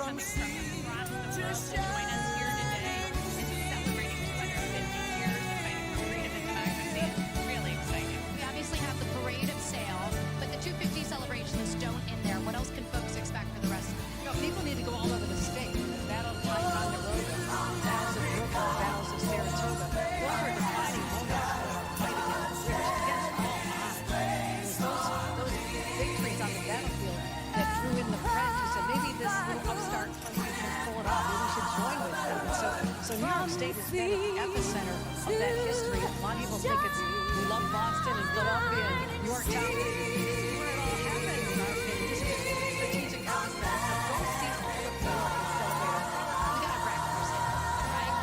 coming from across the world to join us here today and celebrating 250 years of fighting for freedom and democracy. It's really exciting. We obviously have the parade of sail, but the 250 celebrations don't end there. What else can folks expect for the rest of the day? No, people need to go all over the state. Battle of Ticonderoga, battles of Brooklyn, battles of Saratoga. Those are defining moments for our fight against the British, against all odds. Those victories on the battlefield that drew in the French who said maybe this little upstart country can pull it off. Maybe we should join with them. And so New York State has been at the epicenter of that history. A lot of people think we love Boston and Philadelphia and Yorktown. This is where it all happened, in our opinion. This is strategic conquest. So go see all the people and celebrate our freedom. We got to brag for ourselves, right?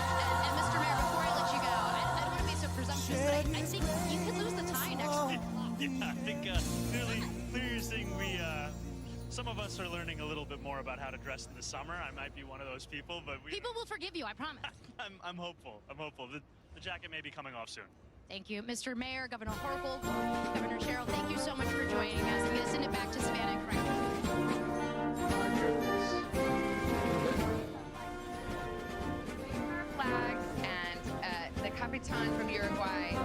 And Mr. Mayor, before I let you go, I don't want to be so presumptuous, but I think you could lose the tie next week. Yeah, I think clearly you're saying some of us are learning a little bit more about how to dress in the summer. I might be one of those people, but People will forgive you, I promise. I'm hopeful. I'm hopeful. The jacket may be coming off soon. Thank you, Mr. Mayor, Governor Hochul, Governor Sherrill. Thank you so much for joining us. I'm going to send it back to Savannah and Frank. Flags and the Capitan from Uruguay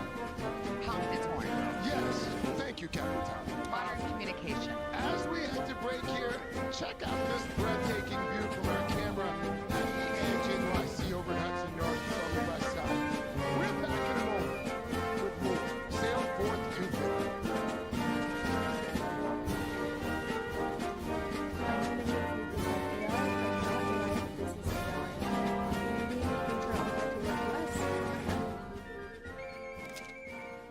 honked its horn. Yes, thank you, Capitan. Modern communication. As we head to break here, check out this breathtaking view from our camera at the NYC over Hudson Yards on the west side. We're back in a moment with more Sail Forth 250.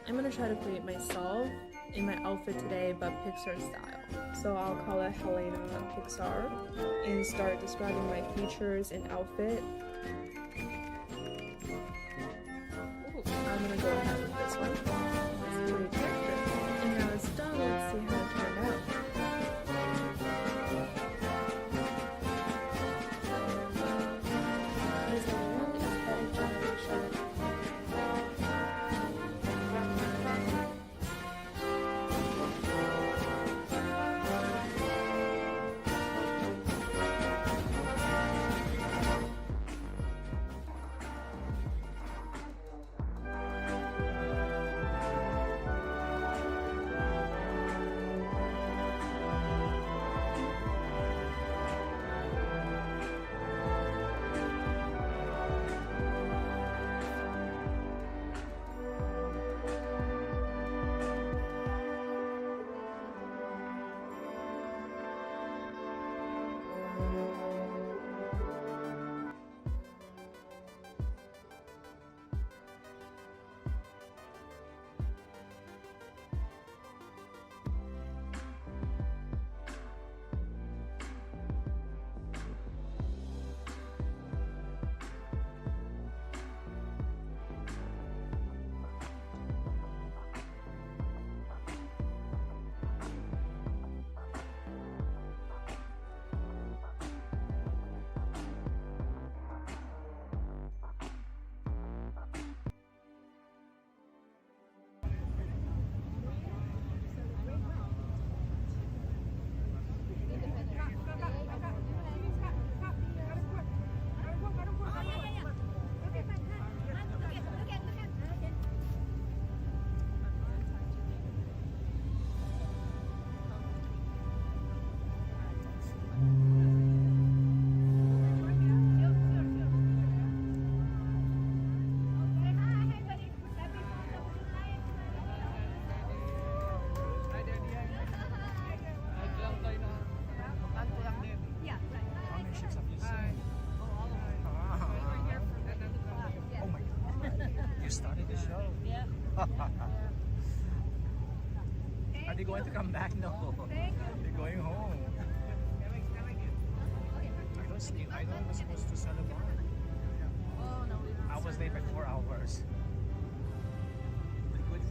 I'm going to try to create myself in my outfit today, but Pixar style. So I'll call it Helena Pixar and start describing my features and outfit. Ooh, I'm going to go ahead with this one. Let's create character. And now it's done. Let's see how it turned out. There's a really aesthetic generation. Are they going to come back? No. They're going home. I know I was supposed to celebrate. Oh, no. I was late by 4 hours. Good for you.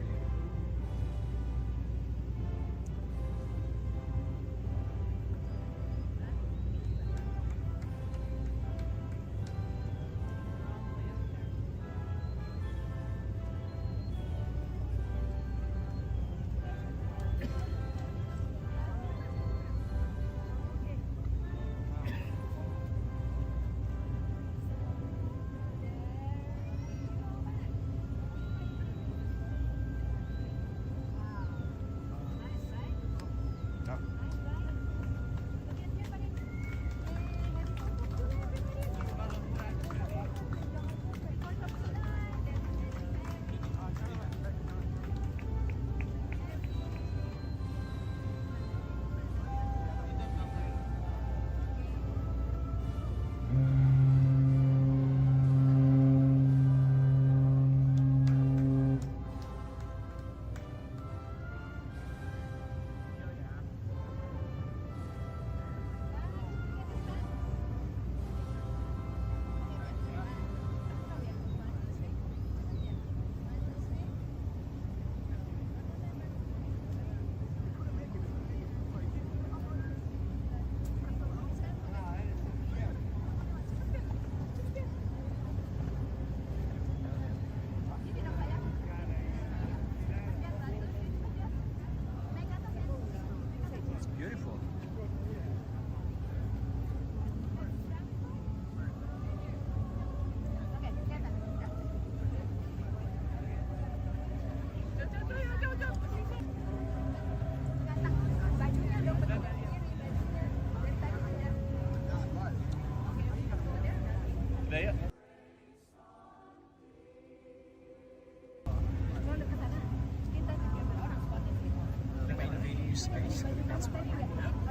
Daya.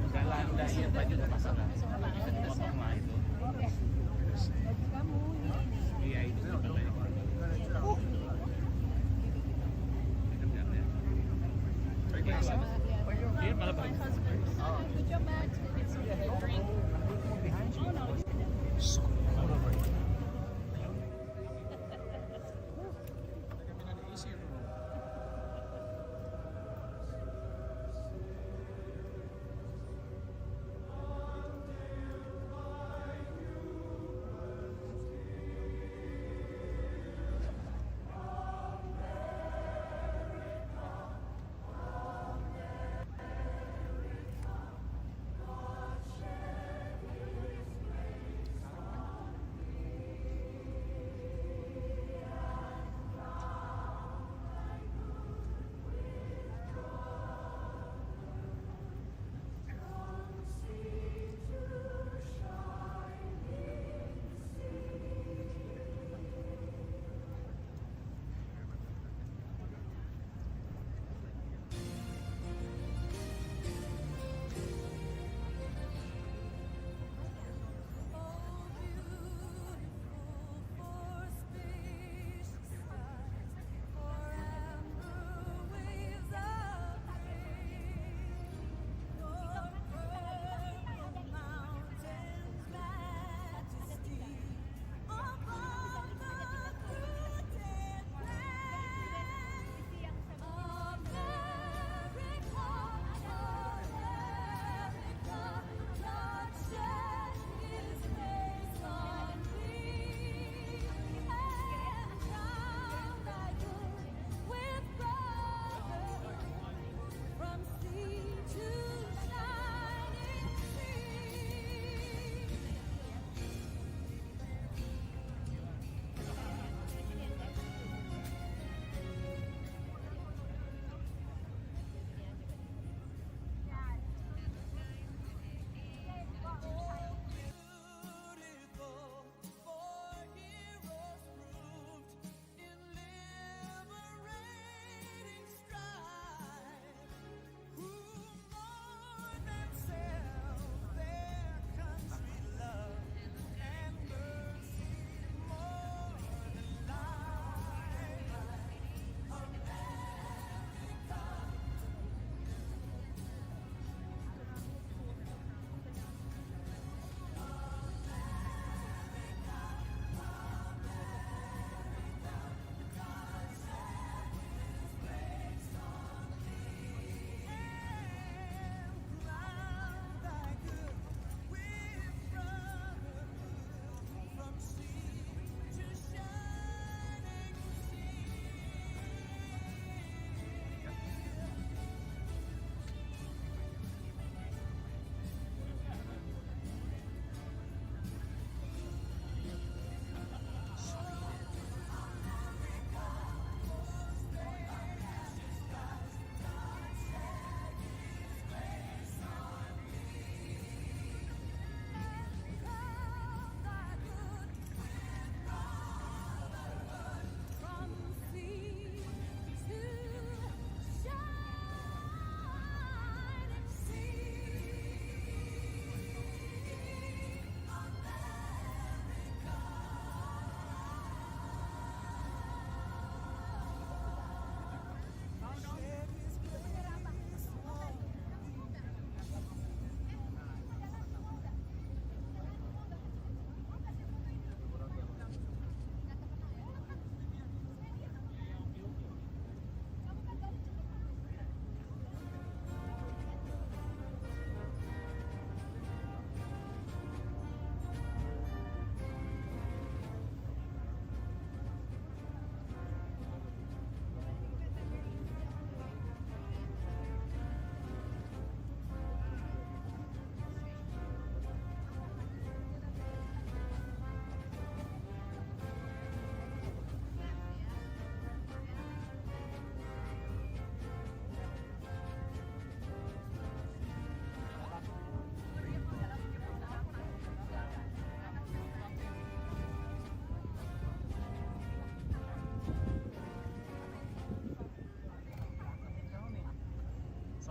Kailangan dahil pa dito masalah. Potong lah itu. Iya itu sebenarnya. Iya malah bagus. So cool over here.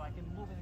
I can move it.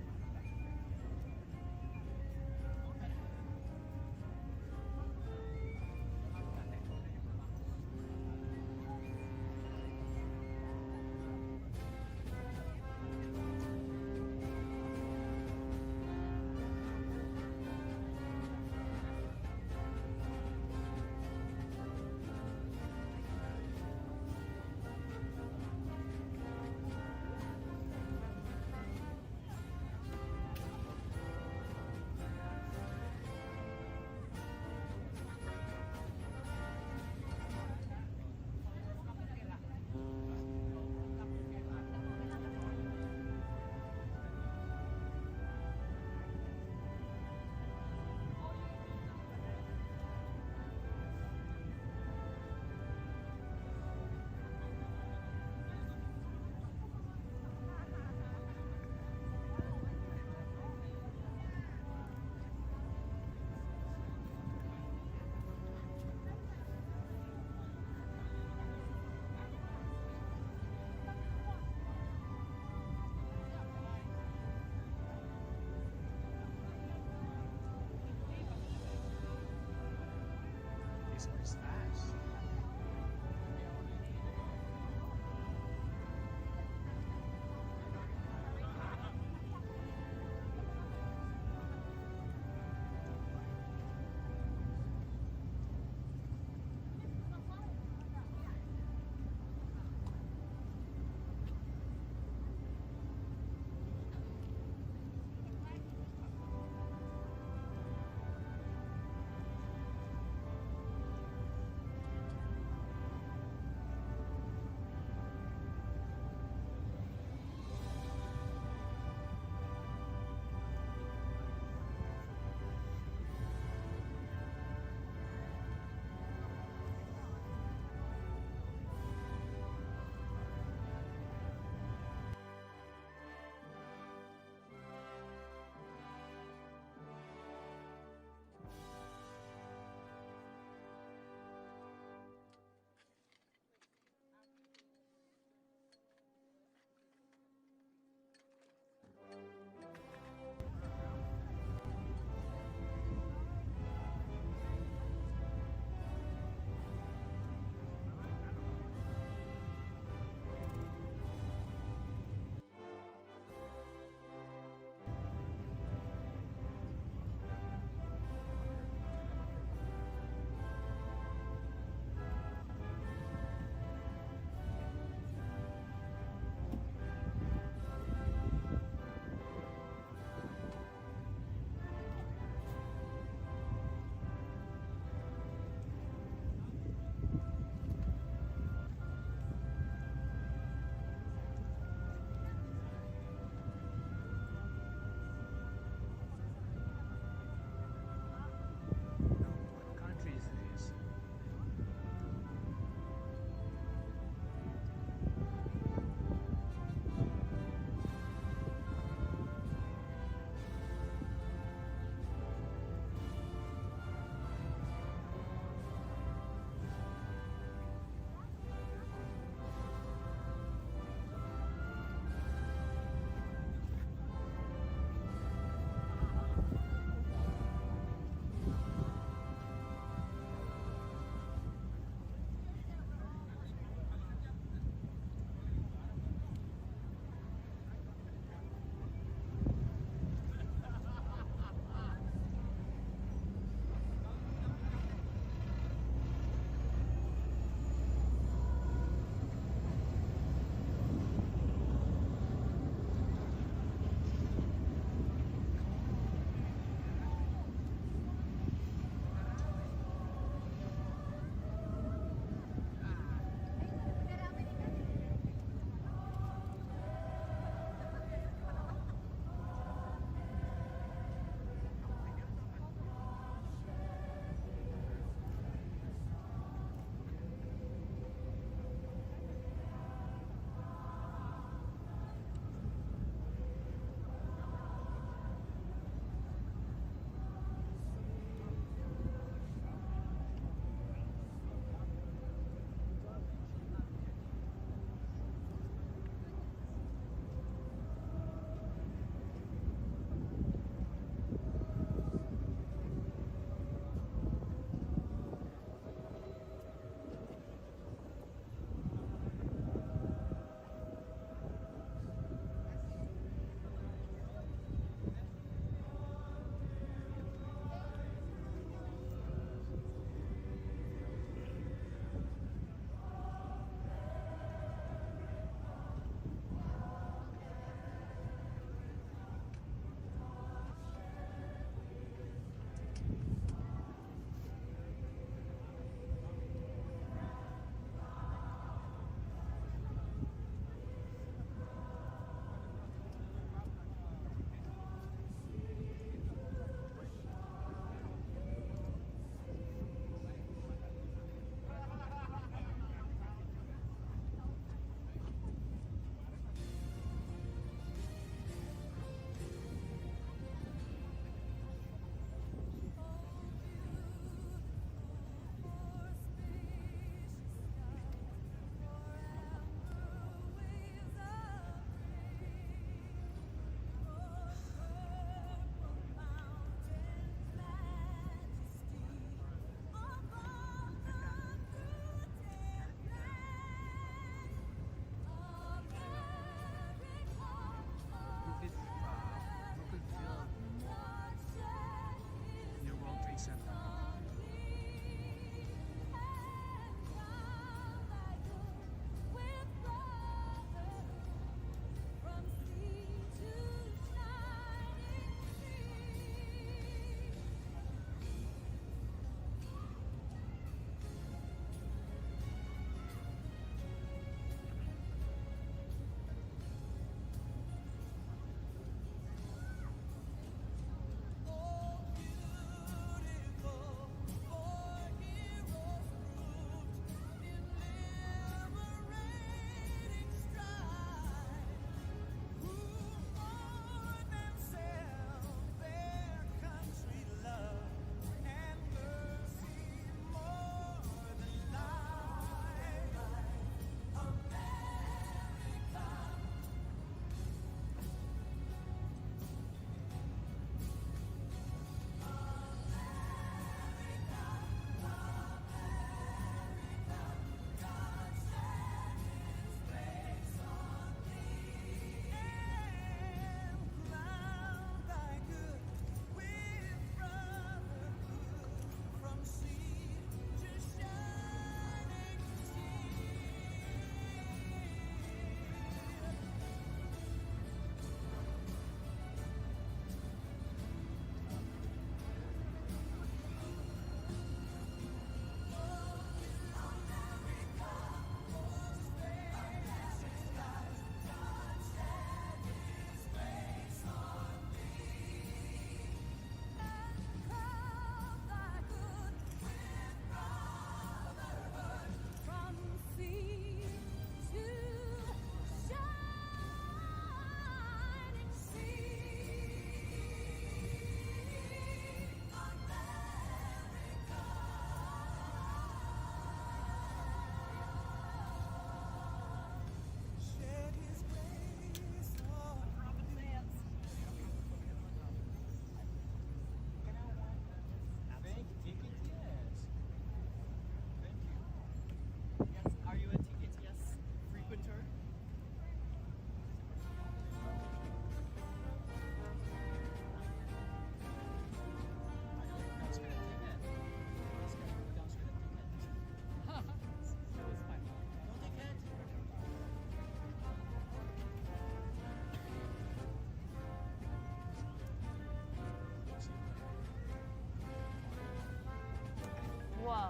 Whoa.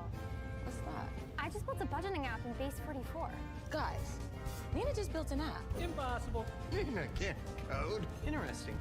What's that? I just built a budgeting app in Base 44. Guys, Nina just built an app. Impossible. Nina can't code. Interesting.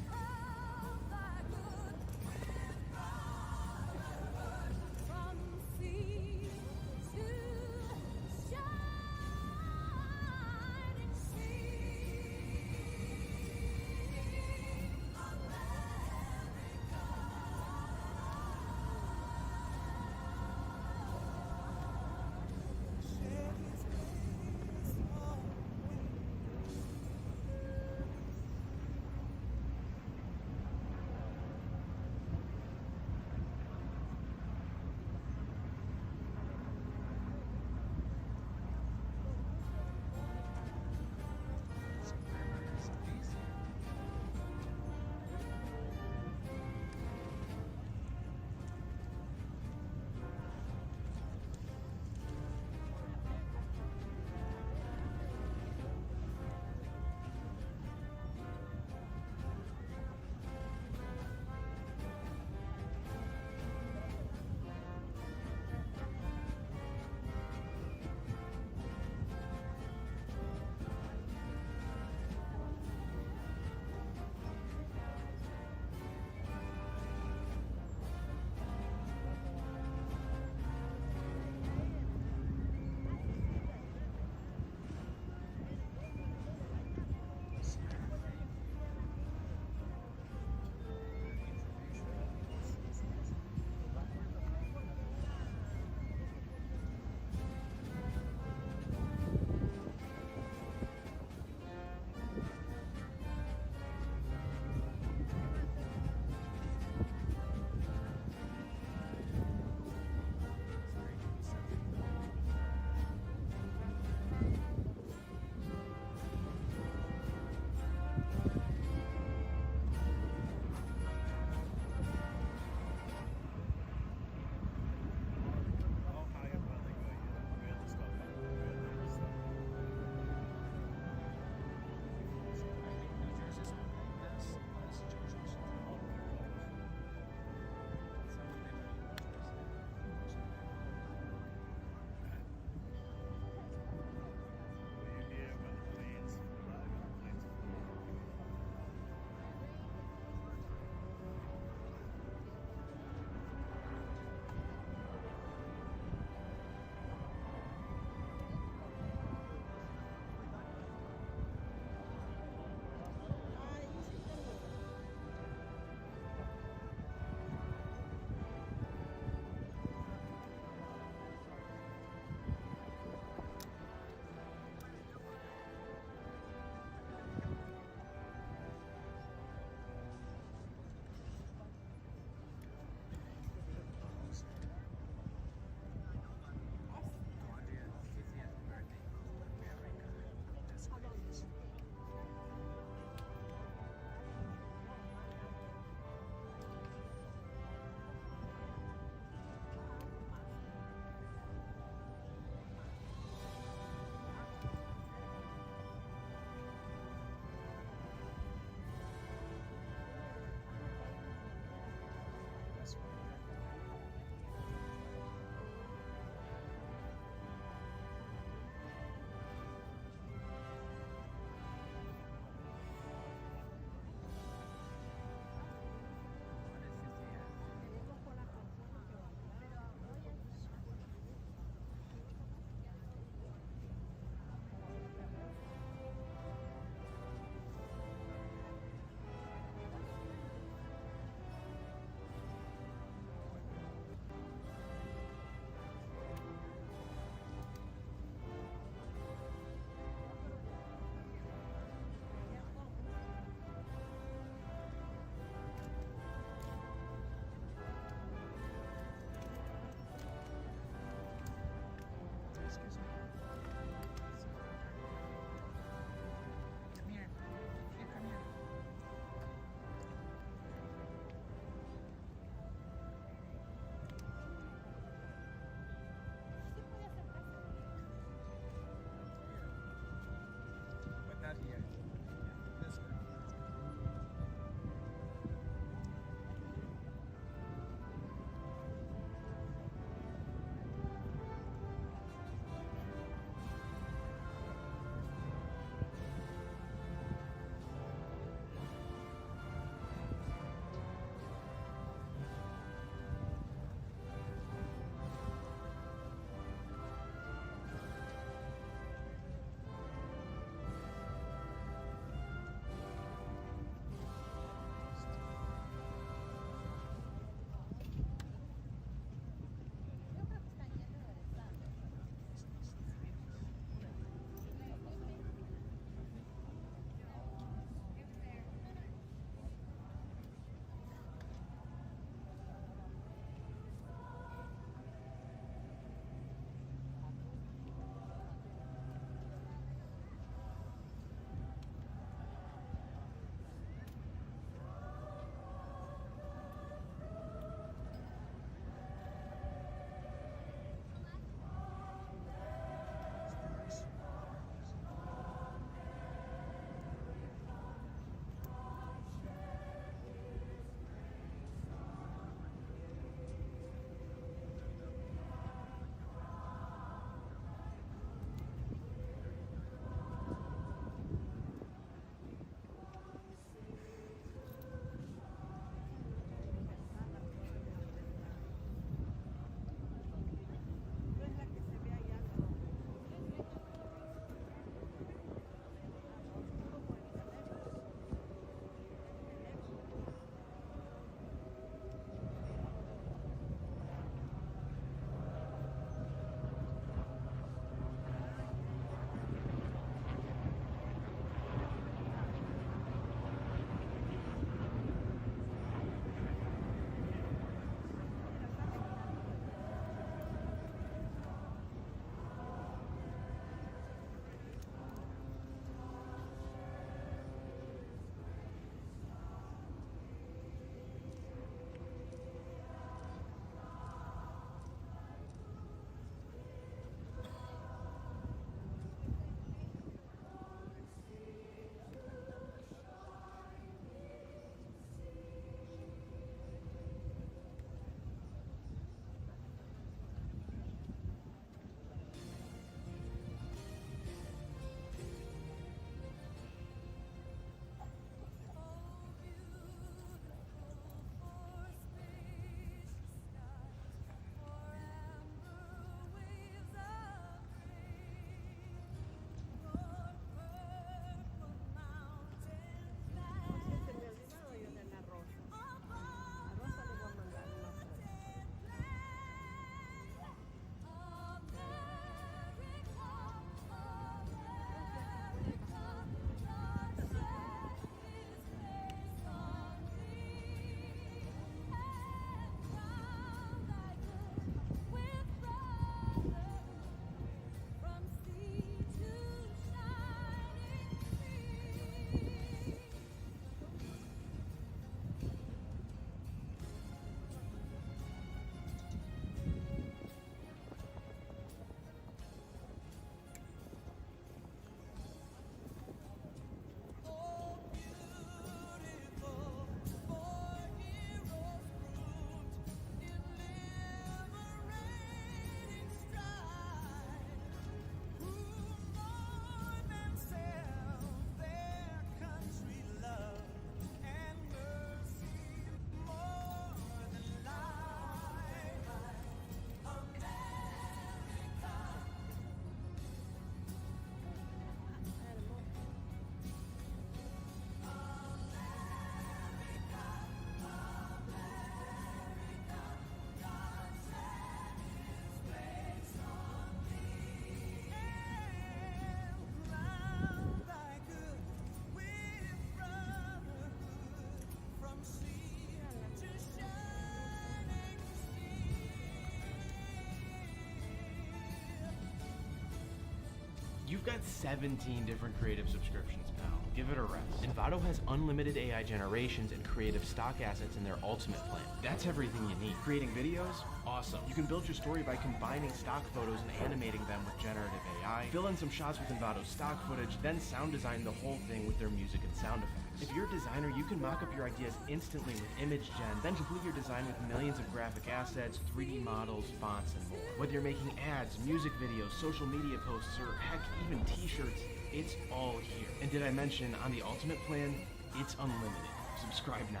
You've got 17 different creative subscriptions, pal. Give it a rest. Envato has unlimited AI generations and creative stock assets in their ultimate plan. That's everything you need. Creating videos? Awesome. You can build your story by combining stock photos and animating them with generative AI, fill in some shots with Envato's stock footage, then sound design the whole thing with their music and sound effects. If you're a designer, you can mock up your ideas instantly with image gen, then complete your design with millions of graphic assets, 3D models, fonts, and more. Whether you're making ads, music videos, social media posts, or heck, even t-shirts, it's all here. And did I mention on the ultimate plan, it's unlimited. Subscribe now.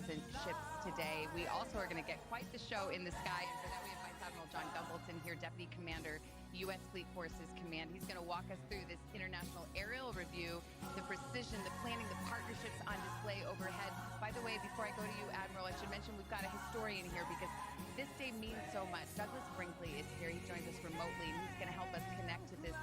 magnificent ships today. We also are going to get quite the show in the sky, and for that we have Vice Admiral John Dumbleton here, Deputy Commander, U.S. Fleet Forces Command. He's going to walk us through this international aerial review, the precision, the planning, the partnerships on display overhead. By the way, before I go to you, Admiral, I should mention we've got a historian here because this day means so much. Douglas Brinkley is here. He joins us remotely, and he's going to help us connect to this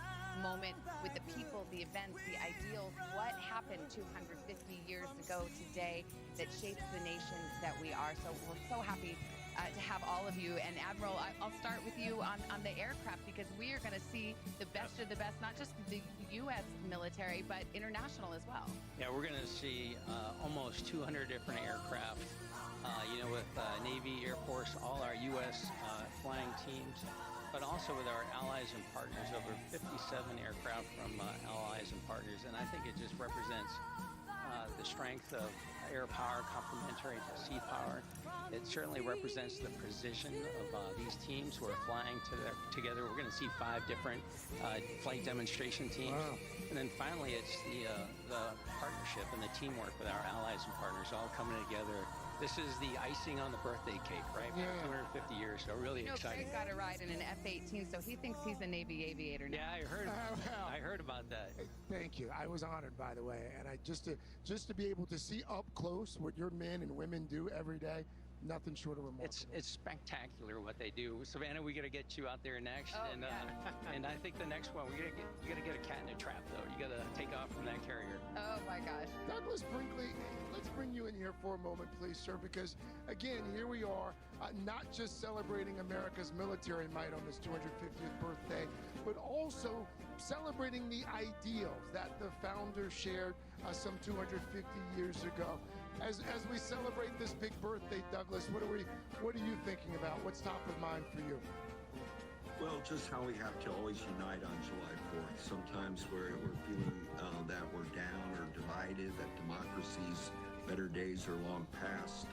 moment with the people, the events, the ideals, what happened 250 years ago today that shapes the nation that we are. So we're so happy to have all of you. And Admiral, I'll start with you on the aircraft, because we are going to see the best of the best, not just the U.S. military, but international as well. Yeah, we're going to see almost 200 different aircraft, with Navy, Air Force, all our U.S. flying teams, but also with our allies and partners, over 57 aircraft from allies and partners. And I think it just represents the strength of air power complementary to sea power. It certainly represents the precision of these teams who are flying together. We're going to see 5 different flight demonstration teams. Wow. And then finally, it's the partnership and the teamwork with our allies and partners all coming together. This is the icing on the birthday cake, right? Yeah. 250 years, so really exciting. Craig got a ride in an F-18, so he thinks he's a Navy aviator now. Yeah, I heard about that. Hey, thank you. I was honored, by the way, and just to be able to see up close what your men and women do every day, nothing short of remarkable. It's spectacular what they do. Savannah, we got to get you out there next, and I think the next one you got to get a cat in a trap though. You got to take off from that carrier. Oh my gosh. Douglas Brinkley, let's bring you in here for a moment, please, sir, because again, here we are, not just celebrating America's military might on this 250th birthday, but also celebrating the ideals that the founder shared some 250 years ago. As we celebrate this big birthday, Douglas, what are you thinking about? What's top of mind for you? Well, just how we have to always unite on July 4th. Sometimes we're feeling that we're down or divided, that democracy's better days are long past.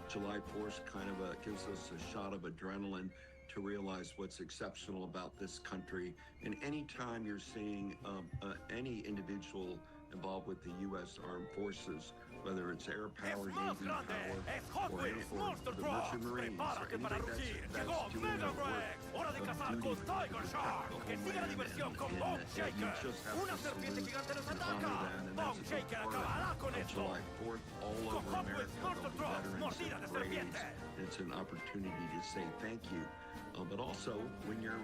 July 4th kind of gives us a shot of adrenaline to realize what's exceptional about this country. And anytime you're seeing any individual involved with the U.S. Armed Forces, whether it's air power, Navy power, or the merchant marines, or anybody that's doing the work of duty and you just have to salute and honor that, and that's a big part of July 4th all over America. There'll be veterans and parades. It's an opportunity to say thank you. But also, when you're,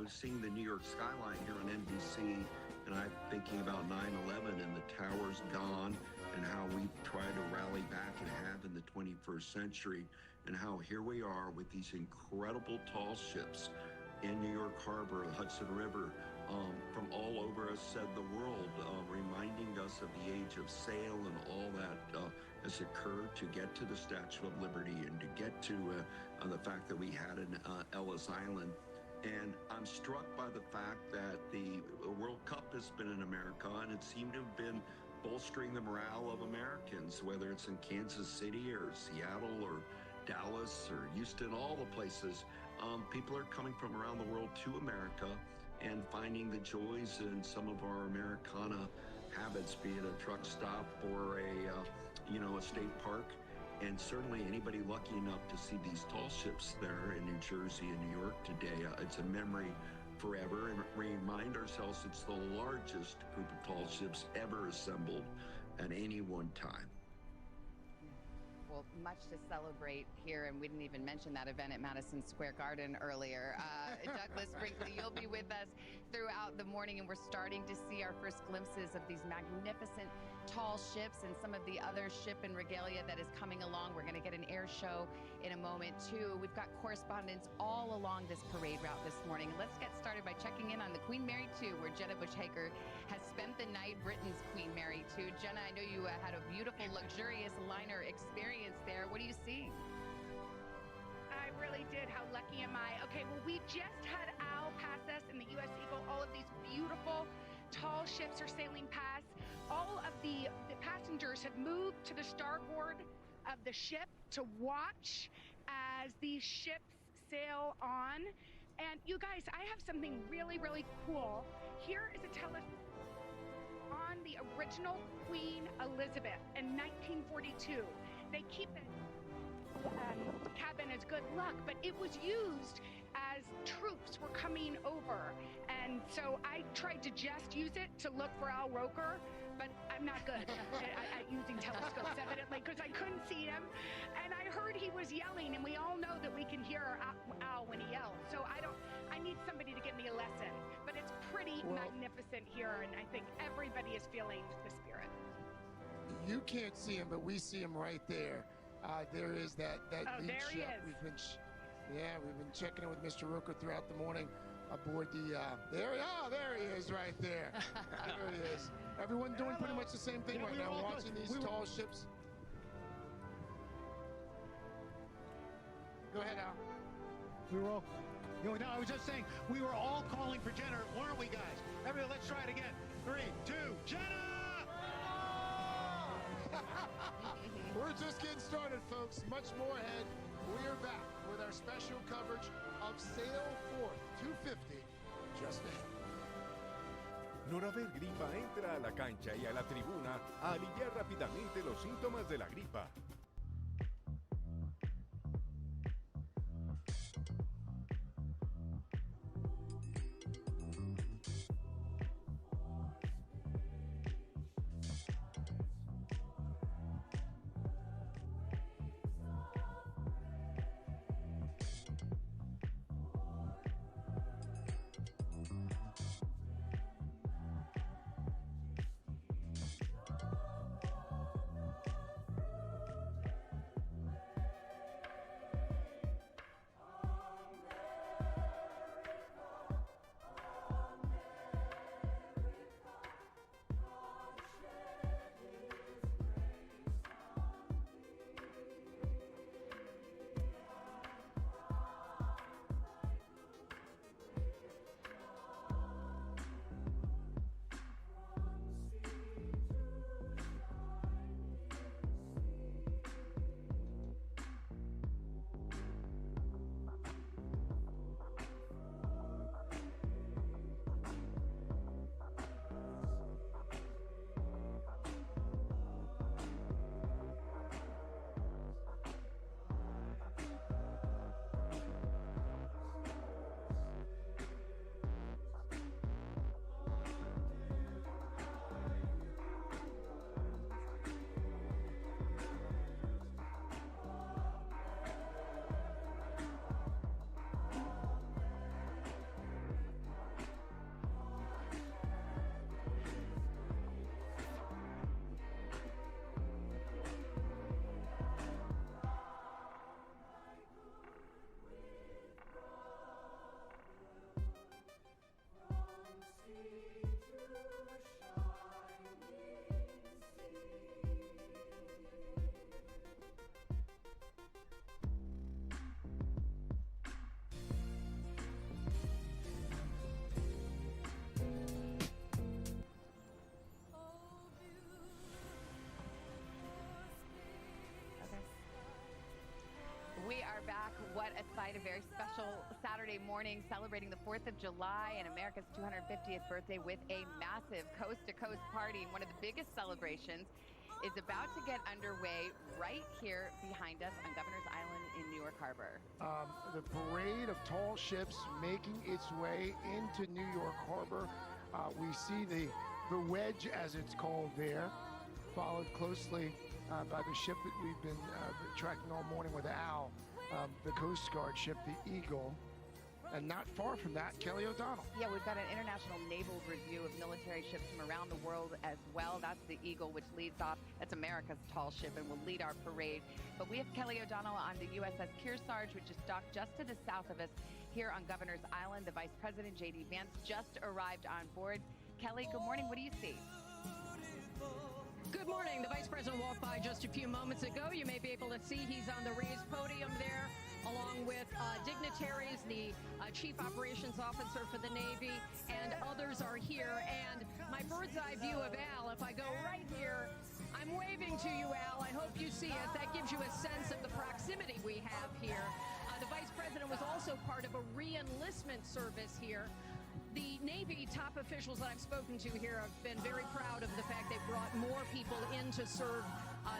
seeing the New York skyline here on NBC, and I'm thinking about 9/11 and the towers gone, and how we try to rally back and have in the 21st century, and how here we are with these incredible tall ships in New York Harbor, the Hudson River, from all over us, said the world, reminding us of the age of sail and all that has occurred to get to the Statue of Liberty and to get to the fact that we had an Ellis Island. And I'm struck by the fact that the World Cup has been in America, and it seemed to have been bolstering the morale of Americans, whether it's in Kansas City or Seattle or Dallas or Houston, all the places. People are coming from around the world to America and finding the joys in some of our Americana habits, be it a truck stop or a state park. And certainly anybody lucky enough to see these tall ships there in New Jersey and New York today, it's a memory forever. And remind ourselves it's the largest group of tall ships ever assembled at any one time. Well, much to celebrate here, and we didn't even mention that event at Madison Square Garden earlier. Douglas Brinkley, you'll be with us throughout the morning, and we're starting to see our first glimpses of these magnificent tall ships and some of the other ship and regalia that is coming along. We're going to get an air show in a moment, too. We've got correspondents all along this parade route this morning. Let's get started by checking in on the Queen Mary 2, where Jenna Bush-Hager has spent the night, Britain's Queen Mary 2. Jenna, I know you had a beautiful, luxurious liner experience there. What do you see? I really did. How lucky am I? Okay, well, we just had Al pass us in the U.S. Eagle. All of these beautiful tall ships are sailing past. All of the passengers have moved to the starboard of the ship to watch as these ships sail on. And you guys, I have something really, really cool. Here is a telescope on the original Queen Elizabeth in 1942. They keep it cabin as good luck, but it was used as troops were coming over. And so I tried to just use it to look for Al Roker, but I'm not good at using telescopes, evidently, because I couldn't see him. And I heard he was yelling, and we all know that we can hear Al when he yells. So I need somebody to give me a lesson. But it's pretty magnificent here, and I think everybody is feeling the spirit. You can't see him, but we see him right there. There is that lead there he shot. is. We've been checking in with Mr. Roker throughout the morning aboard the. There he is, right there. There he is. Everyone doing pretty much the same thing right now, watching these tall ships. Go ahead, Al. We were all. No, I was just saying we were all calling for Jenna, weren't we, guys? Everybody, let's try it again. 3, 2, Jenna! We're just getting started, folks. Much more ahead. We are back with our special coverage of Sail Forth 250 just ahead. Noravel Gripa entra a la cancha y a la tribuna a aliviar rápidamente los síntomas de la gripa. We are back. What a sight. A very special Saturday morning celebrating the 4th of July and America's 250th birthday with a massive coast-to-coast party. One of the biggest celebrations is about to get underway right here behind us on Governor's Island in New York Harbor. The parade of tall ships making its way into New York Harbor. We see the wedge, as it's called there, followed closely by the ship that we've been tracking all morning with Al, the Coast Guard ship, the Eagle. And not far from that, Kelly O'Donnell. Yeah, we've got an international naval review of military ships from around the world as well. That's the Eagle, which leads off. That's America's tall ship and will lead our parade. But we have Kelly O'Donnell on the USS Kearsarge, which is docked just to the south of us here on Governor's Island. The Vice President, J.D. Vance, just arrived on board. Kelly, good morning. What do you see? Good morning. The Vice President walked by just a few moments ago. You may be able to see he's on the raised podium there, along with dignitaries, the Chief Operations Officer for the Navy, and others are here. And my bird's eye view of Al, if I go right here, I'm waving to you, Al. I hope you see us. That gives you a sense of the proximity we have here. The Vice President was also part of a re-enlistment service here. The Navy top officials that I've spoken to here have been very proud of the fact they brought more people in to serve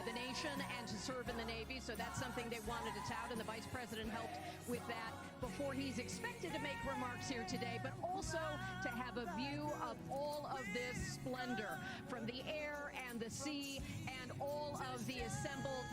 the nation and to serve in the Navy. So that's something they wanted to tout, and the Vice President helped with that before he's expected to make remarks here today, but also to have a view of all of this splendor from the air and the sea and all of the assembled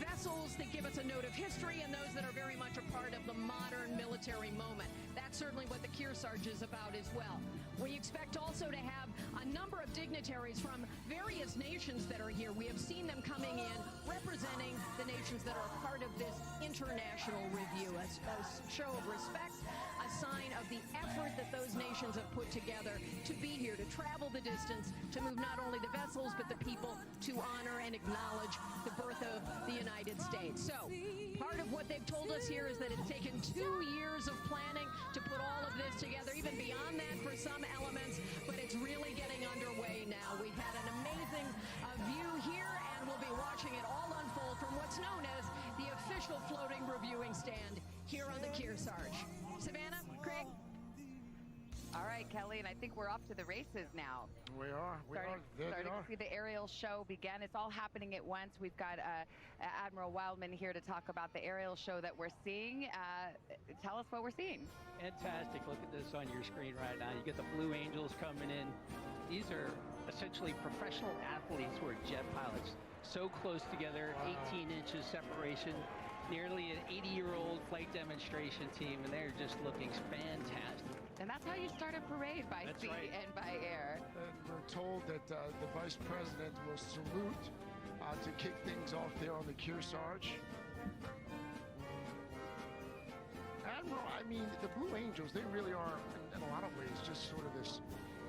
vessels that give us a note of history and those that are very much a part of the modern military moment. That's certainly what the Kearsarge is about as well. We expect also to have a number of dignitaries from various nations that are here. We have seen them coming in representing the nations that are part of this international review. A show of respect, a sign of the effort that those nations have put together to be here, to travel the distance, to move not only the vessels but the people to honor and acknowledge the birth of the United States. So part of what they've told us here is that it's taken 2 years of planning to put all of this together, even beyond that for some elements, but it's really getting underway now. We've had an amazing view here, and we'll be watching it all unfold from what's known as the official floating reviewing stand here on the Kearsarge. Savannah, Craig? All right, Kelly, and I think we're off to the races now. We are. Starting to see the aerial show begin. It's all happening at once. We've got Admiral Wildman here to talk about the aerial show that we're seeing. Tell us what we're seeing. Fantastic. Look at this on your screen right now. You get the Blue Angels coming in. These are essentially professional athletes who are jet pilots. So close together, 18 inches separation. Nearly an 80-year-old flight demonstration team, and they're just looking fantastic. And that's how you start a parade, by sea and by air. We're told that the Vice President will salute to kick things off there on the Kearsarge. Admiral, I mean, the Blue Angels, they really are, in a lot of ways, just sort of this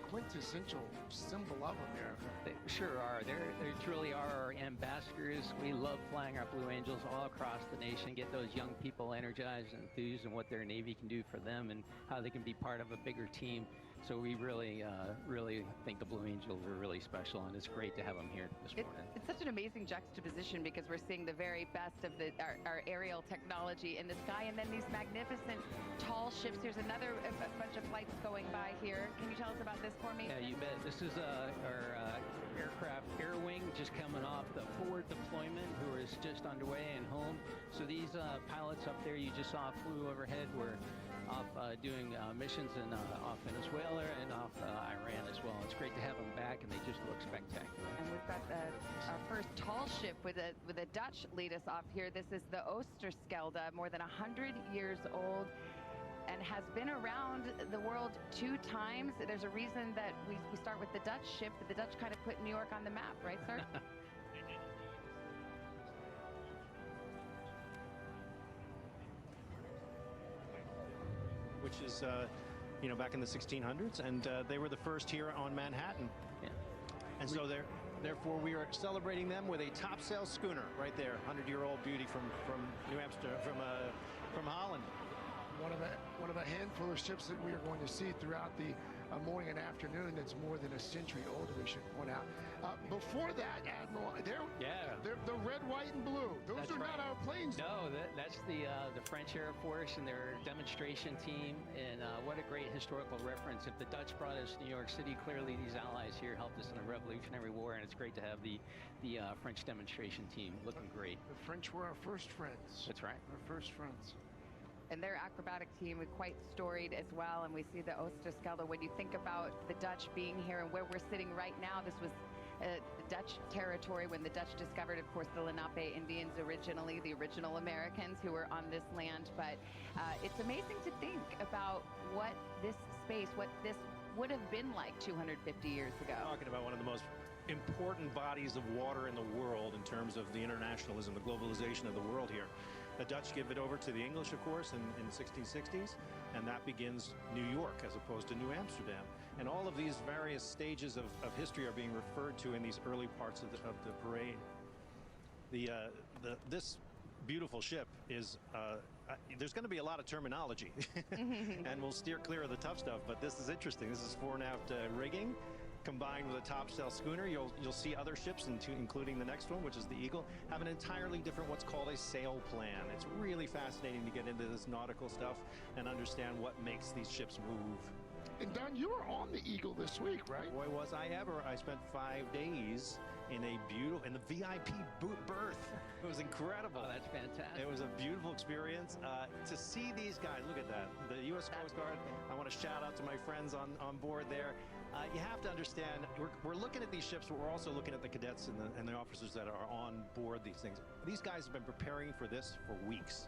quintessential symbol of America. They sure are. They truly are our ambassadors. We love flying our Blue Angels all across the nation, get those young people energized and enthused in what their Navy can do for them and how they can be part of a bigger team. So we really think the Blue Angels are really special, and it's great to have them here this morning. It's such an amazing juxtaposition because we're seeing the very best of our aerial technology in the sky, and then these magnificent tall ships. There's another bunch of flights going by here. Can you tell us about this for me? Yeah, you bet. This is our aircraft air wing just coming off the forward deployment, who is just underway and home. So these pilots up there you just saw flew overhead were off doing missions in off Venezuela and off Iran as well. It's great to have them back, and they just look spectacular. And we've got our first tall ship with a Dutch lead us off here. This is the Oosterschelde, more than 100 years old, and has been around the world 2 times. There's a reason that we start with the Dutch ship, but the Dutch kind of put New York on the map, right, sir? Which is, back in the 1600s, and they were the first here on Manhattan. Yeah. And so therefore we are celebrating them with a topsail schooner right there, 100-year-old beauty from New Amsterdam, from Holland. One of a handful of ships that we are going to see throughout the morning and afternoon that's more than a century old, we should point out. Before that, Admiral, they're red, white, and blue. Those are not our planes. No, that's the French Air Force and their demonstration team, and what a great historical reference. If the Dutch brought us to New York City, clearly these allies here helped us in the Revolutionary War, and it's great to have the French demonstration team looking great. The French were our first friends. That's right. Our first friends. And their acrobatic team is quite storied as well. And we see the Oosterschelde. When you think about the Dutch being here and where we're sitting right now, this was Dutch territory when the Dutch discovered, of course, the Lenape Indians originally, the original Americans who were on this land. But it's amazing to think about what this space, what this would have been like 250 years ago. Talking about one of the most important bodies of water in the world in terms of the internationalism, the globalization of the world here. The Dutch give it over to the English, of course, in the 1660s, and that begins New York as opposed to New Amsterdam. And all of these various stages of history are being referred to in these early parts of the parade. This beautiful ship is, there's going to be a lot of terminology, and we'll steer clear of the tough stuff, but this is interesting. This is fore and aft rigging, combined with a topsail schooner. You'll see other ships, including the next one, which is the Eagle, have an entirely different what's called a sail plan. It's really fascinating to get into this nautical stuff and understand what makes these ships move. And Don, you were on the Eagle this week, right? Boy, was I ever. I spent 5 days in the VIP berth. It was incredible. Oh, that's fantastic. It was a beautiful experience. To see these guys, look at that. The U.S. Coast Guard, I want to shout out to my friends on board there. You have to understand, we're looking at these ships, but we're also looking at the cadets and the officers that are on board these things. These guys have been preparing for this for weeks.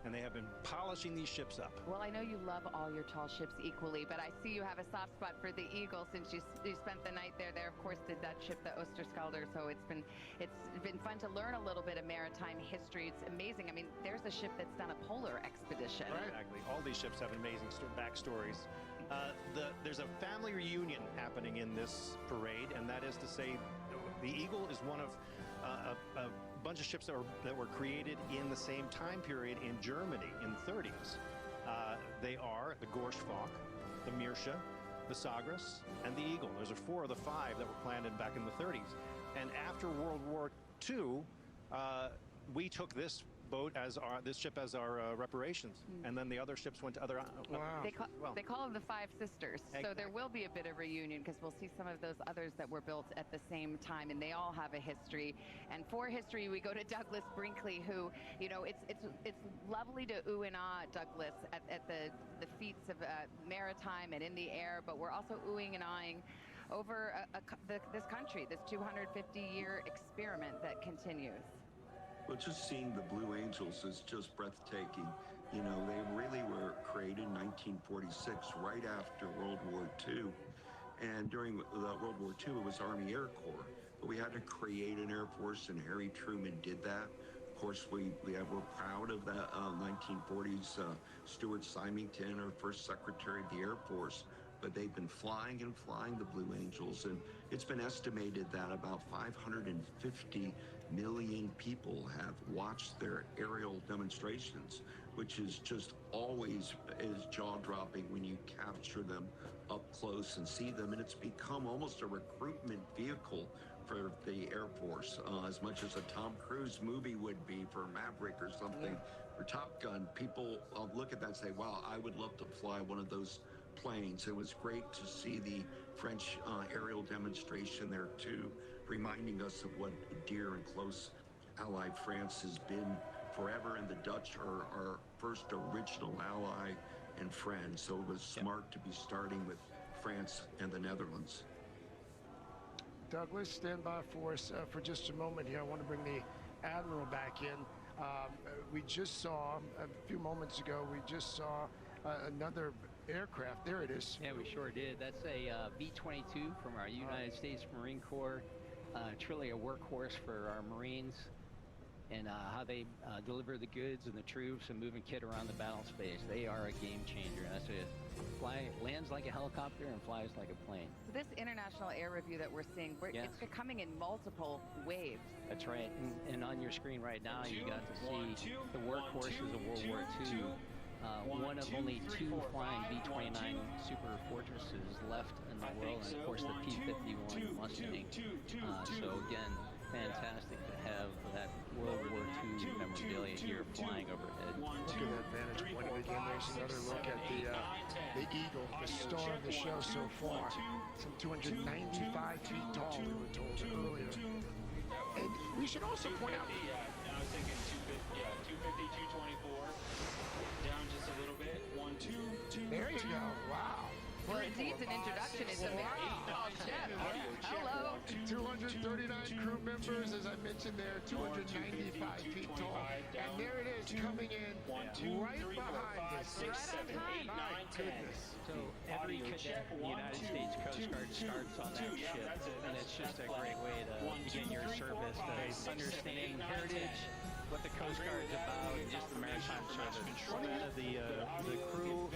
And they have been polishing these ships up. Well, I know you love all your tall ships equally, but I see you have a soft spot for the Eagle since you spent the night there. They're, of course, the Dutch ship, the Oosterschelde. So it's been fun to learn a little bit of maritime history. It's amazing. I mean, there's a ship that's done a polar expedition. Right. Exactly. All these ships have amazing backstories. There's a family reunion happening in this parade, and that is to say, the Eagle is one of a bunch of ships that were created in the same time period in Germany in the 30s. They are the Gorschfalk, the Meersche, the Sagres, and the Eagle. Those are 4 of the 5 that were planted back in the 30s. And after World War II, we took this ship as our reparations, and then the other ships went to other. They call them the 5 Sisters. Exactly. So there will be a bit of reunion because we'll see some of those others that were built at the same time, and they all have a history. And for history, we go to Douglas Brinkley, who, you know, it's lovely to ooh and ah Douglas at the feats of maritime and in the air, but we're also oohing and ahhing over this country, this 250-year experiment that continues. Well, just seeing the Blue Angels is just breathtaking. You know, they really were created in 1946, right after World War II. And during World War II, it was Army Air Corps. But we had to create an Air Force, and Harry Truman did that. Of course, we're proud of that 1940s Stuart Symington, our first Secretary of the Air Force. But they've been flying and flying the Blue Angels, and it's been estimated that about 550 million people have watched their aerial demonstrations, which is just always jaw-dropping when you capture them up close and see them, and it's become almost a recruitment vehicle for the Air Force, as much as a Tom Cruise movie would be for Maverick or something, or Top Gun. People look at that and say, wow, I would love to fly one of those planes. It was great to see the French aerial demonstration there too, reminding us of what dear and close ally France has been forever, and the Dutch are our first original ally and friend. So it was smart to be starting with France and the Netherlands. Douglas, stand by for us for just a moment here. I want to bring the Admiral back in. We just saw, a few moments ago, another aircraft. There it is. Yeah, we sure did. That's a V-22 from our United States Marine Corps. Truly a workhorse for our Marines, and how they deliver the goods and the troops and moving kit around the battle space. They are a game changer. That's it. Lands like a helicopter and flies like a plane. So this international air review that we're seeing, it's coming in multiple waves. That's right. And on your screen right now, you got to see the workhorses of World War II. One of only 2 flying V-29 Super Fortresses left in the world, and of course the P-51 Mustang. So again, fantastic to have that World War II memorabilia here flying overhead. Look at that vantage point again. There's another look at the Eagle, the star of the show so far. Some 295 feet tall, we were told earlier. And we should also point out. Yeah, I was thinking 250, 224. Down just a little bit. 1, 2, 2. There you go. Wow. Well, it needs an introduction. It's a very tall ship. Hello. 239 crew members, as I mentioned there, 295 feet tall. And there it is, coming in right behind us. 6, 7, 8, 9, 10. So every cadet in the United States Coast Guard starts on that ship, and it's just a great way to begin your service, to understand heritage, what the Coast Guard's about, and just the maritime service. The crew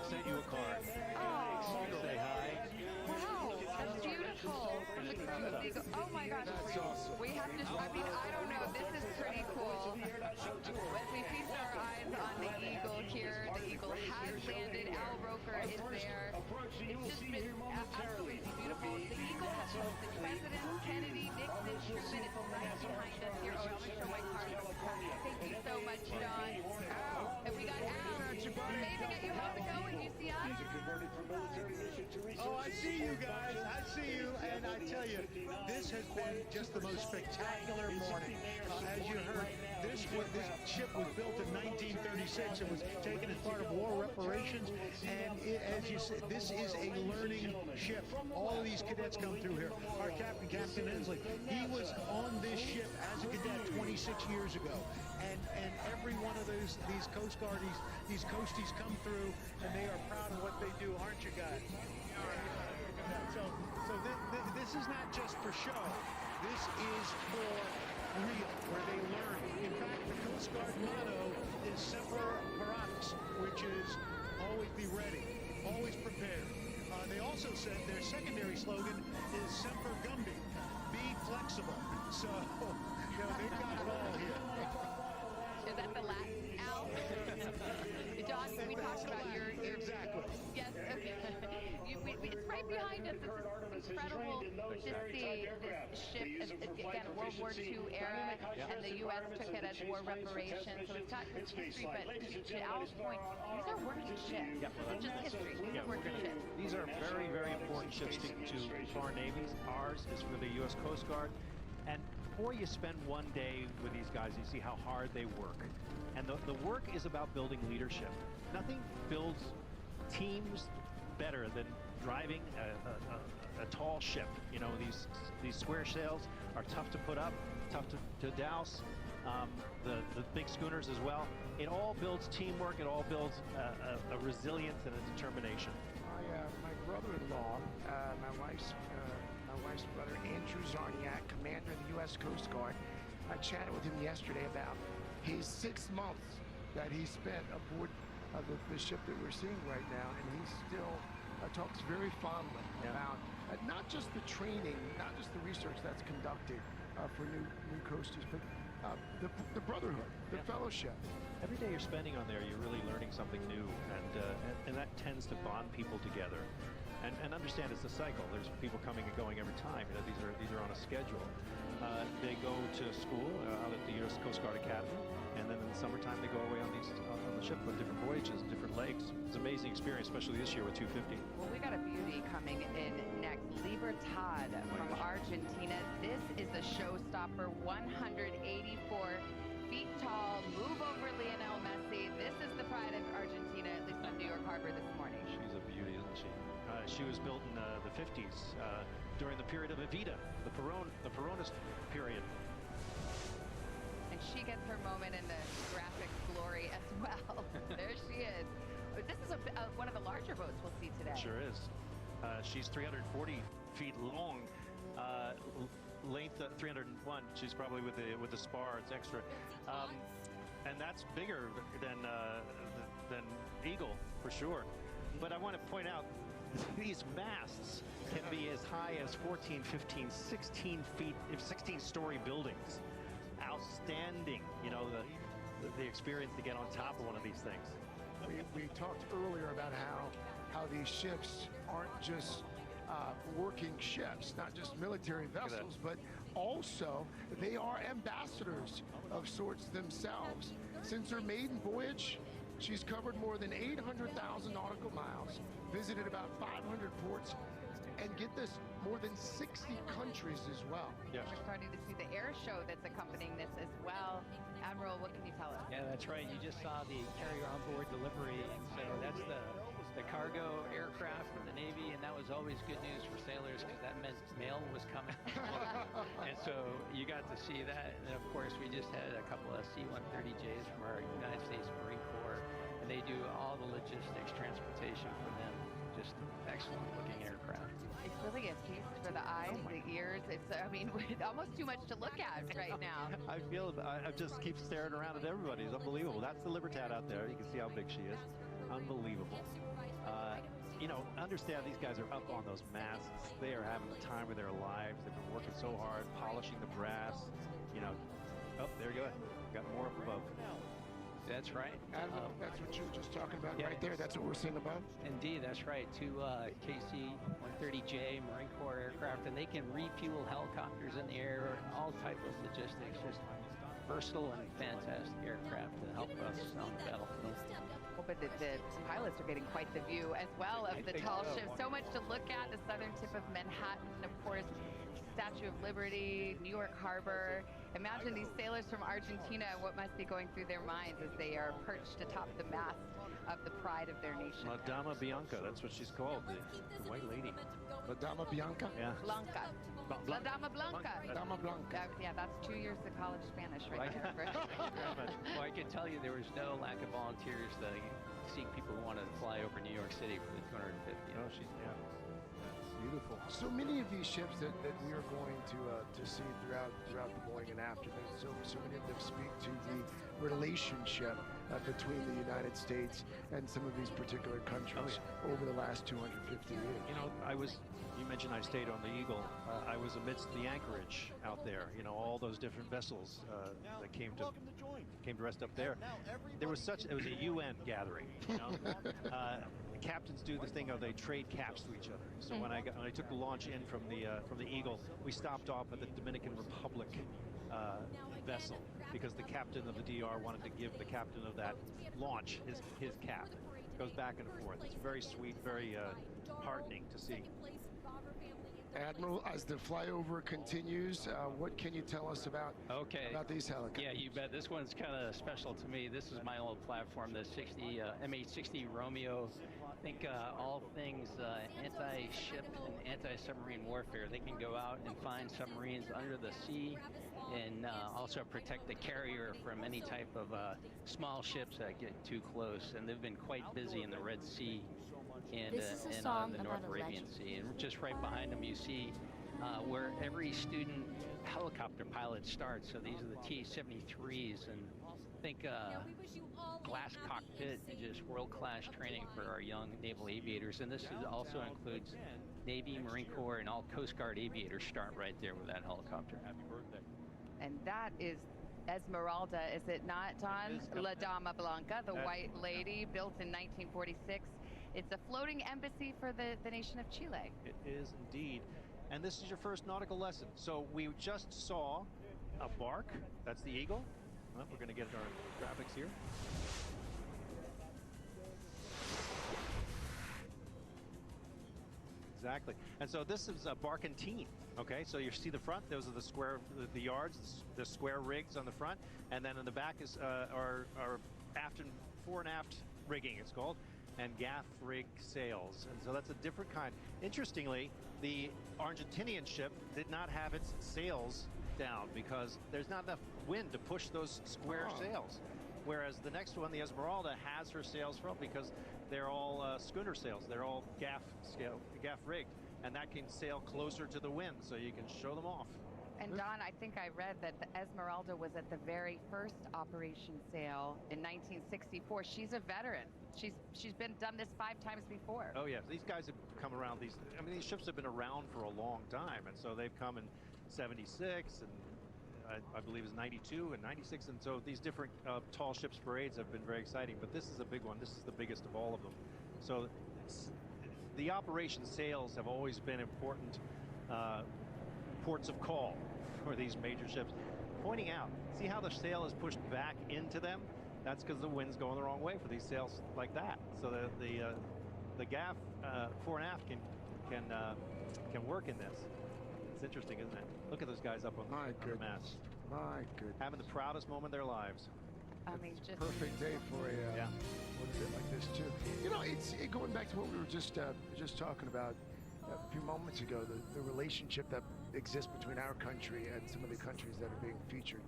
sent you a card. Say hi. Wow, that's beautiful. Oh my gosh. That's awesome. We have to, I mean, I don't know. This is pretty cool. As we feast our eyes on the Eagle here, the Eagle has landed. Al Roker is there. It's just been absolutely beautiful. The Eagle has hosted Presidents Kennedy, Nixon, Truman. It's right behind us here. Oh, I'm going to show my card. Thank you so much, John. And we got Al. Waving at you. How's it going? You see us? Oh, I see you guys. I see you, and I tell you, this has been just the most spectacular morning. As you heard, this ship was built in 1936. It was taken as part of war reparations, and as you said, this is a learning ship. All of these cadets come through here. Our captain, Captain Hensley, he was on this ship as a cadet 26 years ago, and every one of these Coast Guardies, these coasties come through, and they are proud of what they do, aren't you guys? So this is not just for show. This is for real, where they learn. In fact, the Coast Guard motto is Semper Paratus, which is always be ready, always prepared. They also said their secondary slogan is Semper Gumby, be flexible. So, they've got it all here. Is that the Latin, Al? John, we talked about your exactly. Yes, okay. It's right behind us. It's incredible to see this ship, again, World War II era, and the U.S. took it as war reparations. So it's got this history, but to Al's point, these are working ships. It's just history. These are working ships. These are very, very important ships to foreign navies. Ours is for the U.S. Coast Guard. And before you spend one day with these guys, you see how hard they work. And the work is about building leadership. Nothing builds teams better than driving a tall ship. You know, these square sails are tough to put up, tough to douse. The big schooners as well. It all builds teamwork. It all builds a resilience and a determination. My brother-in-law, my wife's brother, Andrew Zarniak, commander of the U.S. Coast Guard. I chatted with him yesterday about his 6 months that he spent aboard the ship that we're seeing right now, and he still talks very fondly about not just the training, not just the research that's conducted for new coasters, but the brotherhood, the fellowship. Every day you're spending on there, you're really learning something new, and that tends to bond people together. And understand it's a cycle. There's people coming and going every time. You know, these are on a schedule. They go to school out at the U.S. Coast Guard Academy, and then in the summertime they go away on the ship on different voyages, different lakes. It's an amazing experience, especially this year with 250. Well, we got a beauty coming in next. Libertad from Argentina. This is a showstopper, 184 feet tall. Move over Lionel Messi. This is the pride of Argentina, at least on New York Harbor this morning. She's a beauty, isn't she? She was built in the 50s during the period of Evita, the Peronist period. And she gets her moment in the graphic glory as well. There she is. This is one of the larger boats we'll see today. Sure is. She's 340 feet long, length 301. She's probably with the spar. It's extra, and that's bigger than Eagle for sure. But I want to point out, these masts can be as high as 14, 15, 16 feet, 16-story buildings. Outstanding, you know, the experience to get on top of one of these things. We talked earlier about how these ships aren't just working ships, not just military vessels, but also they are ambassadors of sorts themselves. Since her maiden voyage, she's covered more than 800,000 nautical miles, visited about 500 ports, and get this, more than 60 countries as well. Yes. We're starting to see the air show that's accompanying this as well. Admiral, what can you tell us? Yeah, that's right. You just saw the carrier on board delivery, and so that's the cargo aircraft from the Navy, and that was always good news for sailors because that meant mail was coming. And so you got to see that, and then of course we just had a couple of C-130Js from our United States Marine Corps, and they do all the logistics, transportation for them. Just excellent looking aircraft. It's really a feast for the eyes, the ears. It's, I mean, almost too much to look at right now. I feel I just keep staring around at everybody. It's unbelievable. That's the Libertad out there. You can see how big she is. Unbelievable. You know, understand these guys are up on those masts. They are having the time of their lives. They've been working so hard, polishing the brass. You know, oh, there you go. Got more up above. That's right. Admiral, that's what you were just talking about right there. That's what we're seeing above. Indeed, that's right. Two KC-130J Marine Corps aircraft, and they can refuel helicopters in the air and all type of logistics. Just versatile and fantastic aircraft to help us on the battlefield. Well, but the pilots are getting quite the view as well of the tall ship. So much to look at. The southern tip of Manhattan, of course, Statue of Liberty, New York Harbor. Imagine these sailors from Argentina, what must be going through their minds as they are perched atop the mast of the pride of their nation. La Dama Bianca, that's what she's called, the white lady. La Dama Bianca? Yeah. Blanca. La Dama Blanca. Dama Blanca. Yeah, that's 2 years of college Spanish right there. Well, I can tell you there was no lack of volunteers seeing people who want to fly over New York City for the 250. Oh, she's, yeah. Beautiful. So many of these ships that we are going to see throughout the morning and afternoon. So many of them speak to the relationship between the United States and some of these particular countries over the last 250 years. You know, you mentioned I stayed on the Eagle. I was amidst the anchorage out there. You know, all those different vessels that came to rest up there. It was a UN gathering. You know, the captains do this thing of they trade caps to each other. So when I took the launch in from the Eagle, we stopped off at the Dominican Republic vessel because the captain of the DR wanted to give the captain of that launch his cap. It goes back and forth. It's very sweet, very heartening to see. Admiral, as the flyover continues, what can you tell us about these helicopters? Yeah, you bet. This one's kind of special to me. This is my old platform, the MH-60 Romeo. Think all things anti-ship and anti-submarine warfare. They can go out and find submarines under the sea and also protect the carrier from any type of small ships that get too close. And they've been quite busy in the Red Sea and the North Arabian Sea. And just right behind them, you see where every student helicopter pilot starts. So these are the T-73s, and think glass cockpit and just world-class training for our young naval aviators. And this also includes Navy, Marine Corps, and all Coast Guard aviators start right there with that helicopter. Happy birthday. And that is Esmeralda, is it not, Don? La Dama Blanca, the white lady, built in 1946. It's a floating embassy for the nation of Chile. It is indeed. And this is your first nautical lesson. So we just saw a bark. That's the Eagle. Well, we're going to get our graphics here. Exactly. And so this is a barkentine. Okay, so you see the front. Those are the yards, the square rigs on the front, and then in the back is our aft and fore and aft rigging. It's called. And gaff rig sails, and so that's a different kind. Interestingly, the Argentinian ship did not have its sails down because there's not enough wind to push those square sails. Whereas the next one, the Esmeralda, has her sails furled because they're all schooner sails. They're all gaff rigged, and that can sail closer to the wind, so you can show them off. And Don, I think I read that the Esmeralda was at the very first Operation Sail in 1964. She's a veteran. She's done this 5 times before. Oh yeah, these guys have come around. These ships have been around for a long time, and so they've come in '76 and I believe it's '92 and '96, and so these different tall ships parades have been very exciting. But this is a big one. This is the biggest of all of them. So the Operation Sails have always been important ports of call for these major ships. Pointing out, see how the sail is pushed back into them? That's because the wind's going the wrong way for these sails like that. So the gaff fore and aft can work in this. It's interesting, isn't it? Look at those guys up on the mast. My goodness. Having the proudest moment of their lives. I mean, just perfect day for a what is it like this too? You know, it's going back to what we were just talking about a few moments ago. The relationship that exists between our country and some of the countries that are being featured.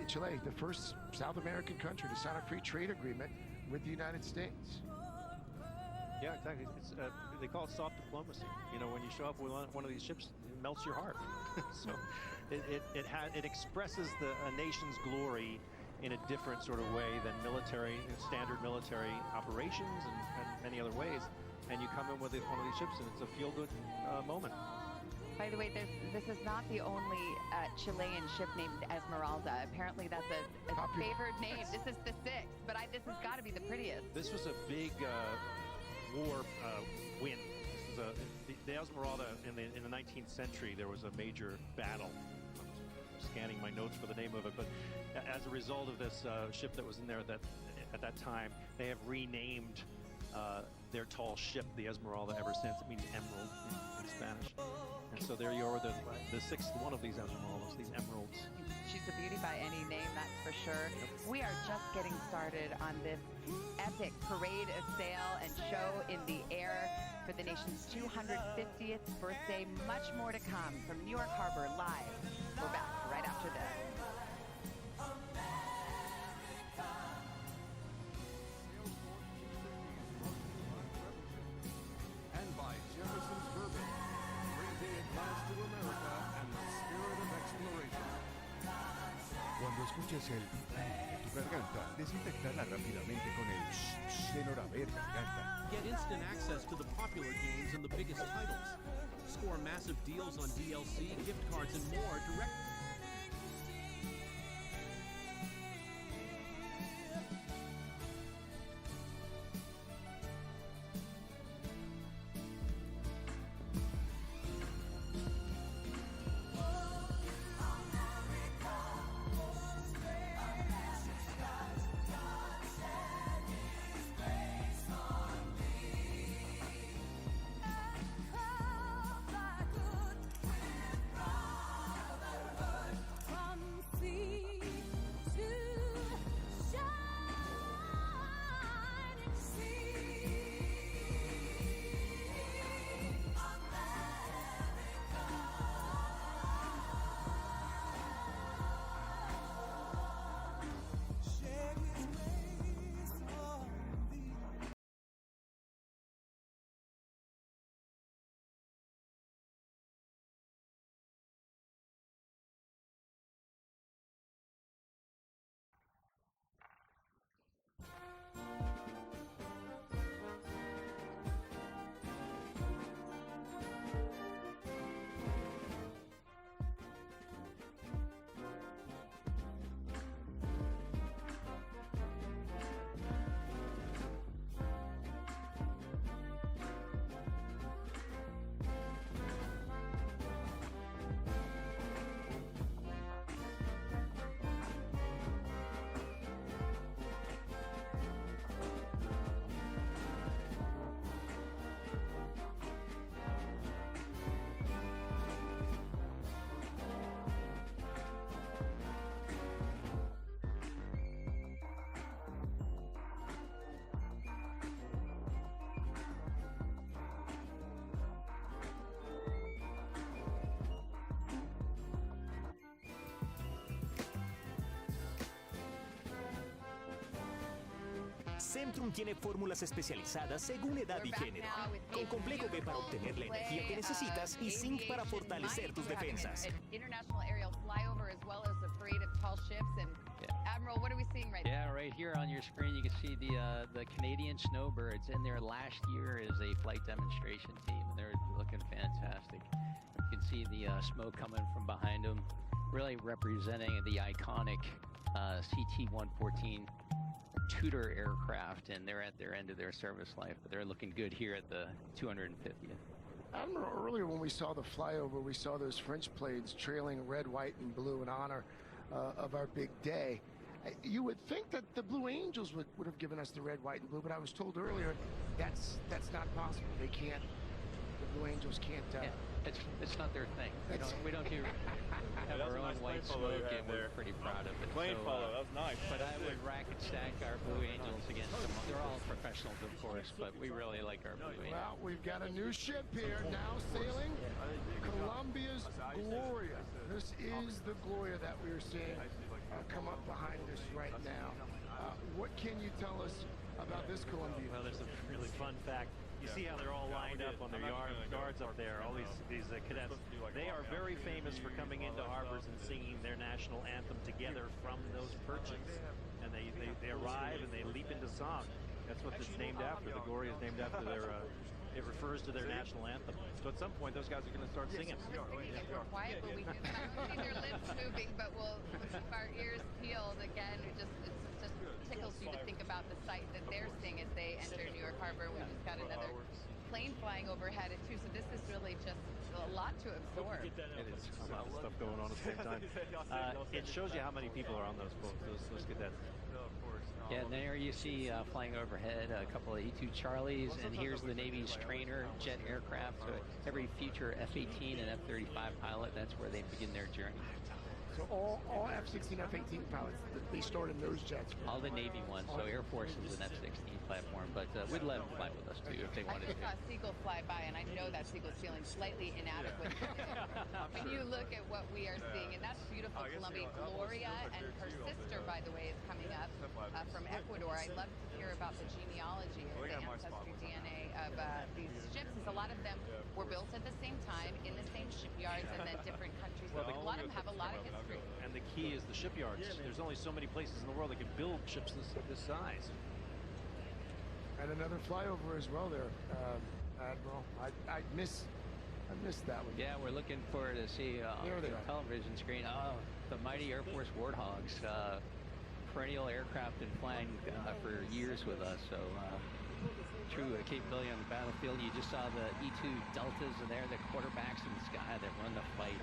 Chile, the first South American country to sign a free trade agreement with the United States. Yeah, exactly. They call it soft diplomacy. You know, when you show up with one of these ships, it melts your heart. So it expresses a nation's glory in a different sort of way than standard military operations and many other ways. And you come in with one of these ships, and it's a feel-good moment. By the way, this is not the only Chilean ship named Esmeralda. Apparently, that's a favored name. This is the 6th, but this has got to be the prettiest. This was a big war win. The Esmeralda in the 19th century, there was a major battle. I'm scanning my notes for the name of it, but as a result of this ship that was in there, that at that time. They have renamed their tall ship, the Esmeralda, ever since. It means emerald in Spanish. And so there you are, the sixth one of these Esmeraldas, these emeralds. She's a beauty by any name, that's for sure. We are just getting started on this epic parade of sail and show in the air for the nation's 250th birthday. Much more to come from New York Harbor live. We're back right after this. And by Jefferson's Bourbon, bringing a glass to America and the spirit of exploration. Cuando escuches el de tu garganta, desinfectala rápidamente con el de Noraver Garganta. Get instant access to the popular games and the biggest titles. Score massive deals on DLC, gift cards, and more direct. Centrum tiene fórmulas especializadas según edad y género, con complejo B para obtener la energía que necesitas y zinc para fortalecer tus defensas. International aerial flyover as well as a parade of tall ships. And Admiral, what are we seeing right now? Yeah, right here on your screen you can see the Canadian Snowbirds in there last year as a flight demonstration team, and they're looking fantastic. You can see the smoke coming from behind them, really representing the iconic CT-114 Tudor aircraft, and they're at their end of their service life, but they're looking good here at the 250th. Admiral, earlier when we saw the flyover, we saw those French planes trailing red, white, and blue in honor of our big day. You would think that the Blue Angels would have given us the red, white, and blue, but I was told earlier that's not possible. They can't. The Blue Angels can't. It's not their thing. We don't have our own white smoke, and we're pretty proud of it. Plane follow, that was nice. But I would rack and stack our Blue Angels against them. They're all professionals, of course, but we really like our Blue Angels. Well, we've got a new ship here now sailing, Colombia's Gloria. This is the Gloria that we are seeing come up behind us right now. What can you tell us about this Columbia? Well, there's a really fun fact. You see how they're all lined up on their guards up there, all these cadets. They are very famous for coming into harbors and singing their national anthem together from those perches. And they arrive and they leap into song. That's what it's named after. The Gloria is named after their, it refers to their national anthem. So at some point, those guys are going to start singing. We're quiet, but we do see their lips moving, but we'll keep our ears peeled. Again, it just tickles you to think about the sight that they're seeing as they enter New York Harbor. We just got another plane flying overhead too, so this is really just a lot to absorb. It is a lot of stuff going on at the same time. It shows you how many people are on those boats, those cadets. No, of course. Yeah, and there you see flying overhead a couple of E-2 Charlies, and here's the Navy's trainer jet aircraft. So every future F-18 and F-35 pilot, that's where they begin their journey. So all F-16, F-18 pilots, they start in those jets. All the Navy ones, so Air Force is an F-16 platform, but we'd let them fly with us too if they wanted I to. saw a seagull fly by, and I know that seagull's feeling slightly inadequate. When you look at what we are seeing, and that's beautiful Colombia. Gloria and her sister, by the way, is coming up from Ecuador. I'd love to hear about the genealogy and the ancestry DNA of these ships, as a lot of them were built at the same time in the same shipyards and then different countries. Well, A lot of them have a lot of history. And the key is the shipyards. There's only so many places in the world that can build ships this size. And another flyover as well there, Admiral. I missed that one. Yeah, we're looking forward to see on the television screen. Oh, the mighty Air Force Warthogs, perennial aircraft and flying for years with us. So true capability on the battlefield. You just saw the E-2 Deltas, and they're the quarterbacks in the sky that run the fight.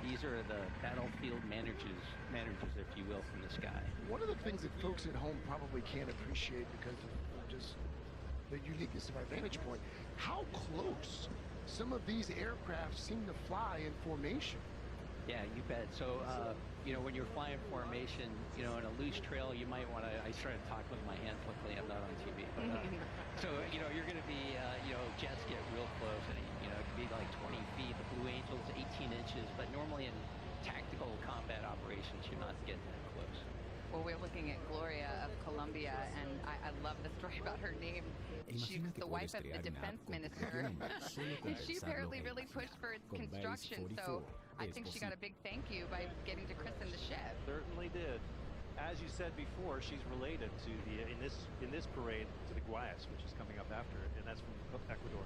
These are the battlefield managers, if you will, from the sky. One of the things that folks at home probably can't appreciate because of just the uniqueness of our vantage point, how close some of these aircraft seem to fly in formation. Yeah, you bet. So, you know, when you're flying formation, you know, in a loose trail, you might want to, I started talking with my hands luckily, I'm not on TV. But, so, you know, you're going to be, you know, jets get real close, and, you know, it could be like 20 feet. The Blue Angel's 18 inches, but normally in tactical combat operations, you're not getting that close. Well, we're looking at Gloria of Colombia, and I love the story about her name. She was the wife of the defense minister, and she apparently really pushed for its construction, so I think she got a big thank you by getting to christen the ship. Certainly did. As you said before, she's related to the in this parade to the Guayas, which is coming up after it, and that's from Ecuador.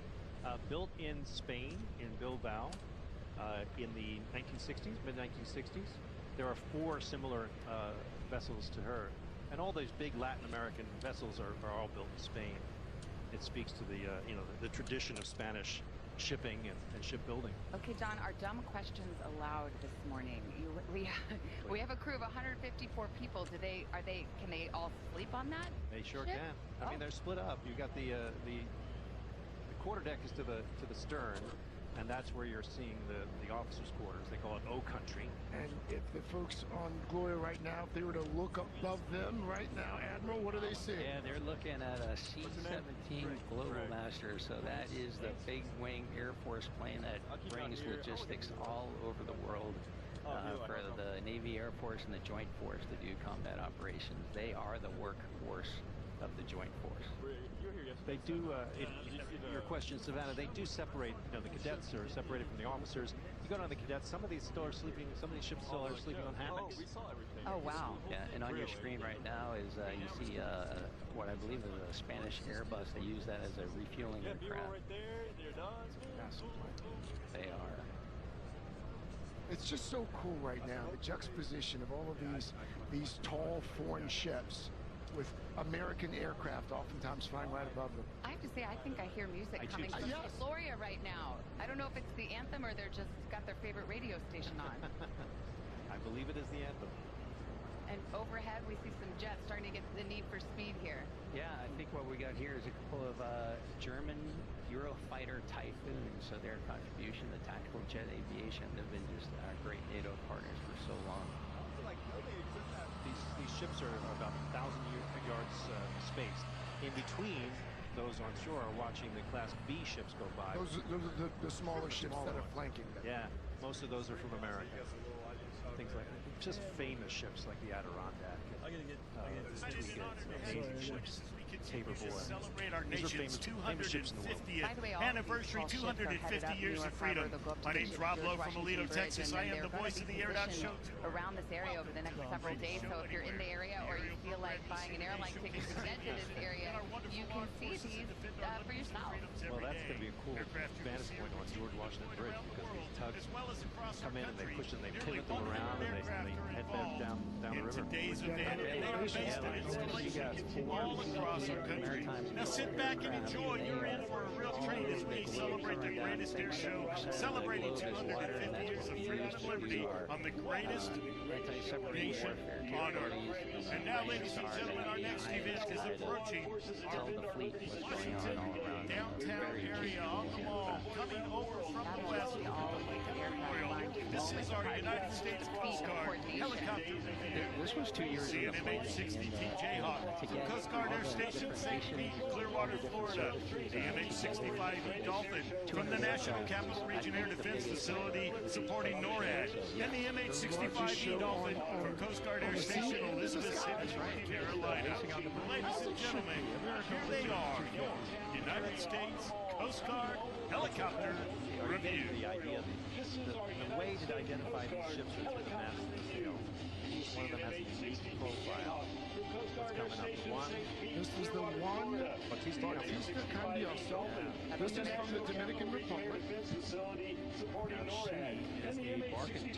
Built in Spain, in Bilbao, in the 1960s, mid-1960s. There are 4 similar vessels to her, and all those big Latin American vessels are all built in Spain. It speaks to the you know, the tradition of Spanish shipping and shipbuilding. Okay, John, are dumb questions allowed this morning? We have a crew of 154 people. Can they all sleep on that? They sure ship? can. I mean, they're split up. You got the quarterdeck is to the stern, and that's where you're seeing the officers' quarters. They call it O Country. And if the folks on Gloria right now, if they were to look above them right now, Admiral, what do they see? Yeah, they're looking at a C-17 Global Master. So that is the big wing Air Force plane that brings logistics all over the world for the Navy, Air Force, and the Joint Force to do combat operations. They are the workhorse of the Joint Force. They do, your question, Savannah, they do separate, you know, the cadets are separated from the officers. You go down to the cadets, some of these still are sleeping, some of these ships still are sleeping on hammocks. Oh, wow. Yeah, and on your screen right now is you see what I believe is a Spanish Airbus. They use that as a refueling aircraft. They are. It's just so cool right now, the juxtaposition of all of these tall foreign ships with American aircraft oftentimes flying right above them. I have to say, I think I hear music coming from Gloria right now. I don't know if it's the anthem or they're just got their favorite radio station on. I believe it is the anthem. And overhead, we see some jets starting to get the need for speed here. Yeah, I think what we got here is a couple of German Eurofighter Typhoons. So their contribution to tactical jet aviation, they've been just great NATO partners for so long. These ships are about 1,000 yards spaced. In between those on shore are watching the Class B ships go by. Those are the smaller ships that are flanking them. Yeah, most of those are from America. Things like just famous ships like the Adirondack. Amazing ships. Tabor Boy. Celebrate our These are nation's famous ships in the world. 250th anniversary, 250 years of freedom. My name's Rob Lowe from Aledo, Texas. I am the voice of the Air Dot Show. Around this area over the next several days, so if you're in the area or you feel like buying an airline ticket to get to this area, you can see these for yourself. Well, that's going to be a cool vantage point on George Washington Bridge, because these tugs come in and they push and they pivot them around and they head back down the river. Today's event, based on installation all across our country. Now sit back and enjoy. You're in for a real treat as we celebrate celebrate the greatest air show, celebrating 250 years of freedom and liberty on the greatest nation on Earth. And now, ladies and gentlemen, our next event is approaching our Washington downtown area on the mall, coming over from the west. This is our United States Coast Guard helicopter review. This was 2 years ago. The MH-60T Jayhawk from Coast Guard Air Station St. Pete, Clearwater, Florida. The MH-65E Dolphin from the National Capital Region Air Defense Facility supporting NORAD. And the MH-65E Dolphin from Coast Guard Air Station Elizabeth City, North Carolina. Ladies and gentlemen, here they are, your United States Coast Guard helicopter review. The idea, the way to identify these ships are through the mast of the sail. Each one of them has a unique profile. What's coming up? One. This is the one Bautista Cambioso. This is from the Dominican Republic. Now she is a barking.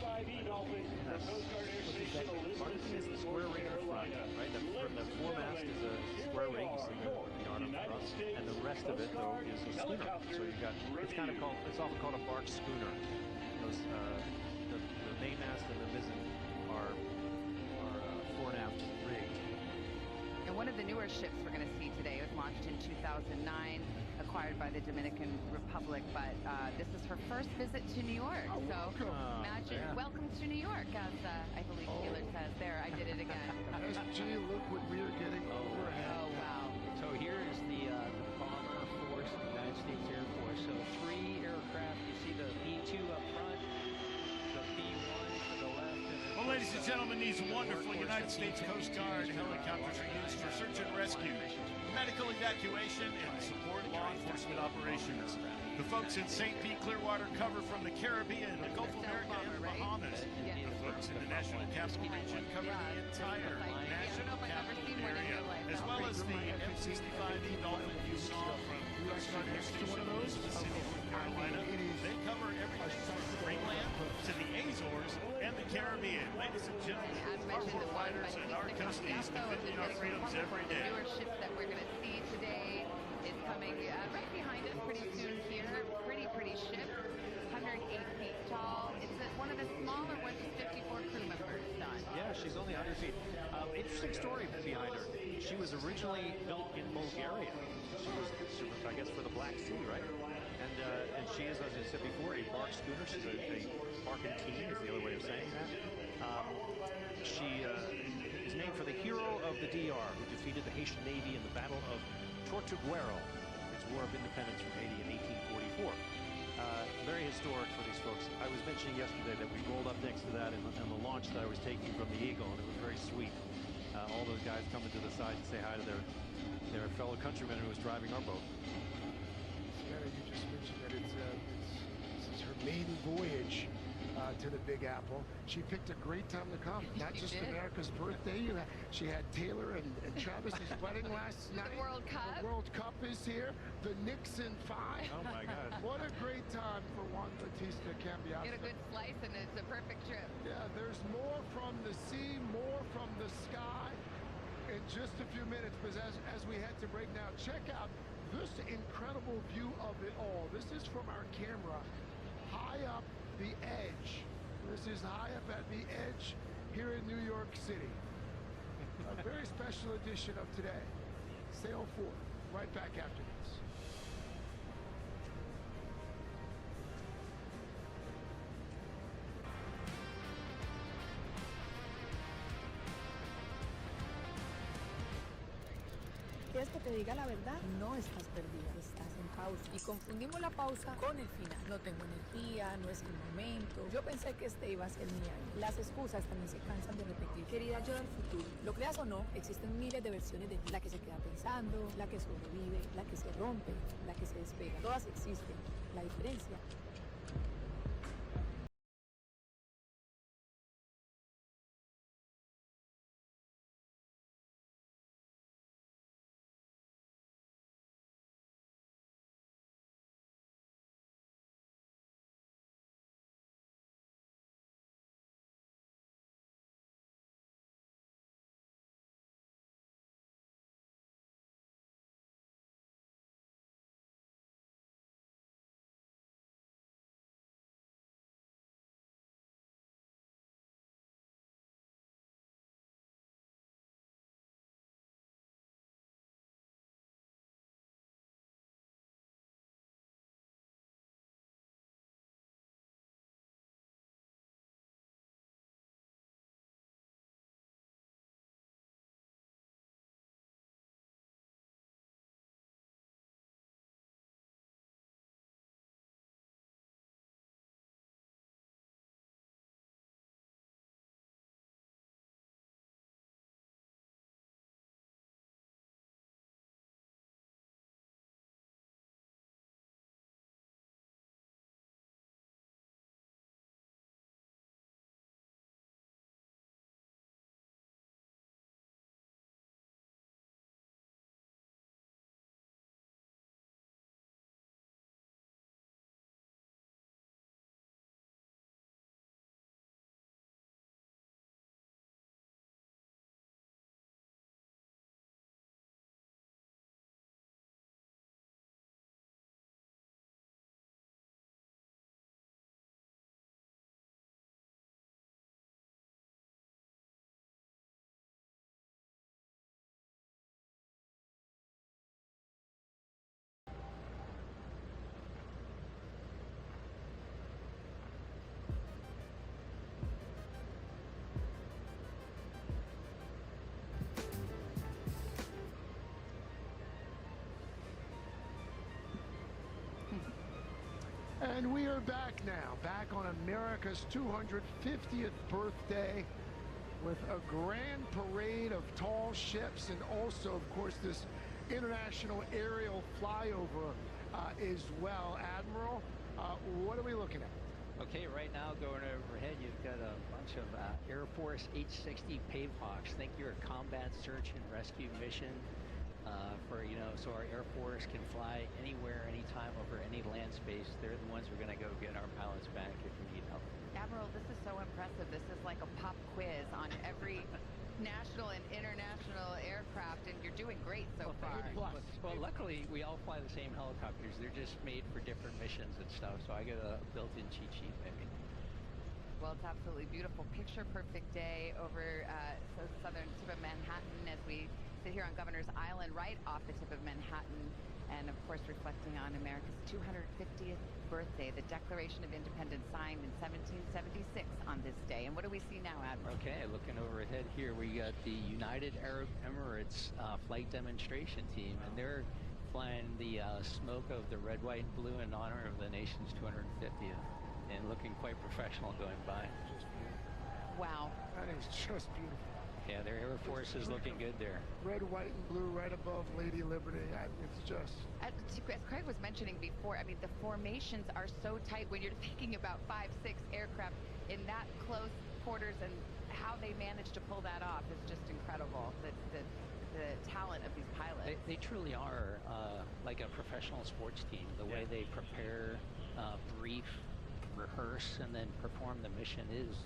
Barking is the square ring in the front, right? The foremast is a square ring, you see the yarn up front, and the rest of it, though, is a schooner. So you've got, it's often called a bark schooner. Those, the mainmast and the mizzen are fore and aft rigged. And one of the newer ships we're going to see today was launched in 2009, acquired by the Dominican Republic, but this is her first visit to New York. So imagine, welcome to New York, as I believe Keeler says there. I did it again. SG, look what we are getting overhead. Oh, wow. So here is the bomber force of the United States Air Force. So 3 aircraft. You see the B-2 up front, the B-1 to the left. Well, ladies and gentlemen, these wonderful United States Coast Guard helicopters are used for search and rescue, medical evacuation, and support law enforcement operations. The folks in St. Pete, Clearwater cover from the Caribbean, the Gulf of America, and the Bahamas. The folks in the National Capital Region cover the entire National Capital area, as well as the M65E Dolphin you saw from Coast Guard Air Station Elizabeth City, North Carolina. They cover everything from Greenland to the Azores and the Caribbean. Ladies and gentlemen, our warfighters and our coasties defending our freedoms every day. The newer ship that we're going to see today is coming right behind us pretty soon here. Pretty ship, 108 feet tall. It's one of the smaller ones with 54 crew members, Don. Yeah, she's only 100 feet. Interesting story behind her. She was originally built in Bulgaria. She was, I guess, for the Black Sea, right? And she is, as I said before, a bark schooner. She's a barkentine is the other way of saying that. She is named for the hero of the DR who defeated the Haitian Navy in the Battle of Tortuguero, its War of Independence from Haiti in 1844. Very historic for these folks. I was mentioning yesterday that we rolled up next to that in the launch that I was taking from the Eagle, and it was very sweet. All those guys coming to the side to say hi to their fellow countrymen who was driving our boat. Sarah, you just mentioned that this is her maiden voyage to the Big Apple. She picked a great time to come. Not just America's birthday. She had Taylor and Travis's wedding last night. The World Cup. The World Cup is here. The Nixon 5. Oh my God. What a great time for Juan Bautista Cambioso. Get a good slice and it's a perfect trip. Yeah, there's more from the sea, more from the sky in just a few minutes. But as we head to break now, check out this incredible view of it all. This is from our camera high up the edge. This is high up at the edge here in New York City. A very special edition of Today. Sail forth. Right back after this. ¿Quieres que te diga la verdad? No estás perdida, estás en pausa. Y confundimos la pausa con el final. No tengo energía, no es el momento. Yo pensé que este iba a ser mi año. Las excusas también se cansan de repetir. Querida yo del futuro, lo creas o no, existen miles de versiones de la que se queda pensando, la que sobrevive, la que se rompe, la que se despega. Todas existen. La diferencia And we are back now, back on America's 250th birthday with a grand parade of tall ships and also, of course, this international aerial flyover as well. Admiral, what are we looking at? Okay, right now going overhead, you've got a bunch of Air Force H-60 Pavehawks. Think you're a combat search and rescue mission so our Air Force can fly anywhere, anytime, over any land space. They're the ones who are going to go get our pilots back if we need help. Admiral, this is so impressive. This is like a pop quiz on every national and international aircraft, and you're doing great so far. Well, luckily, we all fly the same helicopters. They're just made for different missions and stuff, so I get a built-in cheat sheet, maybe. Well, it's absolutely beautiful. Picture-perfect day over southern tip of Manhattan as we sit here on Governor's Island, right off the tip of Manhattan, and of course reflecting on America's 250th birthday, the Declaration of Independence signed in 1776 on this day. And what do we see now, Admiral? Okay, looking overhead here, we got the United Arab Emirates flight demonstration team, and they're flying the smoke of the red, white, and blue in honor of the nation's 250th, and looking quite professional going by. Wow. That is just beautiful. Yeah, their Air Force is looking good there. Red, white, and blue right above Lady Liberty. It's just... As Craig was mentioning before, I mean, the formations are so tight when you're thinking about 5, 6 aircraft in that close quarters, and how they managed to pull that off is just incredible. The talent of these pilots. They truly are like a professional sports team. The way they prepare, brief, rehearse, and then perform the mission is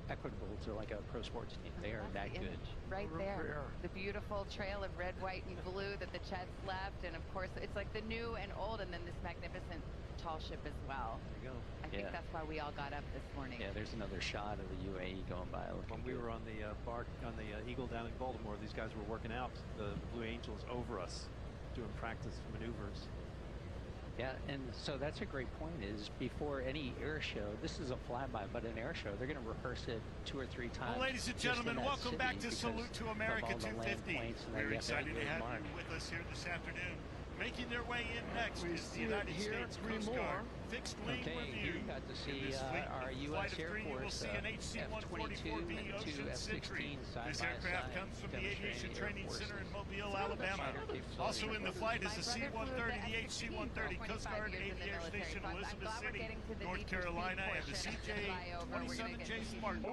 equitable to like a pro sports team. They are that good. Right there. The beautiful trail of red, white, and blue that the Chets left, and of course it's like the new and old, and then this magnificent tall ship as well. There you go. I think that's why we all got up this morning. Yeah, there's another shot of the UAE going by. When we were on the Eagle down in Baltimore, these guys were working out the Blue Angels over us, doing practice maneuvers. Yeah, and so that's a great point, is before any air show, this is a flyby, but an air show, they're going to rehearse it 2 or 3 times. Well, ladies and gentlemen, welcome back to Salute to America 250. We're excited to have you with us here this afternoon. Making their way in next is the United States Coast Guard Fixed Wing Review. You got to see our U.S. Air Force F-22 to F-16 This aircraft comes from the Aviation Training Center in Mobile, Alabama. Also in the flight is the C-130, the HC-130 Coast Guard Aviation Station, Elizabeth City, North Carolina, and the CJ-27 James Martin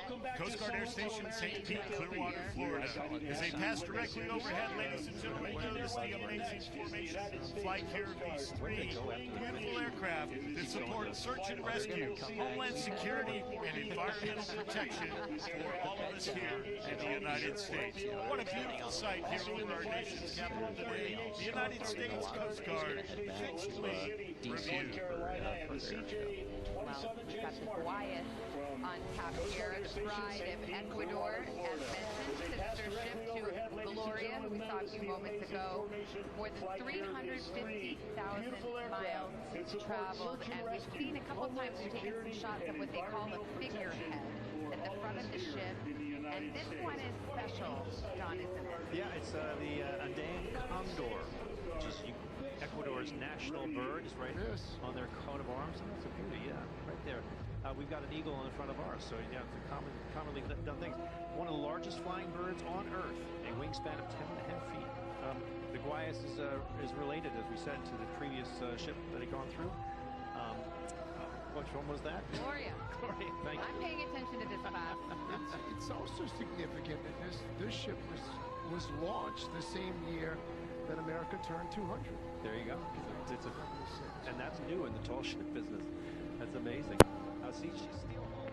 from Coast Guard Air Station, St. Pete, Clearwater, Florida. As they pass directly overhead, ladies and gentlemen, notice the amazing formation flight here of these 3 beautiful aircraft that support search and rescue, homeland security, and environmental protection for all of us here in the United States. What a beautiful sight here over our nation's capital today. The United States Coast Guard Fixed Wing Review. Well, we've got the Goliath on top here, the Pride of Ecuador, as mentioned, sister ship to Gloria, who we saw a few moments ago. More than 350,000 miles traveled, and we've seen a couple times, we've taken some shots of what they call a figurehead at the front of the ship, and this one is special, Don, isn't it? Yeah, it's the Andean condor, which is Ecuador's national bird, is right on their coat of arms. And that's a beauty, right there. We've got an eagle in front of ours, so yeah, it's a commonly done thing. One of the largest flying birds on Earth, a wingspan of 10.5 feet. The Goliath is related, as we said, to the previous ship that had gone through. Which one was that? Gloria. Gloria, thank you. I'm paying attention to this class. It's also significant that this ship was launched the same year that America turned 200. There you go. And that's new in the tall ship business. That's amazing. See, she's steel hull.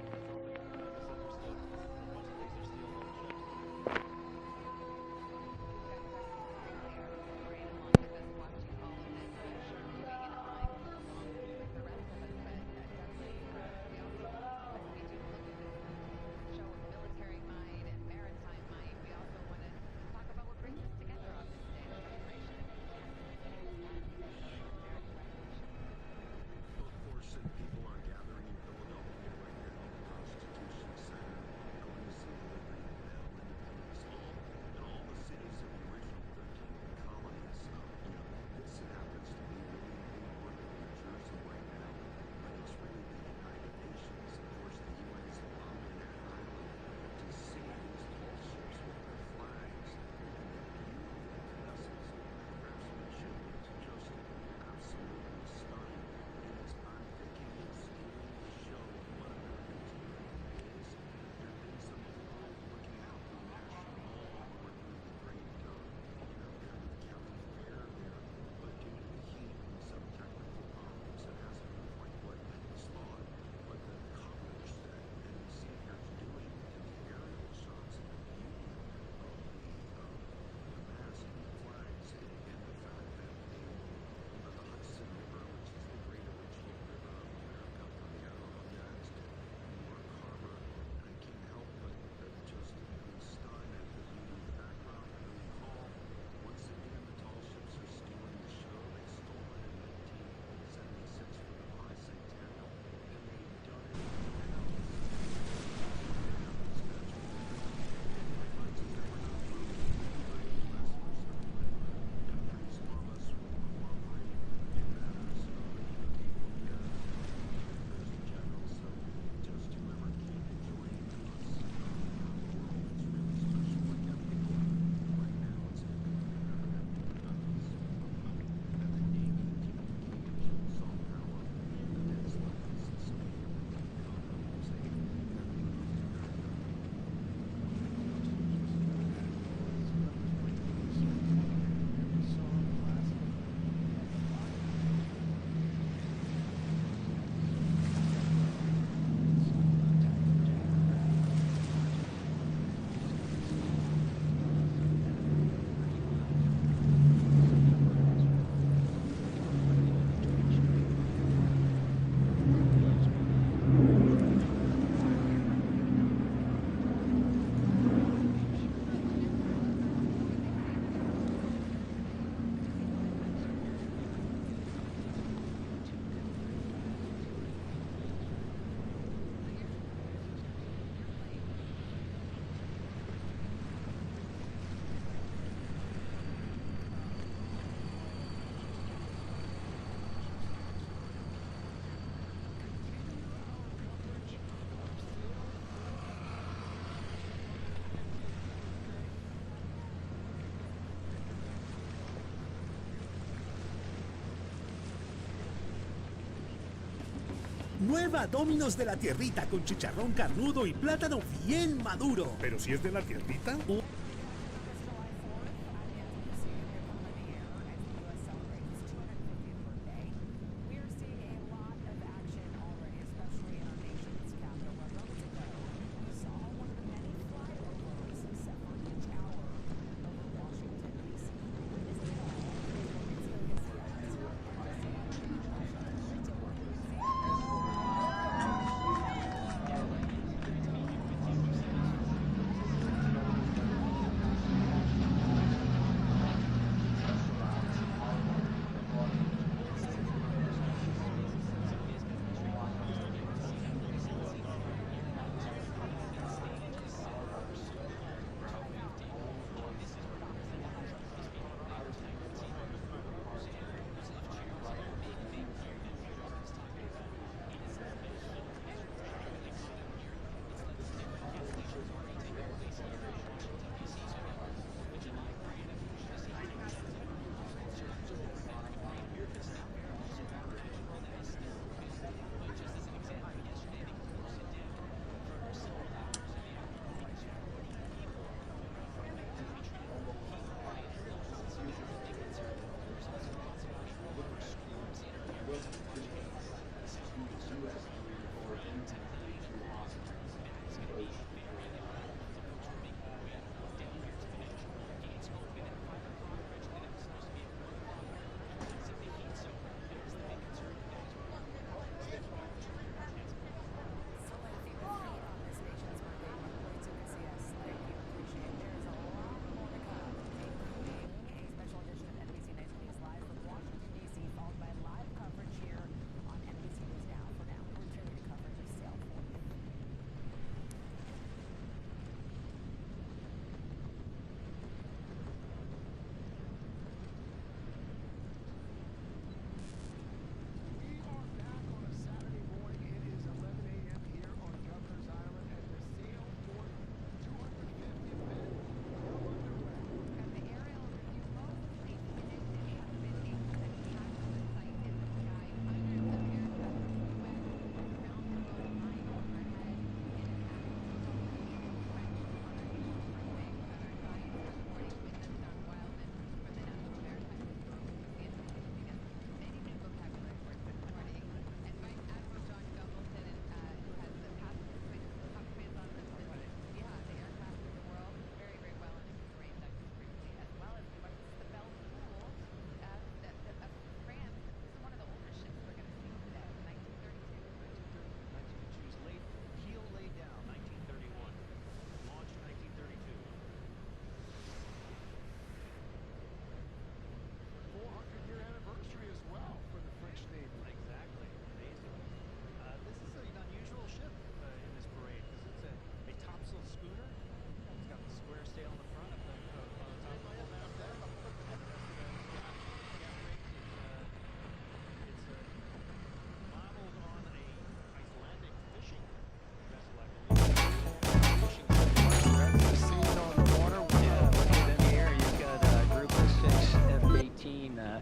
Nueva Domino's de la Tierrita con chicharrón carnudo y plátano bien maduro. ¿Pero si es de la Tierrita?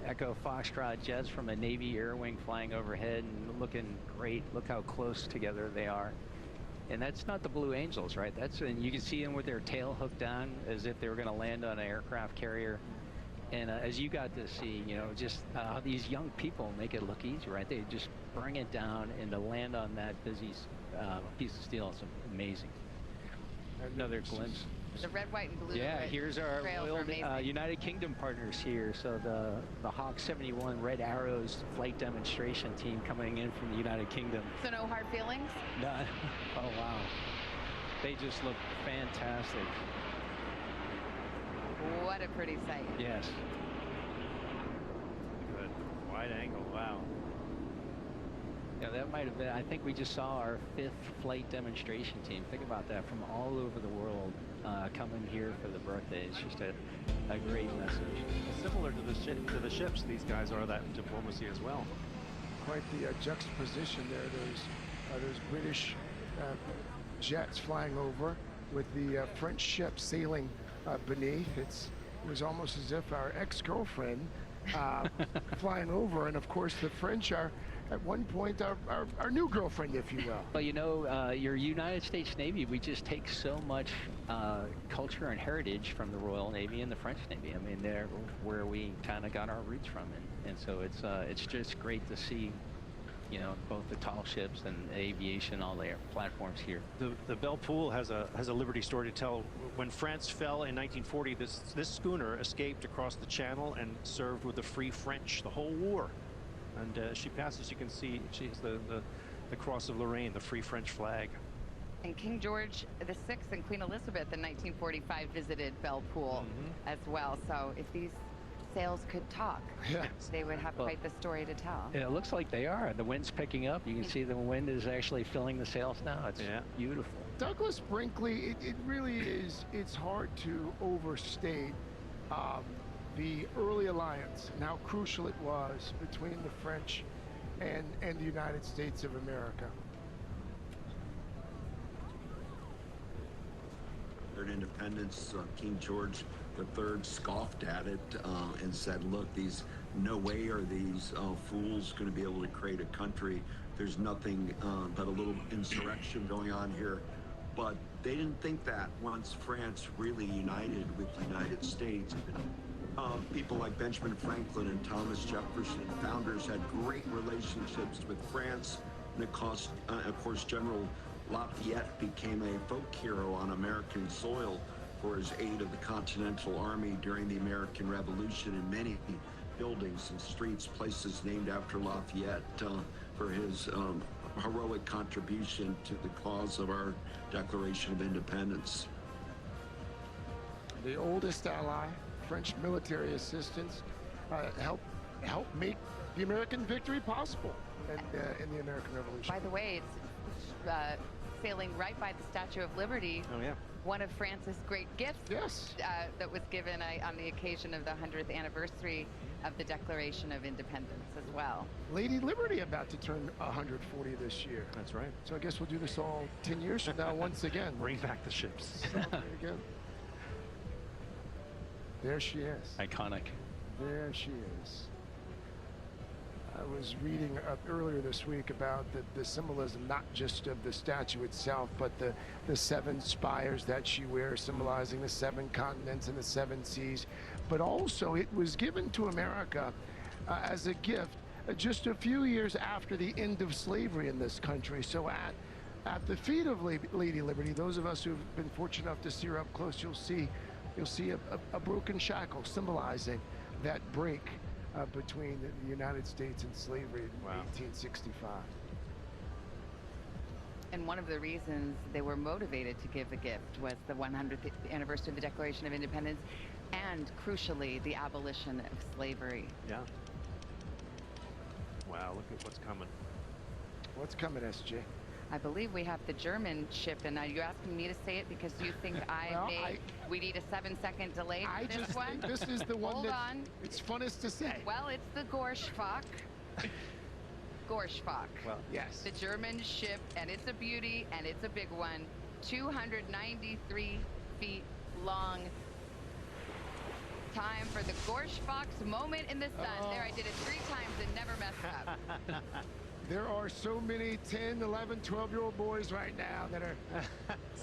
Echo Foxtrot jets from a Navy Air Wing flying overhead and looking great. Look how close together they are. And that's not the Blue Angels, right? And you can see them with their tail hooked down as if they were going to land on an aircraft carrier. And as you got to see, just how these young people make it look easy, right? They just bring it down, and to land on that busy piece of steel is amazing. Another glimpse. The red, white, and blue. Yeah, here's our loyal United Kingdom partners here. So the Hawk 71 Red Arrows flight demonstration team coming in from the United Kingdom. So no hard feelings? None. Oh, wow. They just look fantastic. What a pretty sight. Yes. Good. Wide angle. Wow. Yeah, that might have been, I think we just saw our 5th flight demonstration team. Think about that, from all over the world coming here for the birthday. It's just a great message. Similar to the ships, these guys are that diplomacy as well. Quite the juxtaposition there. Those British jets flying over with the French ship sailing beneath. It was almost as if our ex-girlfriend flying over. And of course, the French are, at one point, our new girlfriend, if you will. Well, you know, your United States Navy, we just take so much culture and heritage from the Royal Navy and the French Navy. I mean, they're where we kind of got our roots from, and so it's just great to see, you know, both the tall ships and aviation, all the platforms here. The Belle Poule has a Liberty story to tell. When France fell in 1940, this schooner escaped across the Channel and served with the Free French the whole war. And she passes, you can see she has the Cross of Lorraine, the Free French flag. And King George VI and Queen Elizabeth in 1945 visited Belle Poule as well. So if these sails could talk, they would have quite the story to tell. It looks like they are. The wind's picking up. You can see the wind is actually filling the sails now. It's beautiful. Douglas Brinkley, it really is, it's hard to overstate the early alliance and how crucial it was between the French and the United States of America. Their independence, King George III scoffed at it and said, look, no way are these fools going to be able to create a country. There's nothing but a little insurrection going on here. But they didn't think that once France really united with the United States. People like Benjamin Franklin and Thomas Jefferson, founders, had great relationships with France. And of course, General Lafayette became a folk hero on American soil for his aid of the Continental Army during the American Revolution, and many buildings and streets, places named after Lafayette for his heroic contribution to the cause of our Declaration of Independence. The oldest ally, French military assistance, helped make the American victory possible in the American Revolution. By the way, it's sailing right by the Statue of Liberty. Oh, yeah. One of France's great gifts that was given on the occasion of the 100th anniversary of the Declaration of Independence as well. Lady Liberty about to turn 140 this year. That's right. So I guess we'll do this all 10 years from now once again. Bring back the ships. Again. There she is. Iconic. There she is. I was reading earlier this week about the symbolism, not just of the statue itself, but the 7 spires that she wears, symbolizing the 7 continents and the 7 seas. But also it was given to America as a gift just a few years after the end of slavery in this country. So at the feet of Lady Liberty, those of us who've been fortunate enough to see her up close, you'll see a broken shackle symbolizing that break between the United States and slavery in 1865. And one of the reasons they were motivated to give the gift was the 100th anniversary of the Declaration of Independence and, crucially, the abolition of slavery. Yeah. Wow, look at what's coming. What's coming, SJ? I believe we have the German ship, and now you're asking me to say it because you think we need a 7-second delay for this one? Think this is the one Hold that on. It's funnest to say. Well, it's the Gorschfach. Gorschfach. Well, yes. The German ship, and it's a beauty, and it's a big one. 293 feet long. Time for the Gorschfach's moment in the sun. There, I did it 3 times and never messed up. There are so many 10, 11, 12-year-old boys right now that are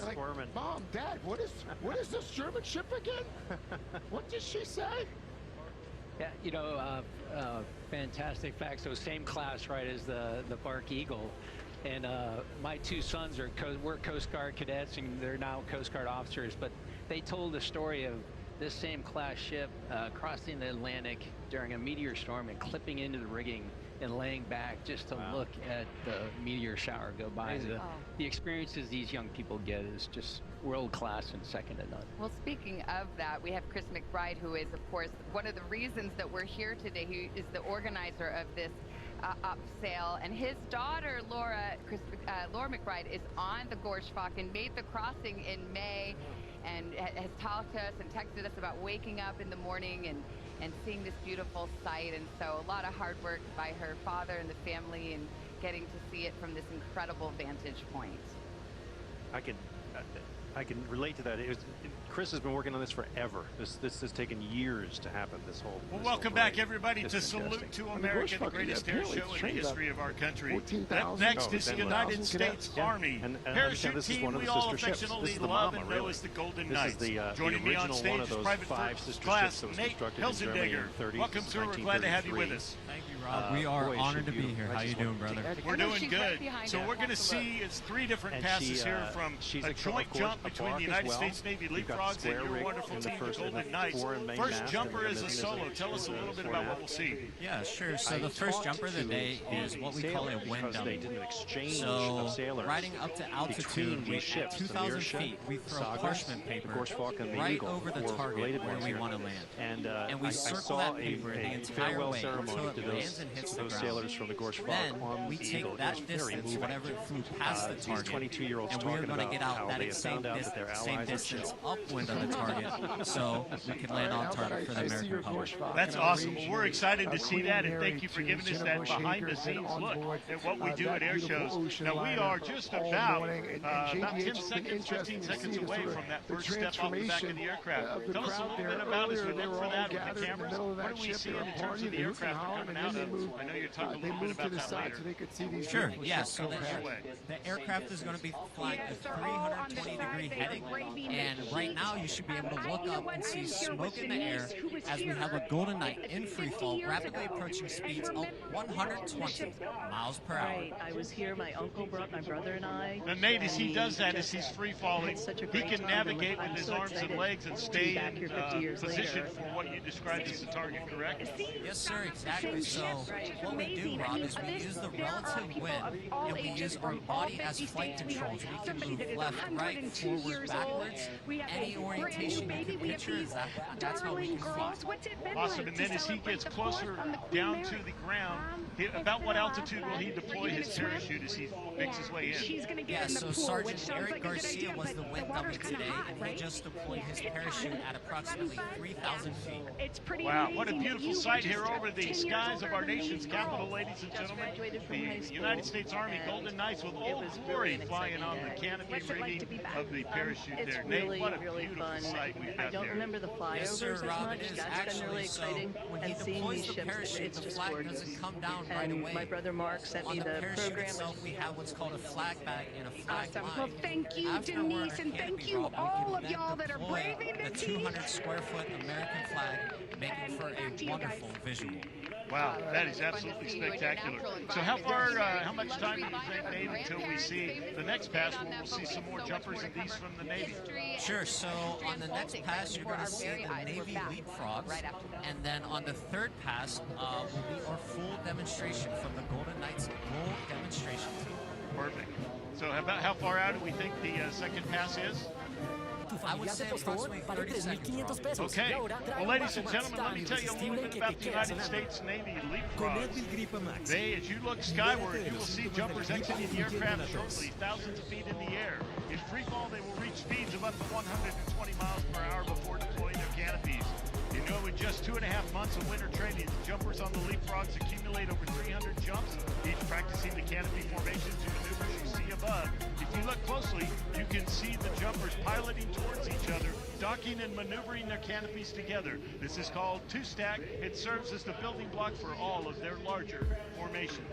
like, squirming. Mom, Dad, what is this German ship again? What did she say? Yeah, you know, fantastic fact. So same class, right, as the Bark Eagle. And my 2 sons were Coast Guard cadets, and they're now Coast Guard officers. But they told the story of this same class ship crossing the Atlantic during a meteor storm and clipping into the rigging and laying back just to look at the meteor shower go by. The experiences these young people get is just world-class and second to none. Well, speaking of that, we have Chris McBride, who is, of course, one of the reasons that we're here today. He is the organizer of this up sail, and his daughter, Laura McBride, is on the Gorschfach and made the crossing in May and has talked to us and texted us about waking up in the morning and seeing this beautiful sight. And so a lot of hard work by her father and the family and getting to see it from this incredible vantage point. I can I can relate to that. Chris has been working on this forever. This has taken years to happen. Well, welcome back, everybody, to Salute to America, the greatest air show in the history of our country. Up next is the United States Army parachute team we all affectionately love and know as the Golden Knights. Joining me on stage is Private First Class Nate Helsendegger. Welcome, sir. We're glad to have you with us. Thank you, Rob. We are honored to be here. How you doing, brother? We're doing good. So we're going to see it's 3 different passes here, from a joint jump between the United States Navy Leapfrogs and your wonderful team, the Golden Knights. First jumper is a solo. Tell us a little bit about what we'll see. Yeah, sure. So the first jumper of the day is what we call a wind dummy. So riding up to altitude, at 2,000 feet, we throw parchment paper right over the target where we want to land. And we circle that paper the entire way until it lands and hits the ground. Then we take that distance, whatever it flew past the target, and we're going to get out that same distance upwind of the target so we can land on target for the American public. That's awesome. Well, we're excited to see that, and thank you for giving us that behind-the-scenes look at what we do at air shows. Now, we are just about 10 seconds, 15 seconds away from that first step off the back of the aircraft. Tell us a little bit about, as we look for that with the cameras, what do we see in terms of the aircraft coming out of? I know you're talking a little bit about that later. Sure, yeah. So the aircraft is going to be flying a 320-degree heading, and right now you should be able to look up and see smoke in the air as we have a Golden Knight in free fall, rapidly approaching speeds of 120 miles per hour. Right. I was here. My uncle brought my brother and I. Now, Nate, as he does that, as he's free falling, he can navigate with his arms and legs and stay in position for what you described as the target, correct? Yes, sir, exactly. So what we do, Rob, is we use the relative wind, and we use our body as flight controls. We can move left, right, forward, backwards, any orientation you can picture, that's how we can fly. Awesome. And then as he gets closer down to the ground, about what altitude will he deploy his parachute as he makes his way in? Yeah, so Sergeant Eric Garcia was the wind dummy today, and he just deployed his parachute at approximately 3,000 feet. Wow, what a beautiful sight here over the skies of our nation's capital, ladies and gentlemen. The United States Army Golden Knights with Old Glory flying on the canopy rigging of the parachute there. Nate, what a beautiful sight we've got there. I don't remember the flyovers as much. That's been really exciting. And seeing these ships, it's just gorgeous. And my brother Mark sent me the program. We have what's called a flag bag and a flag line. Well, thank you, Denise, and thank you all of y'all that are braving the 200 square foot American flag, making for a wonderful visual. Wow, that is absolutely spectacular. So how much time do you think, Nate, until we see the next pass where we'll see some more jumpers of these from the Navy? Sure, so on the next pass, you're going to see the Navy Leapfrogs, and then on the third pass will be our full demonstration from the Golden Knights Gold Demonstration Team. Perfect. So about how far out do we think the second pass is? I would say approximately 30 seconds. Okay. Well, ladies and gentlemen, let me tell you a little bit about the United States Navy Leapfrogs. They, as you look skyward, you will see jumpers exiting the aircraft shortly, thousands of feet in the air. In free fall, they will reach speeds of up to 120 miles per hour before deploying their canopies. You know, in just 2.5 months of winter training, the jumpers on the Leapfrogs accumulate over 300 jumps, each practicing the canopy formations and maneuvers you see above. If you look closely, you can see the jumpers piloting towards each other, docking and maneuvering their canopies together. This is called two-stack. It serves as the building block for all of their larger formations.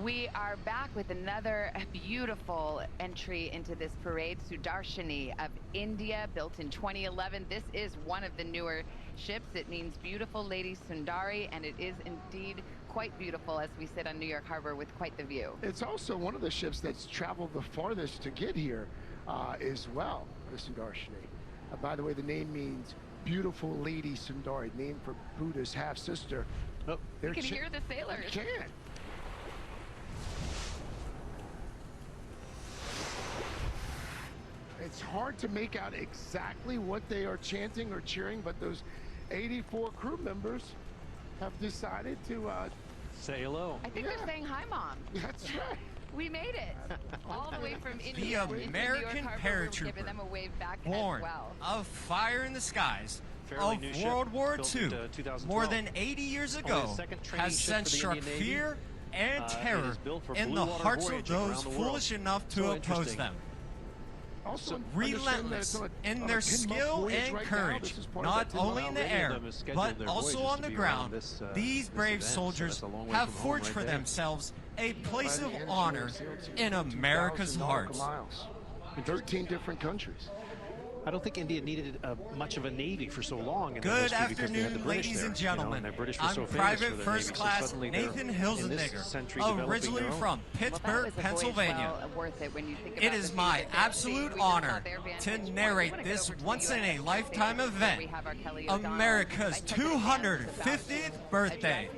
We are back with another beautiful entry into this parade, Sudarshini of India, built in 2011. This is one of the newer ships. It means beautiful Lady Sundari, and it is indeed quite beautiful as we sit on New York Harbor with quite the view. It's also one of the ships that's traveled the farthest to get here as well, the Sudarshini. By the way, the name means beautiful Lady Sundari, named for Buddha's half-sister. Oh, you can hear the sailors. You can. It's hard to make out exactly what they are chanting or cheering, but those 84 crew members have decided to say hello. I think they're saying hi, Mom. That's right. We made it all the way from India. The American paratrooper, them a wave back born as well. of fire in the skies Fairly of new World ship, War built II, in, more than 80 years ago, has since struck fear and terror in the hearts of those foolish enough to oppose them. Also, relentless in their skill and courage, not only in the air, but also on the ground. These brave soldiers have forged for themselves a place of honor in America's hearts. 13 different countries. I don't think India needed much of a navy for so long. Good afternoon, ladies and gentlemen. I'm Private First Class Nathan Hilsenegger, originally from Pittsburgh, Pennsylvania. It is my absolute honor to narrate this once-in-a-lifetime event, America's 250th birthday.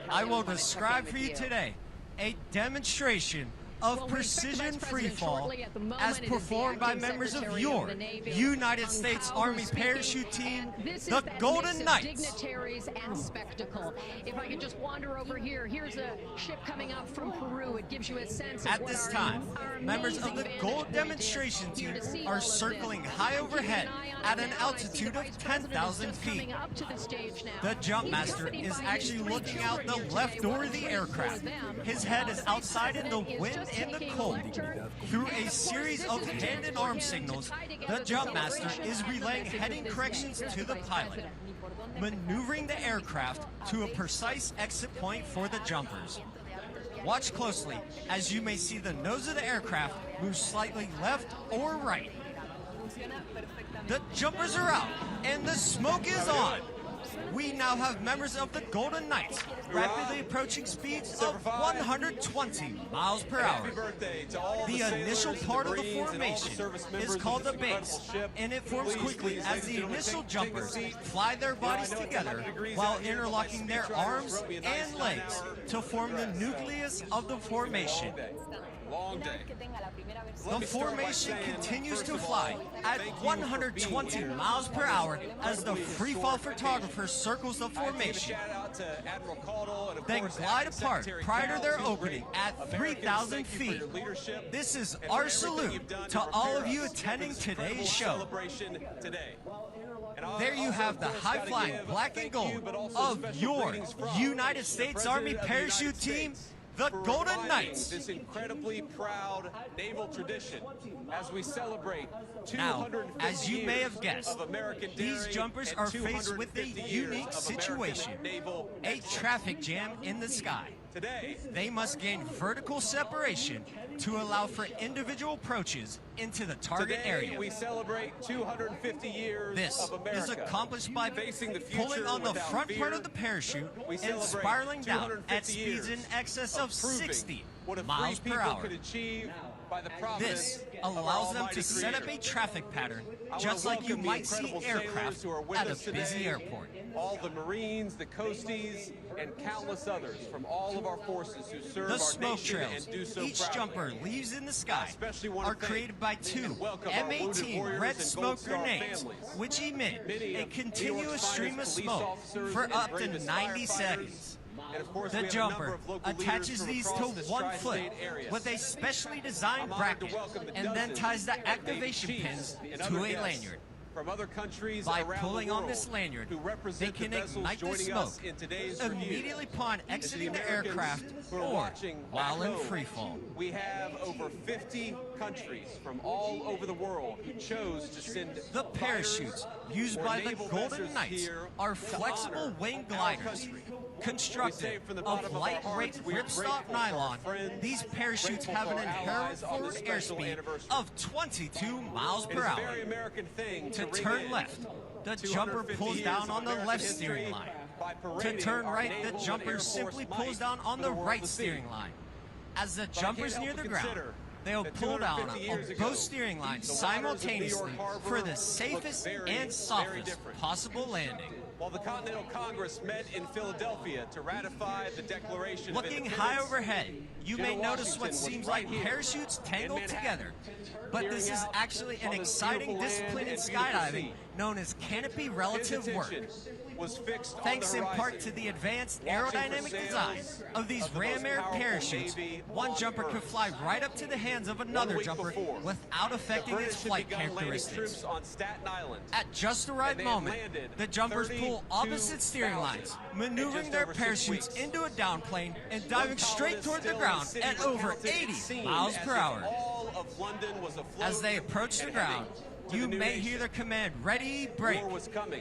I will describe for you today a demonstration of precision freefall as performed by members of your United States Army parachute team, the Golden Knights. Dignitaries and spectacle. If I could just wander over here, here's a ship coming up from Peru. It gives you a sense of at this time, members of the Gold Demonstration Team are circling high overhead at an altitude of 10,000 feet. The jump master is actually looking out the left door of the aircraft. His head is outside in the wind and the cold. Through a series of hand and arm signals, the jump master is relaying heading corrections to the pilot, maneuvering the aircraft to a precise exit point for the jumpers. Watch closely as you may see the nose of the aircraft move slightly left or right. The jumpers are out and the smoke is on. We now have members of the Golden Knights rapidly approaching speeds of 120 miles per hour. The initial part of the formation is called the base, and it forms quickly as the initial jumpers fly their bodies together while interlocking their arms and legs to form the nucleus of the formation. Long day. The formation continues to fly at 120 miles per hour as the freefall photographer circles the formation. Then glide apart prior to their opening at 3,000 feet. This is our salute to all of you attending today's show. There you have the high-flying black and gold of your United States Army parachute team, the Golden Knights. This incredibly proud naval tradition as we celebrate 250 Now, as you may have guessed, of American these jumpers are faced with a unique situation, a traffic jam in the sky. Today, they must gain vertical separation to allow for individual approaches into the target area. We celebrate 250 years this of America. Is accomplished by pulling on the front part of the parachute and spiraling down at speeds in excess of 60 miles per hour. Could achieve by the this allows them to set up a traffic pattern just like you might see aircraft at a busy airport. All the Marines, the Coasties, and countless others from all of our forces who serve the our smoke nation trails and do so each proudly. jumper leaves in the sky are created by two M18 red smoke grenades, which emit a continuous stream of smoke for up to 90 seconds. The jumper attaches these to one foot with a specially designed bracket and then ties the activation pins to a lanyard. From other countries by around pulling the world on this lanyard, who they represent can the vessels ignite the joining smoke us in today's immediately upon exiting the aircraft or while in freefall. We have over 50 countries from all over the world who chose to send the parachutes used by the Golden Knights are flexible wing gliders. Constructed of lightweight ripstop nylon, these parachutes have an inherent forward airspeed of 22 miles per hour. To turn left, the jumper pulls down on the left steering line. To turn right, the jumper simply pulls down on the right steering line. As the jumper's near the ground, they'll pull down on both steering lines simultaneously for the safest and softest possible landing. While the Continental Congress met in Philadelphia to ratify the Declaration of Looking Independence, high overhead, you may notice what seems like parachutes tangled together, but this is actually an exciting discipline in skydiving known as canopy relative work. Thanks in part to the advanced aerodynamic design of these ram air parachutes, one jumper could fly right up to the hands of another jumper without affecting its flight characteristics. At just the right moment, the jumpers pull opposite steering lines, maneuvering their parachutes into a downplane and diving straight toward the ground at over 80 miles per hour. As they approach the ground, you may hear the command, ready, break,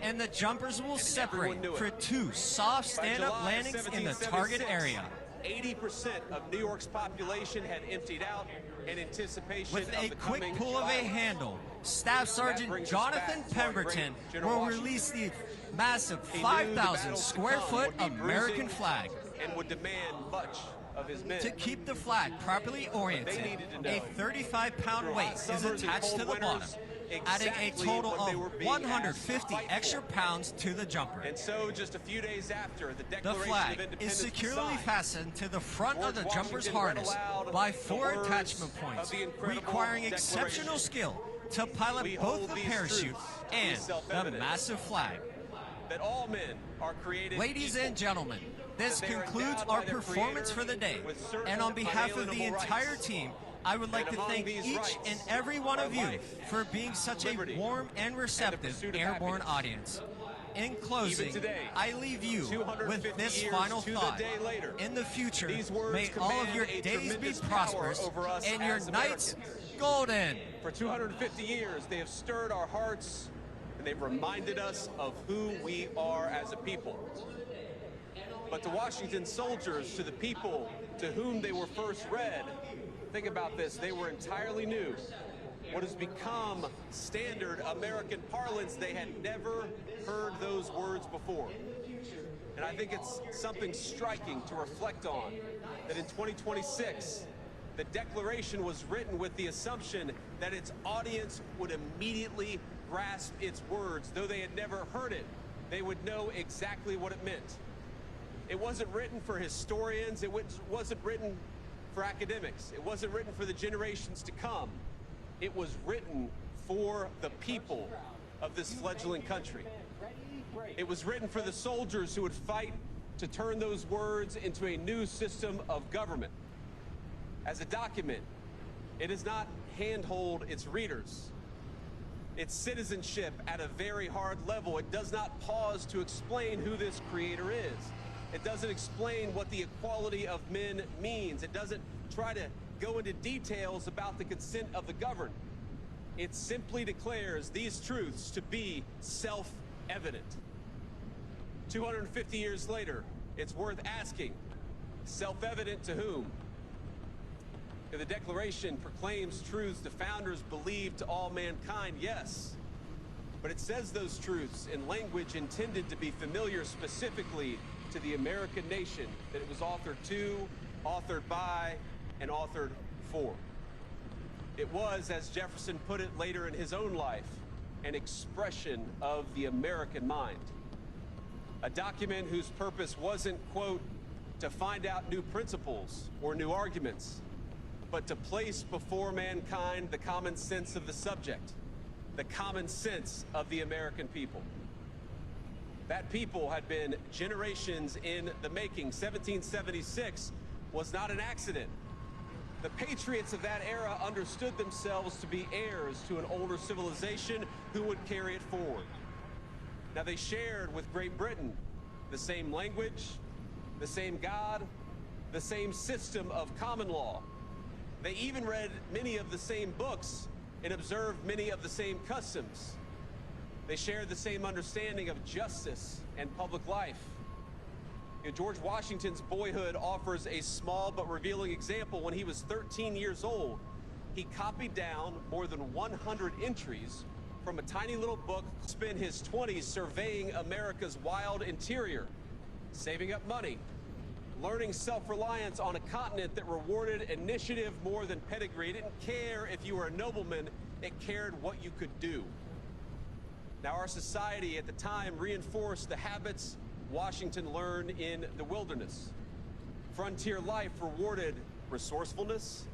and the jumpers will separate for two soft stand-up landings in the target area. 80% of New York's population had emptied out in anticipation with a of the quick coming pull of a handle, Staff Sergeant Jonathan Pemberton will release the massive 5,000 square foot American flag. And would demand much of his men. To keep the flag properly oriented, a 35-pound weight is attached to the bottom, adding a total of 150 extra pounds to the jumper. And so just a few days after the Declaration of flag Independence is securely signed, fastened to the front of the jumper's harness by 4 attachment points, requiring exceptional skill to pilot both the parachute and the massive flag. That all men are created Ladies and gentlemen, this concludes our performance for the day, and on behalf of the entire team, I would like to thank each and every one of you for being such a warm and receptive airborne audience. In closing, I leave you with this final thought. In the future, may all of your days be prosperous and your nights golden. For 250 years, they have stirred our hearts and they've reminded us of who we are as a people. But to Washington soldiers, to the people to whom they were first read, think about this, they were entirely new. What has become standard American parlance, they had never heard those words before. And I think it's something striking to reflect on, that in 2026, the Declaration was written with the assumption that its audience would immediately grasp its words. Though they had never heard it, they would know exactly what it meant. It wasn't written for historians, it wasn't written for academics, it wasn't written for the generations to come. It was written for the people of this fledgling country. It was written for the soldiers who would fight to turn those words into a new system of government. As a document, it does not handhold its readers. It's citizenship at a very hard level. It does not pause to explain who this creator is. It doesn't explain what the equality of men means. It doesn't try to go into details about the consent of the governed. It simply declares these truths to be self-evident. 250 years later, it's worth asking, self-evident to whom? The Declaration proclaims truths the founders believed to all mankind, yes. But it says those truths in language intended to be familiar specifically to the American nation that it was authored to, authored by, and authored for. It was, as Jefferson put it later in his own life, an expression of the American mind. A document whose purpose wasn't, quote, to find out new principles or new arguments, but to place before mankind the common sense of the subject, the common sense of the American people. That people had been generations in the making. 1776 was not an accident. The patriots of that era understood themselves to be heirs to an older civilization who would carry it forward. Now, they shared with Great Britain the same language, the same God, the same system of common law. They even read many of the same books and observed many of the same customs. They shared the same understanding of justice and public life. George Washington's boyhood offers a small but revealing example. When he was 13 years old, he copied down more than 100 entries from a tiny little book, spent his 20s surveying America's wild interior, saving up money, learning self-reliance on a continent that rewarded initiative more than pedigree. It didn't care if you were a nobleman, it cared what you could do. Now, our society at the time reinforced the habits Washington learned in the wilderness. Frontier life rewarded resourcefulness,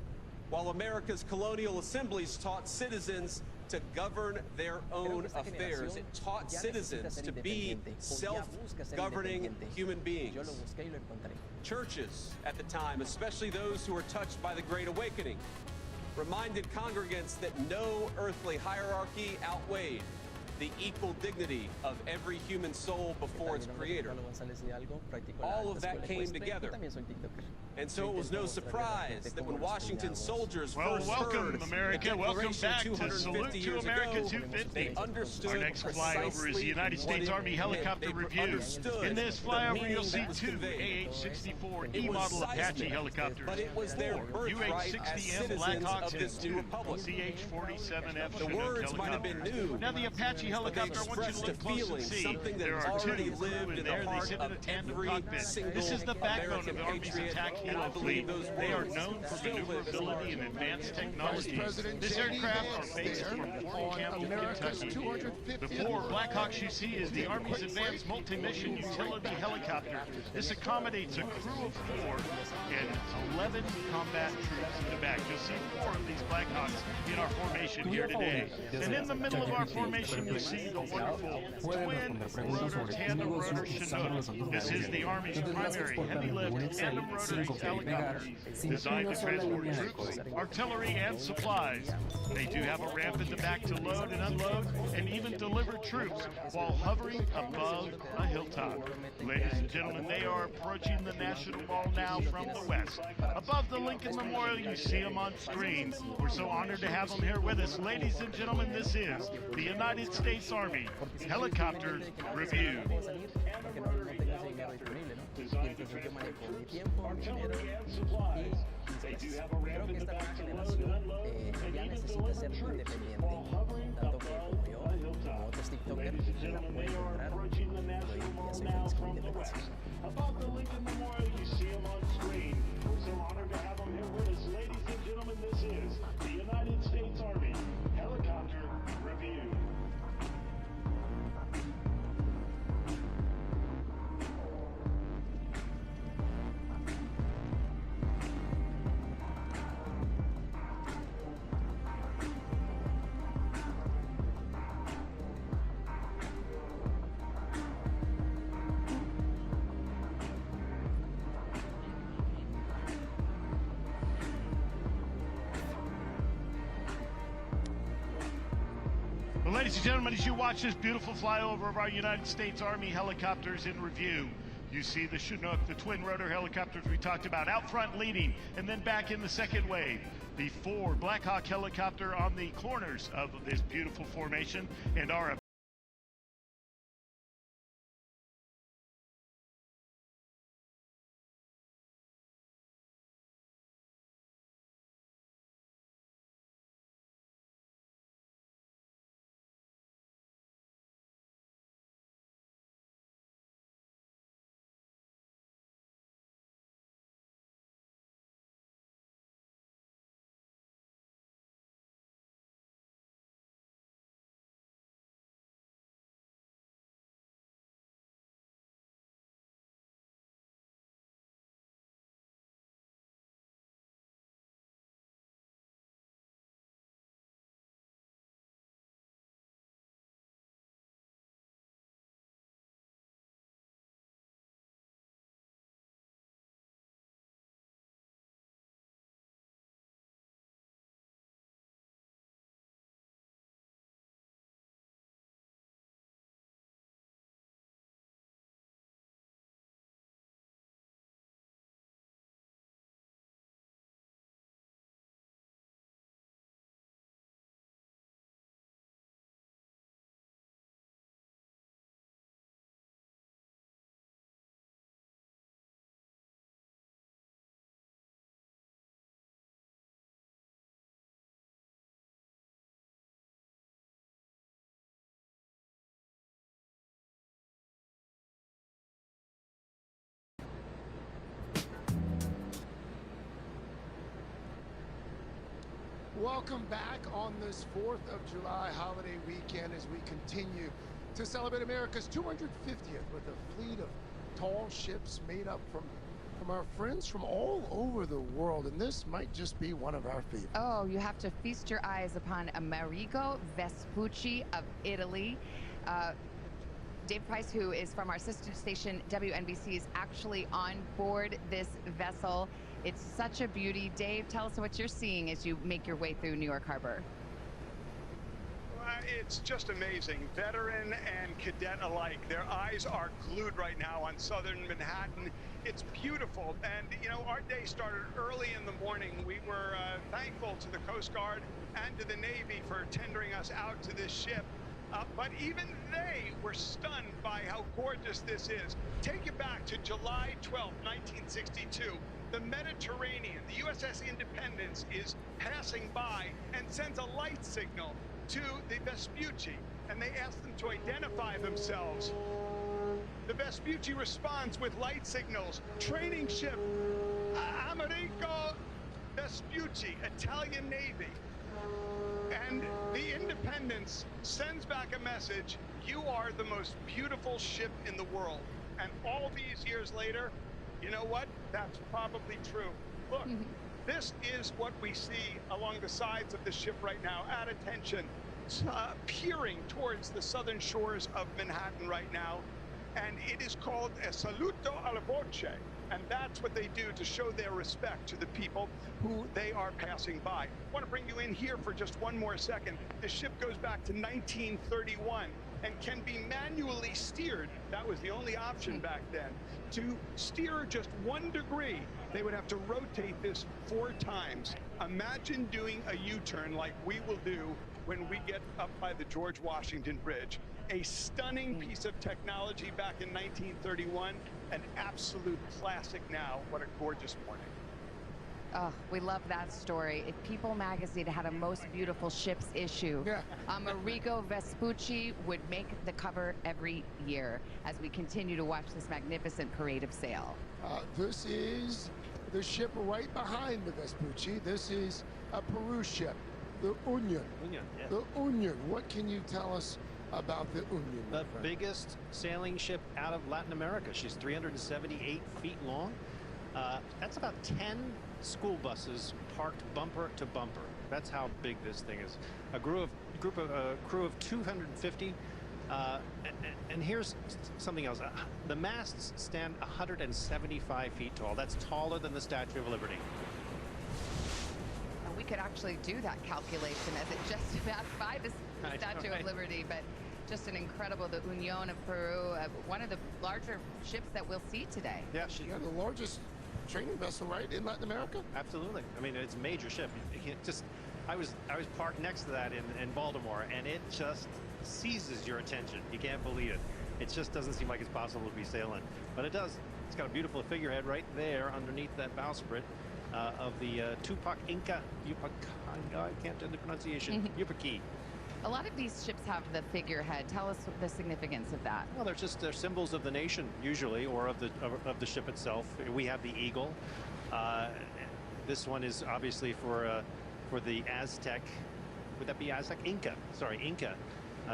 while America's colonial assemblies taught citizens to govern their own affairs. It taught citizens to be self-governing human beings. Churches at the time, especially those who were touched by the Great Awakening, reminded congregants that no earthly hierarchy outweighed the equal dignity of every human soul before its creator. All of that came together. And so it was no surprise that when Washington's soldiers first welcome, heard America. the Welcome back to 250 Salute to years America ago, 250. they understood Our next flyover is the United States Army helicopter review. In this flyover, you'll see two AH-64E model Apache helicopters, but it was their birthright as UH-60M Blackhawks, of this new republic. CH-47F The words might have been new. Now the Apache helicopter, I want you to look close and see. Something that There has are two already crew lived in in there. the They heart sit in of a tandem every cockpit. single This is the backbone of American the Army's patriot, attack and I helo believe fleet. those They are words known for still live maneuverability and advanced technology. This aircraft are based from Fort Campbell, Kentucky. The four Blackhawks you see is the Army's advanced multi-mission utility helicopter. This accommodates a crew of 4 and 11 combat troops in the back. You'll see 4 of these Blackhawks in our formation here today. And in the middle of our formation, you see the wonderful twin-rotor tandem rotor Chinook. This is the Army's primary heavy-lift tandem rotor helicopter designed to transport troops, artillery, and supplies. They do have a ramp in the back to load and unload, and even deliver troops while hovering above a hilltop. Ladies and gentlemen, they are approaching the National Mall now from the west. Above the Lincoln Memorial, you see them on screen. We're so honored to have them here with us. Ladies and gentlemen, this is the United States Army Helicopter Review. They do have a ramp in the back to load and unload, and even deliver troops while hovering above a hilltop. Ladies and gentlemen, they are approaching the National Mall now from the west. Above the Lincoln Memorial, you see them on screen. We're so honored to have them here with us. Ladies and gentlemen, this is the United States Army Helicopter Review. Well, ladies and gentlemen, as you watch this beautiful flyover of our United States Army helicopters in review, you see the Chinook, the twin rotor helicopters we talked about, out front leading, and then back in the second wave. The 4 Black Hawk helicopter on the corners of this beautiful formation, and our Welcome back on this 4th of July holiday weekend as we continue to celebrate America's 250th with a fleet of tall ships made up from our friends from all over the world, and this might just be one of our favorites. Oh, you have to feast your eyes upon Amerigo Vespucci of Italy. Dave Price, who is from our sister station WNBC, is actually on board this vessel. It's such a beauty. Dave, tell us what you're seeing as you make your way through New York Harbor. It's just amazing. Veteran and cadet alike, their eyes are glued right now on southern Manhattan. It's beautiful. And, you know, our day started early in the morning. We were thankful to the Coast Guard and to the Navy for tendering us out to this ship. But even they were stunned by how gorgeous this is. Take it back to July 12, 1962. The Mediterranean, the USS Independence, is passing by and sends a light signal to the Vespucci, and they ask them to identify themselves. The Vespucci responds with light signals. Training ship, Amerigo Vespucci, Italian Navy. And the Independence sends back a message: you are the most beautiful ship in the world. And all these years later, you know what? That's probably true. Look, this is what we see along the sides of the ship right now, at attention, peering towards the southern shores of Manhattan right now. And it is called a saluto alla voce. And that's what they do to show their respect to the people who they are passing by. I want to bring you in here for just one more second. The ship goes back to 1931 and can be manually steered. That was the only option back then. To steer just 1 degree, they would have to rotate this 4 times. Imagine doing a U-turn like we will do when we get up by the George Washington Bridge. A stunning piece of technology back in 1931, an absolute classic now. What a gorgeous morning. Oh, we love that story. If People magazine had a most beautiful ships issue, Amerigo Vespucci would make the cover every year as we continue to watch this magnificent parade of sail. This is the ship right behind the Vespucci. This is a Peru ship, the Union. The Union. What can you tell us about the Union? The biggest sailing ship out of Latin America. She's 378 feet long. That's about 10 school buses parked bumper to bumper. That's how big this thing is. A crew of 250. And here's something else. The masts stand 175 feet tall. That's taller than the Statue of Liberty. We could actually do that calculation as it just passed by the Statue of Liberty, but just an incredible, the Union of Peru, one of the larger ships that we'll see today. Yeah, the largest training vessel, right, in Latin America? Absolutely. I mean, it's a major ship. You can't just, I was parked next to that in Baltimore, and it just seizes your attention. You can't believe it. It just doesn't seem like it's possible to be sailing, but it does. It's got a beautiful figurehead right there underneath that bowsprit of the Tupac Inca, I can't do the pronunciation, Yupaki. A lot of these ships have the figurehead. Tell us the significance of that. Well, they're symbols of the nation usually, or of the ship itself. We have the eagle. This one is obviously for the Aztec. Would that be Aztec? Inca. Sorry, Inca,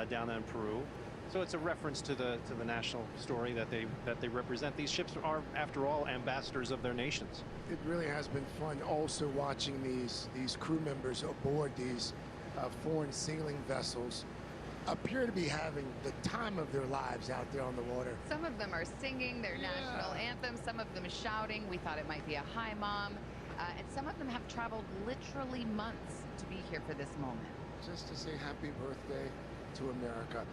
down in Peru. So it's a reference to the national story that they represent. These ships are, after all, ambassadors of their nations. It really has been fun also watching these crew members aboard these foreign sailing vessels appear to be having the time of their lives out there on the water. Some of them are singing their national anthem, some of them shouting. We thought it might be a hi, Mom. And some of them have traveled literally months to be here for this moment. Just to say happy birthday to America.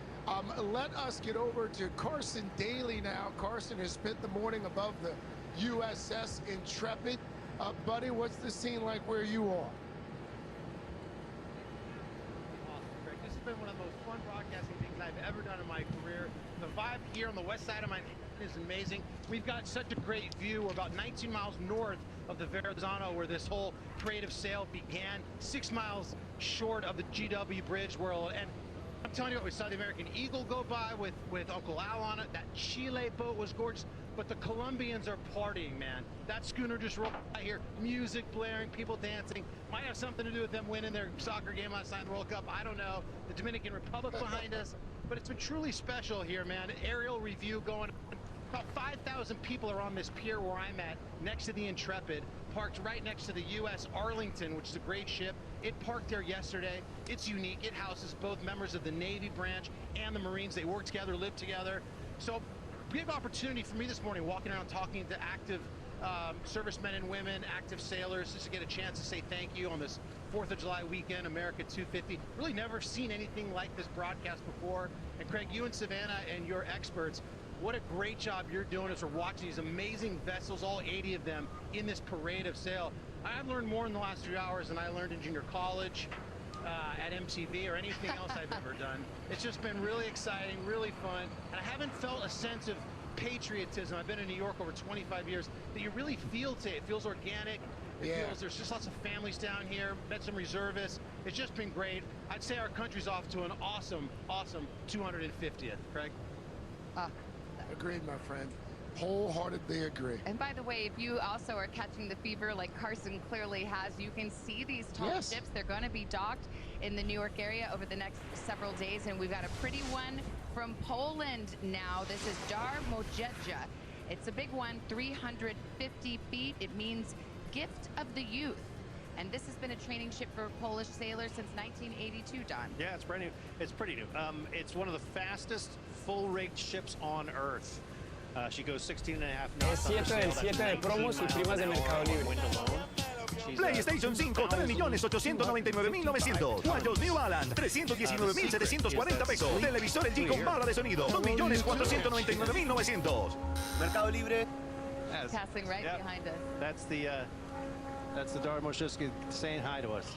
Let us get over to Carson Daly now. Carson has spent the morning above the USS Intrepid. Buddy, what's the scene like where you are? This has been one of the most fun broadcasting things I've ever done in my career. The vibe here on the west side of Manhattan is amazing. We've got such a great view. We're about 19 miles north of the Verrazano, where this whole parade of sail began, 6 miles short of the GW Bridge, and I'm telling you what, we saw the American Eagle go by with Uncle Al on it. That Chile boat was gorgeous, but the Colombians are partying, man. That schooner just rolled by here, music blaring, people dancing. Might have something to do with them winning their soccer game last night in the World Cup. I don't know. The Dominican Republic behind us, but it's been truly special here, man. Aerial review going on. About 5,000 people are on this pier where I'm at, next to the Intrepid, parked right next to the U.S. Arlington, which is a great ship. It parked there yesterday. It's unique. It houses both members of the Navy branch and the Marines. They work together, live together. So big opportunity for me this morning, walking around talking to active servicemen and women, active sailors, just to get a chance to say thank you on this 4th of July weekend, America 250. Really never seen anything like this broadcast before. And Craig, you and Savannah and your experts, what a great job you're doing as we're watching these amazing vessels, all 80 of them, in this parade of sail. I've learned more in the last 3 hours than I learned in junior college, at MTV, or anything else I've ever done. It's just been really exciting, really fun, and I haven't felt a sense of patriotism. I've been in New York over 25 years that you really feel today. It feels organic. It feels there's just lots of families down here, met some reservists. It's just been great. I'd say our country's off to an awesome, awesome 250th. Craig? Agreed, my friend. Wholeheartedly agree. And by the way, if you also are catching the fever like Carson clearly has, you can see these tall ships. They're going to be docked in the New York area over the next several days, and we've got a pretty one from Poland now. This is Dar Mojeja. It's a big one, 350 feet. It means gift of the youth. And this has been a training ship for Polish sailors since 1982, Don. Yeah, it's brand new. It's pretty new. It's one of the fastest full-rigged ships on Earth. She goes 16.5 knots. Es 7 del 7 de promos y primas de Mercado Libre. PlayStation 5, 3.899.900. Guayos New Balance, 319.740 pesos. Televisor LG con barra de sonido, 2.499.900. Mercado Libre. Passing right behind us. That's the Dar Mojeja saying hi to us.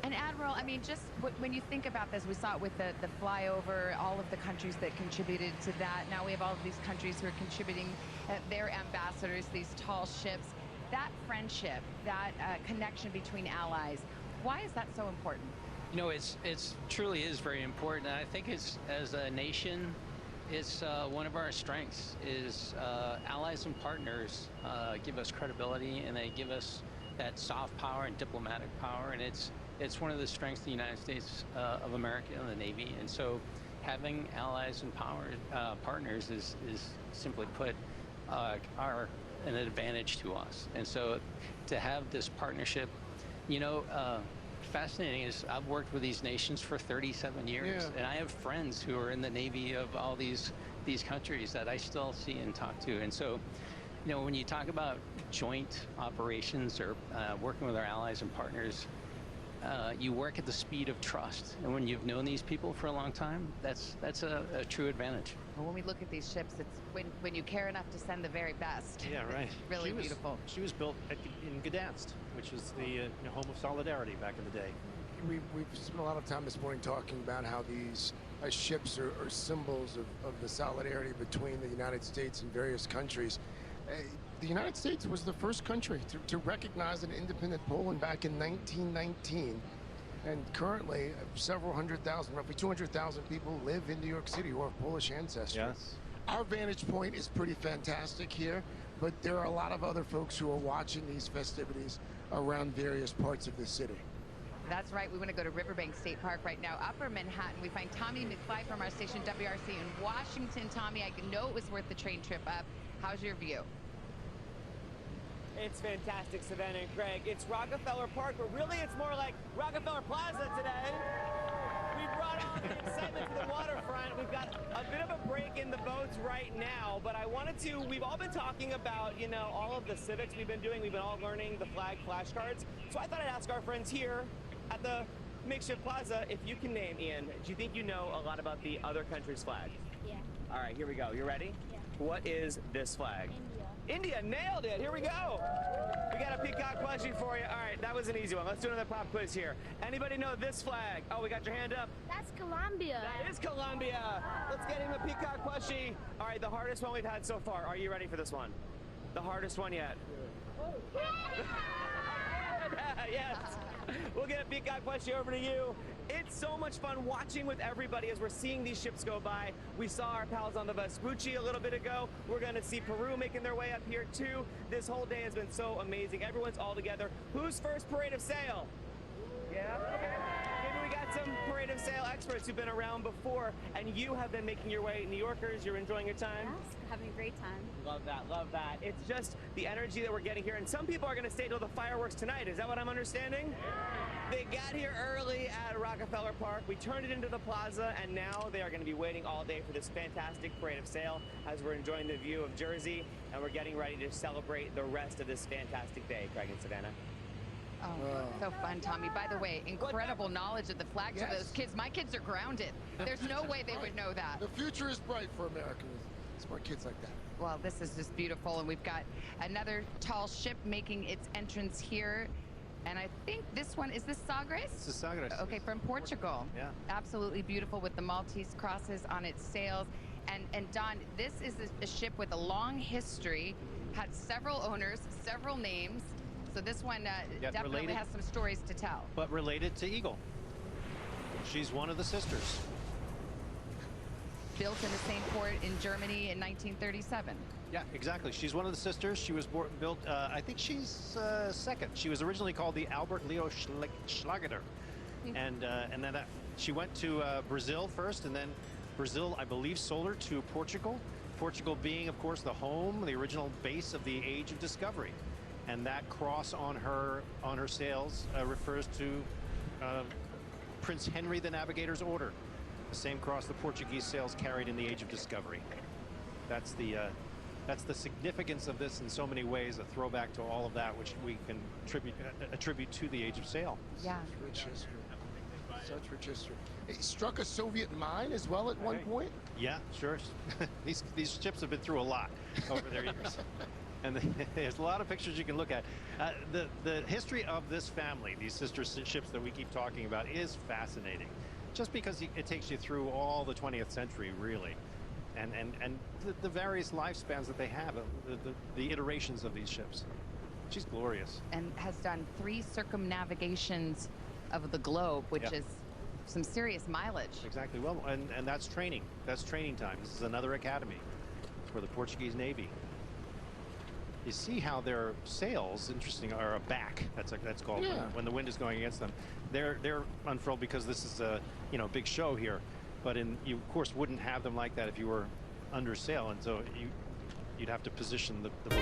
And Admiral, I mean, just when you think about this, we saw it with the flyover, all of the countries that contributed to that. Now we have all of these countries who are contributing their ambassadors, these tall ships. That friendship, that connection between allies, why is that so important? You know, it's truly is very important. And I think it's, as a nation, it's one of our strengths is allies and partners give us credibility, and they give us that soft power and diplomatic power, and it's one of the strengths of the United States of America and the Navy. And so having allies and partners is simply put an advantage to us. And so to have this partnership, you know, fascinating is I've worked with these nations for 37 years, and I have friends who are in the Navy of all these countries that I still see and talk to. And so, you know, when you talk about joint operations or working with our allies and partners, you work at the speed of trust. And when you've known these people for a long time, that's a true advantage. Well, when we look at these ships, it's when you care enough to send the very best. Yeah, right. It's really beautiful. She was built in Gdansk, which is the home of Solidarity back in the day. We've spent a lot of time this morning talking about how these ships are symbols of the solidarity between the United States and various countries. The United States was the first country to recognize an independent Poland back in 1919. And currently, several hundred thousand, roughly 200,000 people live in New York City who are of Polish ancestry. Yes. Our vantage point is pretty fantastic here, but there are a lot of other folks who are watching these festivities around various parts of the city. That's right. We want to go to Riverbank State Park right now, Upper Manhattan. We find Tommy McFly from our station WRC in Washington. Tommy, I know it was worth the train trip up. How's your view? It's fantastic, Savannah and Craig. It's Rockefeller Park, but really it's more like Rockefeller Plaza today. We brought all the excitement to the waterfront. We've got a bit of a break in the boats right now, but I wanted to, we've all been talking about, you know, all of the civics we've been doing. We've been all learning the flag flashcards. So I thought I'd ask our friends here at the makeshift plaza if you can name, Ian, do you think you know a lot about the other country's flag? Yeah. All right, here we go. You ready? Yeah. What is this flag? India, nailed it. Here we go. We got a peacock plushie for you. All right, that was an easy one. Let's do another pop quiz here. Anybody know this flag? Oh, we got your hand up. That's Colombia. That is Colombia. Let's get him a peacock plushie. All right, the hardest one we've had so far. Are you ready for this one? The hardest one yet. Yes. We'll get a peacock plushie over to you. It's so much fun watching with everybody as we're seeing these ships go by. We saw our pals on the Vespucci a little bit ago. We're going to see Peru making their way up here too. This whole day has been so amazing. Everyone's all together. Who's first parade of sail? Yeah? Okay. Maybe we got some parade of sail experts who've been around before, and you have been making your way. New Yorkers, you're enjoying your time? Yes, having a great time. Love that, love that. It's just the energy that we're getting here, and some people are going to stay till the fireworks tonight. Is that what I'm understanding? They got here early at Rockefeller Park. We turned it into the plaza, and now they are going to be waiting all day for this fantastic parade of sail as we're enjoying the view of Jersey, and we're getting ready to celebrate the rest of this fantastic day, Craig and Savannah. Oh, so fun, Tommy. By the way, incredible knowledge of the flag to those kids. My kids are grounded. There's no way they would know that. The future is bright for America with smart kids like that. Well, this is just beautiful, and we've got another tall ship making its entrance here. And I think this one, is this Sagres? This is Sagres. Okay, from Portugal. Yeah. Absolutely beautiful with the Maltese crosses on its sails. And Don, this is a ship with a long history, had several owners, several names. So this one definitely has some stories to tell. But related to Eagle. She's one of the sisters. Built in the same port in Germany in 1937. Yeah, exactly. She's one of the sisters. She was built, I think she's second. She was originally called the Albert Leo Schlageter. And then she went to Brazil first, and then Brazil, I believe, sold her to Portugal. Portugal being, of course, the home, the original base of the Age of Discovery. And that cross on her sails refers to Prince Henry the Navigator's Order. The same cross the Portuguese sails carried in the Age of Discovery. That's the significance of this in so many ways, a throwback to all of that, which we can attribute to the Age of Sail. Yeah. Rich history. Such rich history. It struck a Soviet mine as well at one point? Yeah, sure. These ships have been through a lot over their years. And there's a lot of pictures you can look at. The history of this family, these sister ships that we keep talking about, is fascinating. Just because it takes you through all the 20th century, really. And the various lifespans that they have, the iterations of these ships. She's glorious. And has done 3 circumnavigations of the globe, which is some serious mileage. Exactly. Well, and that's training. That's training time. This is another academy for the Portuguese Navy. You see how their sails, interesting, are aback. That's called when the wind is going against them. They're unfurled because this is a big show here. But you of course wouldn't have them like that if you were under sail, and so you'd have to position the boat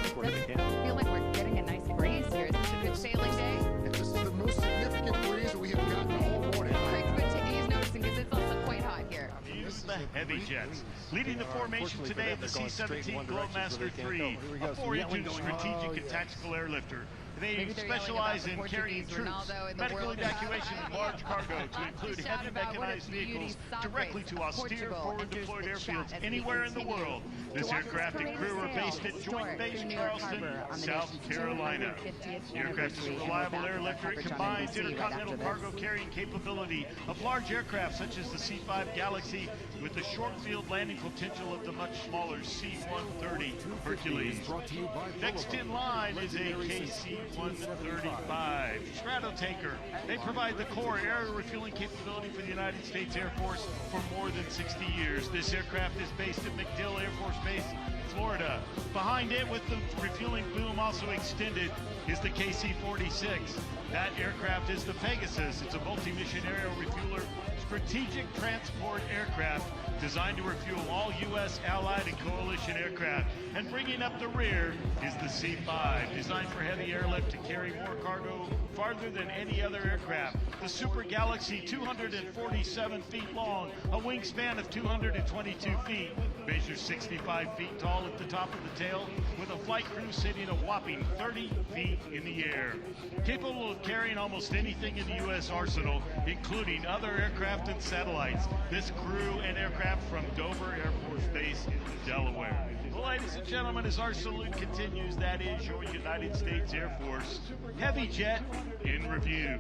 according to the can. I feel like we're getting a nice breeze here. Is this a good sailing day? This is the most significant breeze we have gotten all morning. He's noticing because it's also quite hot here. The heavy jets. Leading the formation today, the C-17 Globemaster III, a 4-engine strategic and tactical airlifter. They specialize in carrying troops, medical evacuation of large cargo to include heavy mechanized vehicles directly to austere forward deployed airfields anywhere in the world. This aircraft and crew are based at Joint Base Charleston, South Carolina. The aircraft is a reliable airlifter. It combines intercontinental cargo carrying capability of large aircraft such as the C-5 Galaxy with the short field landing potential of the much smaller C-130 Hercules. Next in line is a KC-135 Stratotanker. They provide the core air refueling capability for the United States Air Force for more than 60 years. This aircraft is based at MacDill Air Force Base, Florida. Behind it, with the refueling boom also extended, is the KC-46. That aircraft is the Pegasus. It's a multi-mission aerial refueler strategic transport aircraft designed to refuel all U.S., Allied, and coalition aircraft. And bringing up the rear is the C-5, designed for heavy airlift to carry more cargo farther than any other aircraft. The Super Galaxy, 247 feet long, a wingspan of 222 feet, measures 65 feet tall at the top of the tail, with a flight crew sitting a whopping 30 feet in the air. Capable of carrying almost anything in the U.S. arsenal, including other aircraft and satellites. This crew and aircraft from Dover Air Force Base in Delaware. Well, ladies and gentlemen, as our salute continues, that is your United States Air Force Heavy Jet in review.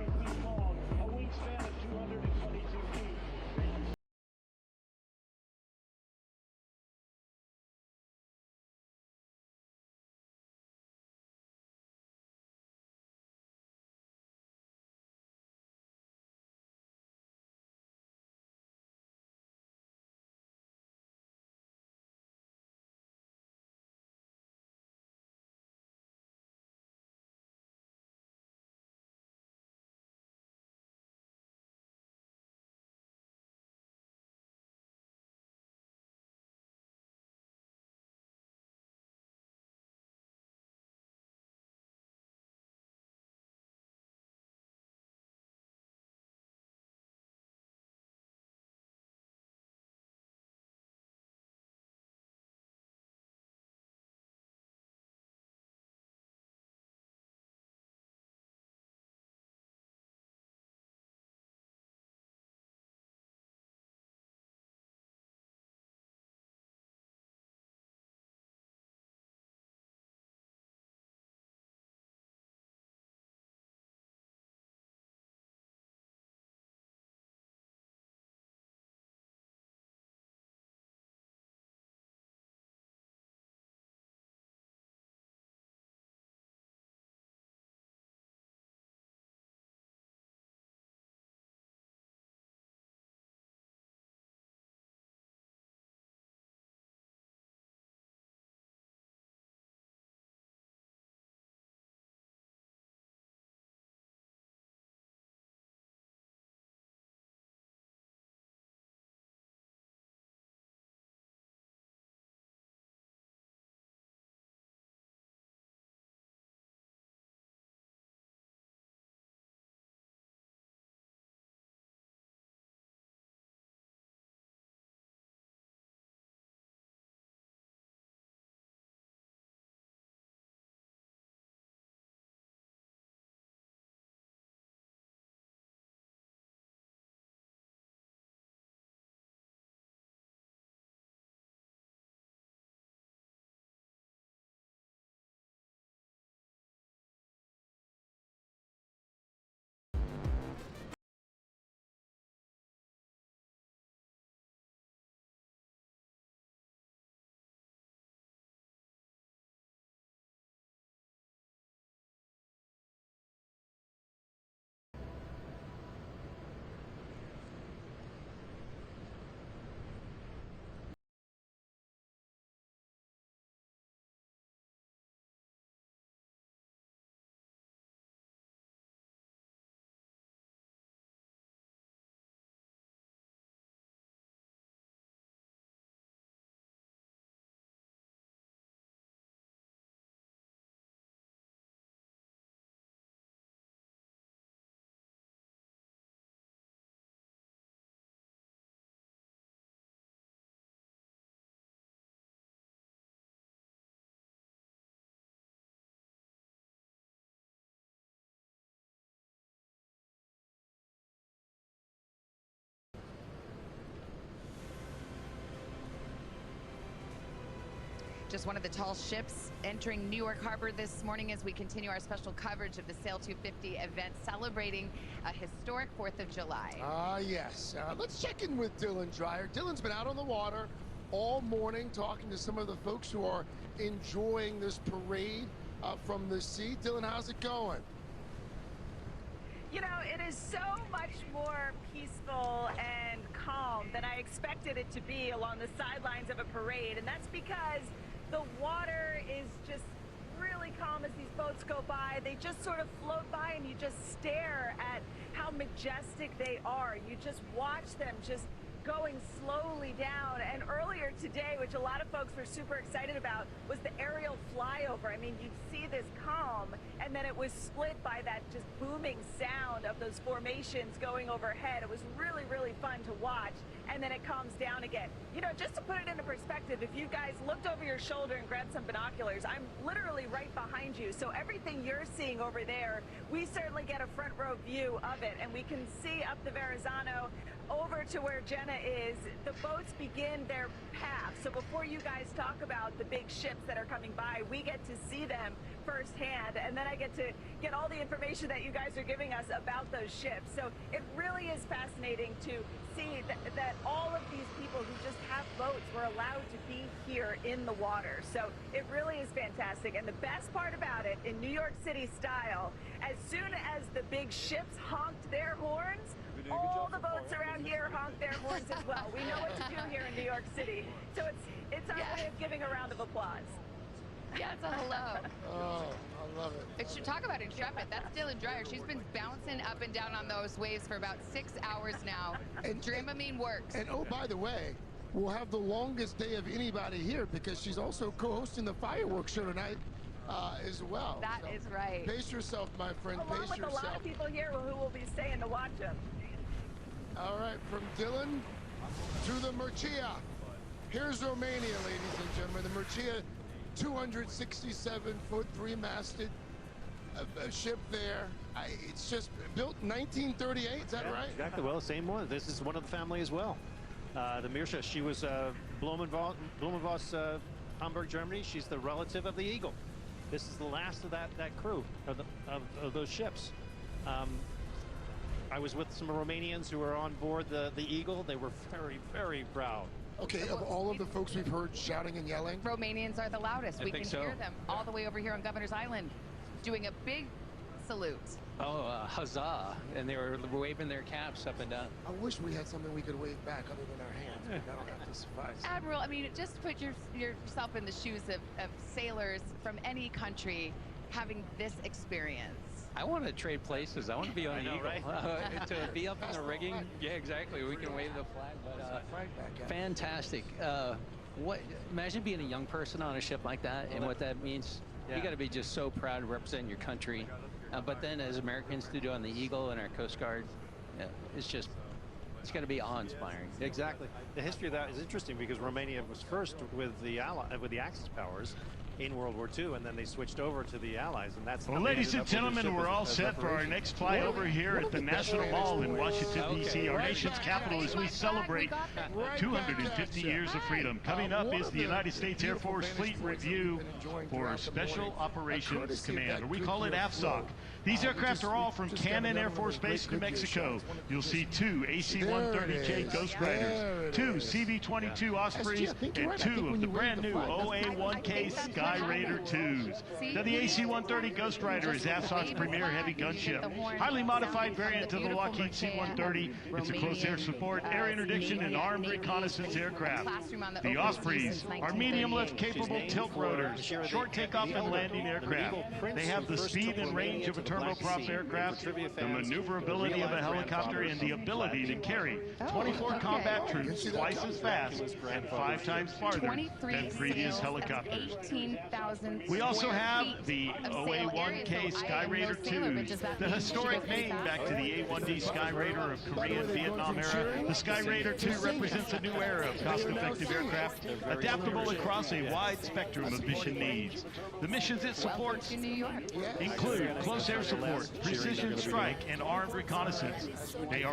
just one of the tall ships entering New York Harbor this morning as we continue our special coverage of the Sail 250 event celebrating a historic 4th of July. Yes. Let's check in with Dylan Dreyer. Dylan's been out on the water all morning talking to some of the folks who are enjoying this parade from the sea. Dylan, how's it going? You know, it is so much more peaceful and calm than I expected it to be along the sidelines of a parade, and that's because the water is just really calm as these boats go by. They just sort of float by and you just stare at how majestic they are. You just watch them just going slowly down. And earlier today, which a lot of folks were super excited about, was the aerial flyover. I mean, you'd see this calm, and then it was split by that just booming sound of those formations going overhead. It was really, really fun to watch. And then it calms down again. You know, just to put it into perspective, if you guys looked over your shoulder and grabbed some binoculars, I'm literally right behind you. So everything you're seeing over there, we certainly get a front row view of it. And we can see up the Verrazano over to where Jenna is. The boats begin their path. So before you guys talk about the big ships that are coming by, we get to see them firsthand, and then I get to get all the information that you guys are giving us about those ships. So it really is fascinating to see that all of these people who just have boats were allowed to be here in the water. So it really is fantastic. And the best part about it, in New York City style, as soon as the big ships honked their horns, all the boats around here honk their horns as well. We know what to do here in New York City. So it's our way of giving a round of applause. Yeah, it's a hello. Oh, I love it. It should talk about intrepid. That's Dylan Dreyer. She's been bouncing up and down on those waves for about 6 hours now. Dramamine works. And oh, by the way, we'll have the longest day of anybody here because she's also co-hosting the fireworks show tonight as well. That is right. Pace yourself, my friend. Along Pace with yourself. a lot of people here who will be staying to watch them. All right, from Dylan to the Murcia. Here's Romania, ladies and gentlemen. The Murcia, 267-foot, three-masted ship there. It's just built in 1938, is that right? Exactly. Well, same one. This is one of the family as well. The Murcia, she was Blumenvoss, Hamburg, Germany. She's the relative of the Eagle. This is the last of that crew of those ships. I was with some Romanians who were on board the Eagle. They were very, very proud. Okay, of all of the folks we've heard shouting and yelling? Romanians are the loudest. We can hear them all the way over here on Governor's Island doing a big salute. Oh, huzzah. And they were waving their caps up and down. I wish we had something we could wave back other than our hands, but that'll have to suffice. Admiral, I mean, just put yourself in the shoes of sailors from any country having this experience. I want to trade places. I want to be on an Eagle. Right? To be up in the rigging. Yeah, exactly. We can wave the flag. But fantastic. Imagine being a young person on a ship like that and what that means. Yeah. You got to be just so proud to represent your country. But then as Americans to do on the Eagle and our Coast Guard, it's going to be awe-inspiring. Exactly. The history of that is interesting because Romania was first with the Axis powers in World War II, and then they switched over to the Allies, and that's. Well, ladies and gentlemen, we're all set for our next flyover here at the National Mall in Washington, D.C., our nation's capital, as we celebrate 250 years of freedom. Coming up is the United States Air Force Fleet Review for Special Operations Command, or we call it AFSOC. These aircraft are all from Cannon Air Force Base, New Mexico. You'll see 2 AC-130J Ghost Riders, 2 CV-22 Ospreys, and 2 of the brand new OA-1K Sky Raider 2s. Now, the AC-130 Ghost Rider is AFSOC's premier heavy gunship. Highly modified variant of the Lockheed C-130. It's a close air support, air interdiction, and armed reconnaissance aircraft. The Ospreys are medium-lift capable tilt rotors, short takeoff and landing aircraft. They have the speed and range of a turboprop aircraft, the maneuverability of a helicopter, and the ability to carry 24 combat troops twice as fast and 5 times farther than previous helicopters. We also have the OA-1K Sky Raider 2s, the historic name back to the A-1D Sky Raider of Korean Vietnam era. The Sky Raider 2 represents a new era of cost-effective aircraft, adaptable across a wide spectrum of mission needs. The missions it supports include close air air support, precision strike, and armed reconnaissance. They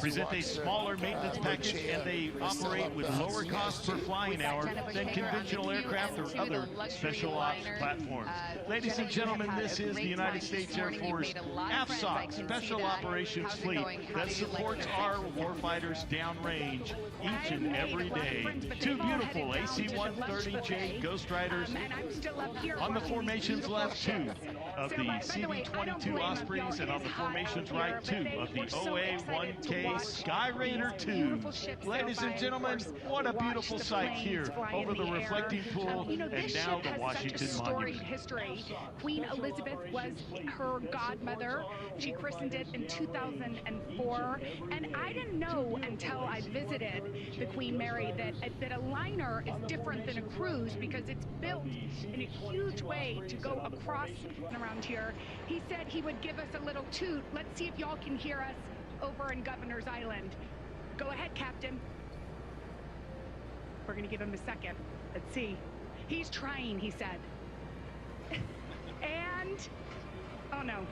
present a smaller maintenance package, and they operate with lower cost per flying hour than conventional aircraft or other special ops platforms. Ladies and gentlemen, this is the United States Air Force AFSOC Special Operations Fleet that supports our warfighters downrange each and every day. Two beautiful AC-130J Ghost Riders on the formation's left, two of the CV-22 Ospreys, and on the formation's right, two of the OA-1K Skyraider 2. Ladies and gentlemen, what a beautiful sight here over the reflecting pool and now the Washington Monument. History. Queen Elizabeth was her godmother. She christened it in 2004, and I didn't know until I visited the Queen Mary that a liner is different than a cruise because it's built in a huge way to go across and around here. He said he would give us a little toot. Let's see if y'all can hear us over in Governor's Island. Go ahead, Captain. We're gonna give him a second. Let's see. He's trying, he said. And, oh no.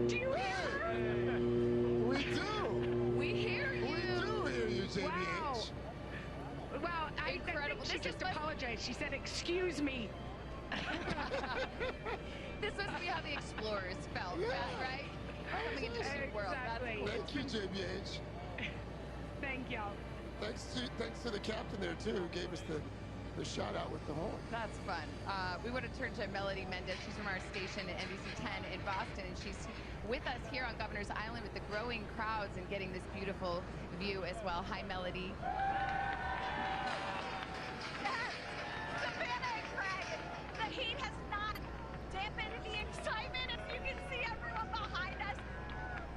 Do you hear her? We do. We hear you. We do hear you, JBH. Wow. Wow, I think she just apologized. She said, excuse me. This must be how the explorers felt, right? Coming into the world. Exactly. Thank you, JBH. Thank y'all. Thanks to the captain there, too, who gave us the shout out with the horn. That's fun. We want to turn to Melody Mendez. She's from our station at NBC 10 in Boston, and she's with us here on Governor's Island with the growing crowds and getting this beautiful view as well. Hi, Melody. Savannah and Craig, the heat has not dampened the excitement. As you can see everyone behind us,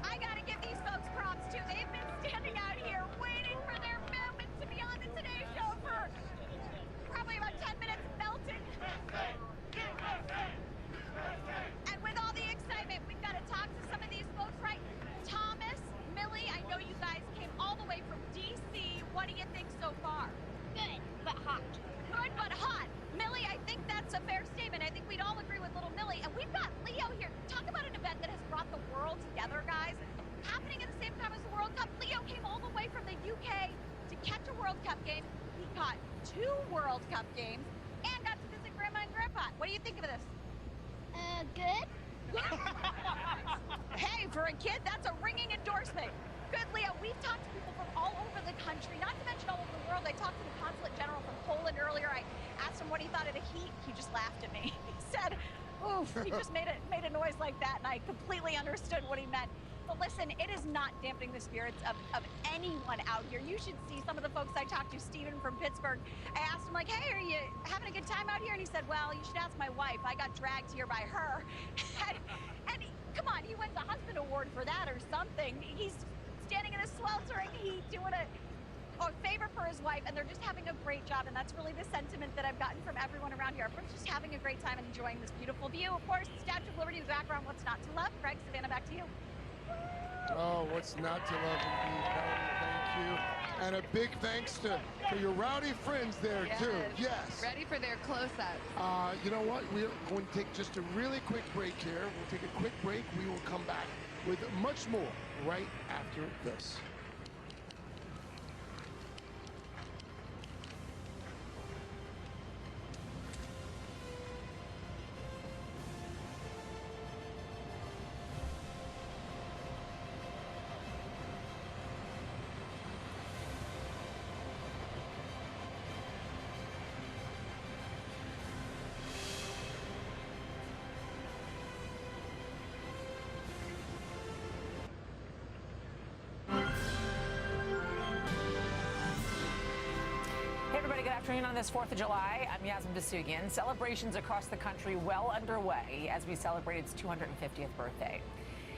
I got to give these folks props too. They've been standing out here waiting for their moment to be on the Today Show for probably about 10 minutes, melting. And with all the excitement, we've got to talk to some of these folks, right? Thomas, Millie, I know you guys came all the way from D.C. What do you think so far? Good, but hot. Good, but hot. Millie, I think that's a fair statement. I think we'd all agree with little Millie. And we've got Leo here. Talk about an event that has brought the world together, guys. Happening at the same time as the World Cup. Leo came all the way from the UK to catch a World Cup game. He caught 2 World Cup games and got to visit Grandma and Grandpa. What do you think of this? Good. Hey, for a kid, that's a ringing endorsement. Good, Leo. We've talked to people from all over the country, not to mention all over the world. I talked to the Consulate General from Poland earlier. I asked him what he thought of the heat. He just laughed at me. He said, oof, he just made a noise like that, and I completely understood what he meant. But listen, it is not dampening the spirits of anyone out here. You should see some of the folks I talked to. Steven from Pittsburgh. I asked him, like, hey, are you having a good time out here? And he said, well, you should ask my wife. I got dragged here by her. and come on, he wins a husband award for that or something. He's standing in a sweltering heat doing a favor for his wife, and they're just having a great job. And that's really the sentiment that I've gotten from everyone around here. Everyone's just having a great time and enjoying this beautiful view. Of course, the Statue of Liberty in the background. What's not to love? Craig, Savannah, back to you. Oh, what's not to love indeed, Melody. Thank you. And a big thanks to your rowdy friends there, too. Yes. Ready for their close-ups. You know what? We're going to take just a really quick break here. We'll take a quick break. We will come back with much more right after this. Good afternoon on this 4th of July. I'm Yasmin Vasugian. Celebrations across the country well underway as we celebrate its 250th birthday.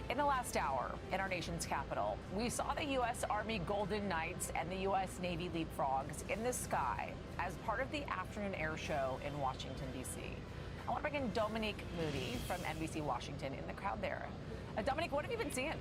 In the last hour, in our nation's capital, we saw the U.S. Army Golden Knights and the U.S. Navy Leapfrogs in the sky as part of the afternoon air show in Washington, D.C. I want to bring in Dominique Moody from NBC Washington in the crowd there. Dominique, what have you been seeing?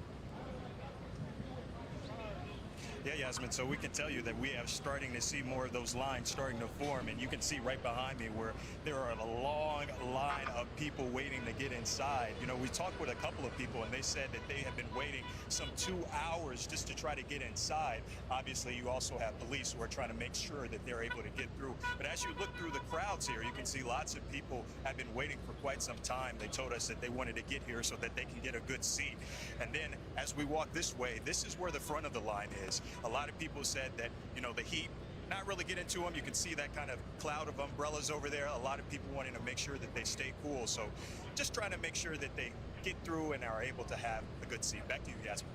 Yeah, Yasmin, so we can tell you that we are starting to see more of those lines starting to form, and you can see right behind me where there are a long line of people waiting to get inside. You know, we talked with a couple of people, and they said that they have been waiting some 2 hours just to try to get inside. Obviously, you also have police who are trying to make sure that they're able to get through. But as you look through the crowds here, you can see lots of people have been waiting for quite some time. They told us that they wanted to get here so that they can get a good seat. And then as we walk this way, this is where the front of the line is. A lot of people said that, you know, the heat, not really get into them. You can see that kind of cloud of umbrellas over there. A lot of people wanting to make sure that they stay cool. So just trying to make sure that they get through and are able to have a good seat. Back to you, Yasmin.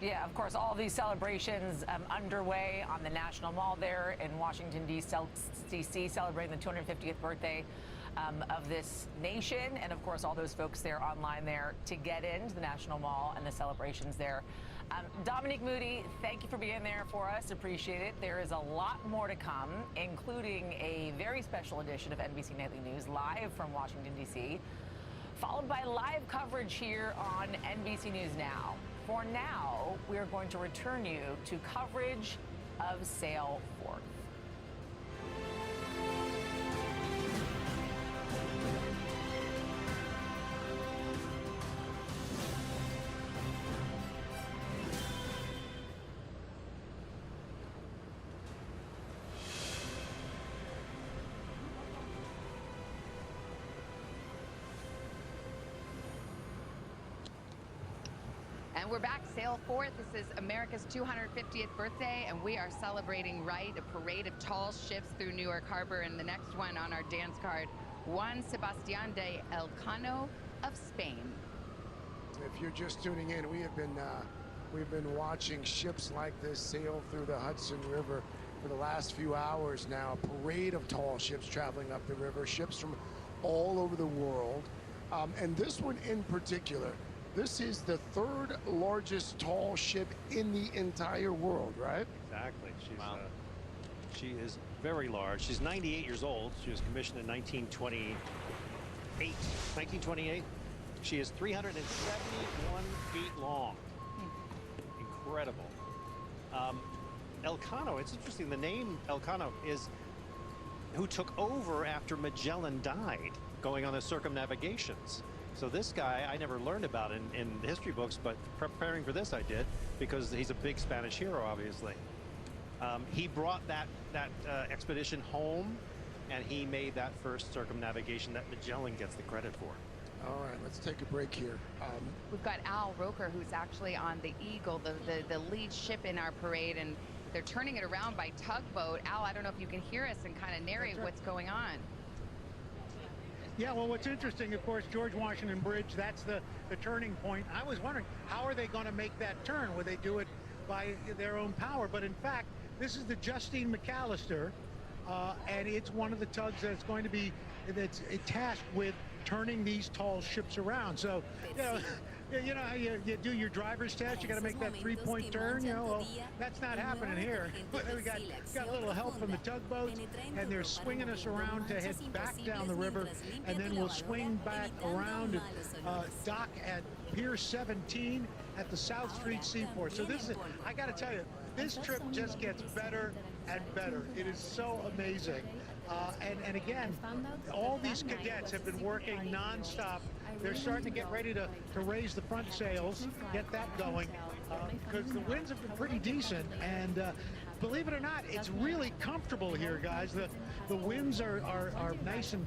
Yeah, of course, all these celebrations underway on the National Mall there in Washington, D.C., celebrating the 250th birthday of this nation. And, of course, all those folks there online there to get into the National Mall and the celebrations there. Dominique Moody, thank you for being there for us. Appreciate it. There is a lot more to come, including a very special edition of NBC Nightly News live from Washington, D.C., followed by live coverage here on NBC News Now. For now, we are going to return you to coverage of Sail Forth. And we're back, Sail Forth. This is America's 250th birthday, and we are celebrating a parade of tall ships through New York Harbor. And the next one on our dance card, Juan Sebastián de Elcano of Spain. If you're just tuning in, we've been watching ships like this sail through the Hudson River for the last few hours now. A parade of tall ships traveling up the river, ships from all over the world. And this one in particular, this is the 3rd largest tall ship in the entire world, right? Exactly. She is very large. She's 98 years old. She was commissioned in 1928. She is 371 feet long. Incredible. Elcano, it's interesting. The name Elcano is who took over after Magellan died, going on the circumnavigations. So this guy I never learned about in history books, but preparing for this I did, because he's a big Spanish hero, obviously. He brought that expedition home, and he made that first circumnavigation that Magellan gets the credit for. All right, let's take a break here. We've got Al Roker, who's actually on the Eagle, the lead ship in our parade, and they're turning it around by tugboat. Al, I don't know if you can hear us and kind of narrate what's going on. Yeah, well, what's interesting, of course, George Washington Bridge, that's the turning point. I was wondering, how are they going to make that turn? Will they do it by their own power? But in fact, this is the Justine McAllister, and it's one of the tugs that's going to be tasked with turning these tall ships around. So, you know how you do your driver's test, you got to make that 3-point turn, well, that's not happening here. We got a little help from the tugboats, and they're swinging us around to head back down the river, and then we'll swing back around dock at Pier 17 at the South Street Seaport. So this is, I got to tell you, this trip just gets better and better. It is so amazing. And again, all these cadets have been working nonstop. They're starting to get ready to raise the front sails, get that going, because the winds have been pretty decent. And believe it or not, it's really comfortable here, guys. The winds are nice and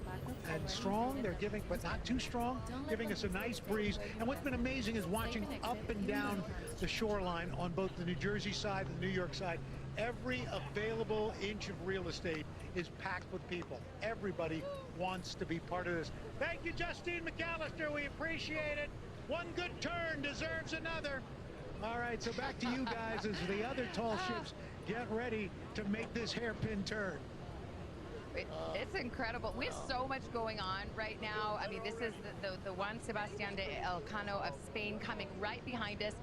strong. They're giving, but not too strong, giving us a nice breeze. And what's been amazing is watching up and down the shoreline on both the New Jersey side and the New York side. Every available inch of real estate is packed with people. Everybody wants to be part of this. Thank you, Justine McAllister. We appreciate it. One good turn deserves another. All right, so back to you guys as the other tall ships get ready to make this hairpin turn. It's incredible. We have so much going on right now. I mean, this is the Juan Sebastián de Elcano of Spain coming right behind us,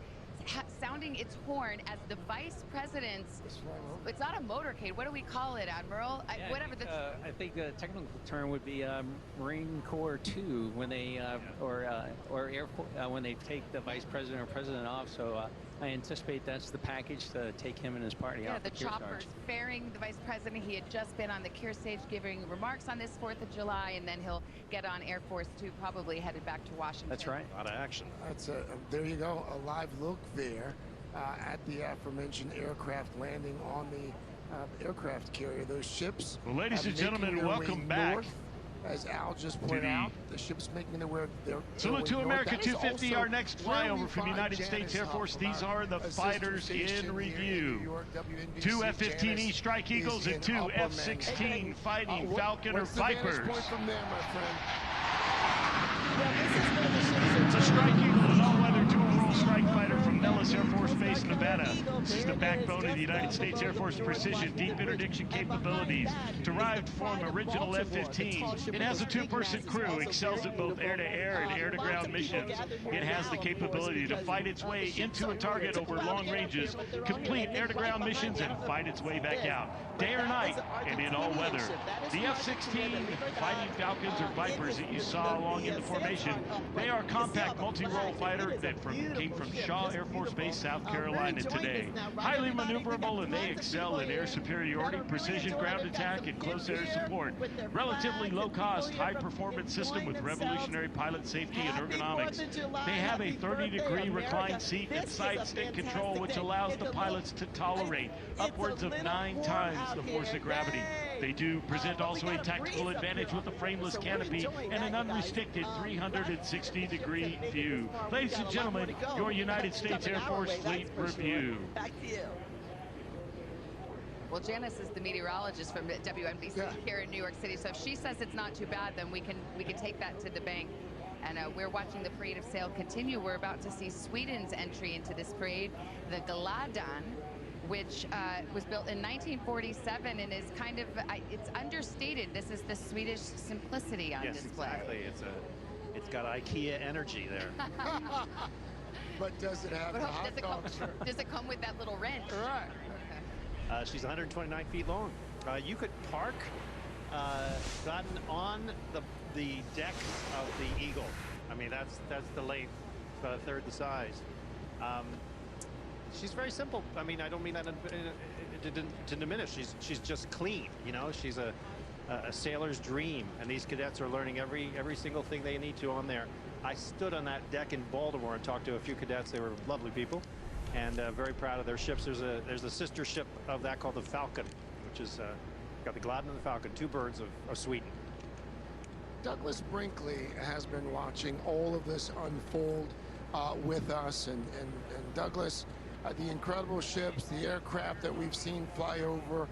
sounding its horn as the vice president's, it's not a motorcade, what do we call it, Admiral? Whatever. I think the technical term would be Marine Corps 2 when they or airport when they take the vice president or president off. So I anticipate that's the package to take him and his party off the the choppers ferrying the vice president. He had just been on the Kier stage giving remarks on this 4th of July, and then he'll get on Air Force Two, probably headed back to Washington. That's right. A lot of action. That's there you go, a live look there at the aforementioned aircraft landing on the aircraft carrier. Those ships. Well, ladies and gentlemen, welcome back. North. As Al just pointed out, the ship's making their way. Salute to America 250, our next flyover from United States Air Force. These are the fighters in review. 2 F-15E Strike Eagles and 2 F-16 Fighting Falcon or Vipers. It's a Strike Eagle, an all-weather dual-role strike fighter from Nellis Air Force Base, Nevada. This is the backbone of the United States Air Force precision deep interdiction capabilities, derived from original F-15. It has a 2-person crew, excels at both air-to-air and air-to-ground missions. It has the capability to fight its way into a target over long ranges, complete air-to-ground missions, and fight its way back out, day or night, and in all weather. The F-16 Fighting Falcons or Vipers that you saw along in the formation, they are a compact multi-role fighter that came from Shaw Air Force Base, South Carolina today. Highly maneuverable, and they excel in air superiority, precision ground attack, and close air support. Relatively low-cost, high-performance system with revolutionary pilot safety and ergonomics. They have a 30-degree reclined seat and side stick control, which allows the pilots to tolerate upwards of 9 times the force of gravity. They do present also a tactical advantage with a frameless canopy and an unrestricted 360-degree view. Ladies and gentlemen, your United States Air Force Fleet Review. Well, Janice is the meteorologist from WNBC here in New York City, so if she says it's not too bad, then we can take that to the bank. And we're watching the parade of sail continue. We're about to see Sweden's entry into this parade, the Galadan, which was built in 1947 and is kind of, it's understated. This is the Swedish simplicity on display. Exactly. It's got IKEA energy there. But does it have the hot dogs? Does it come with that little wrench? Right. Okay. She's 129 feet long. You could park gotten on the deck of the Eagle. I mean, that's the length, about a third the size. She's very simple. I mean, I don't mean that to diminish. She's just clean. You know, she's a sailor's dream, and these cadets are learning every single thing they need to on there. I stood on that deck in Baltimore and talked to a few cadets. They were lovely people, and very proud of their ships. There's a sister ship of that called the Falcon, which is got the Gladden and the Falcon, 2 birds of Sweden. Douglas Brinkley has been watching all of this unfold with us, and Douglas, the incredible ships, the aircraft that we've seen fly over.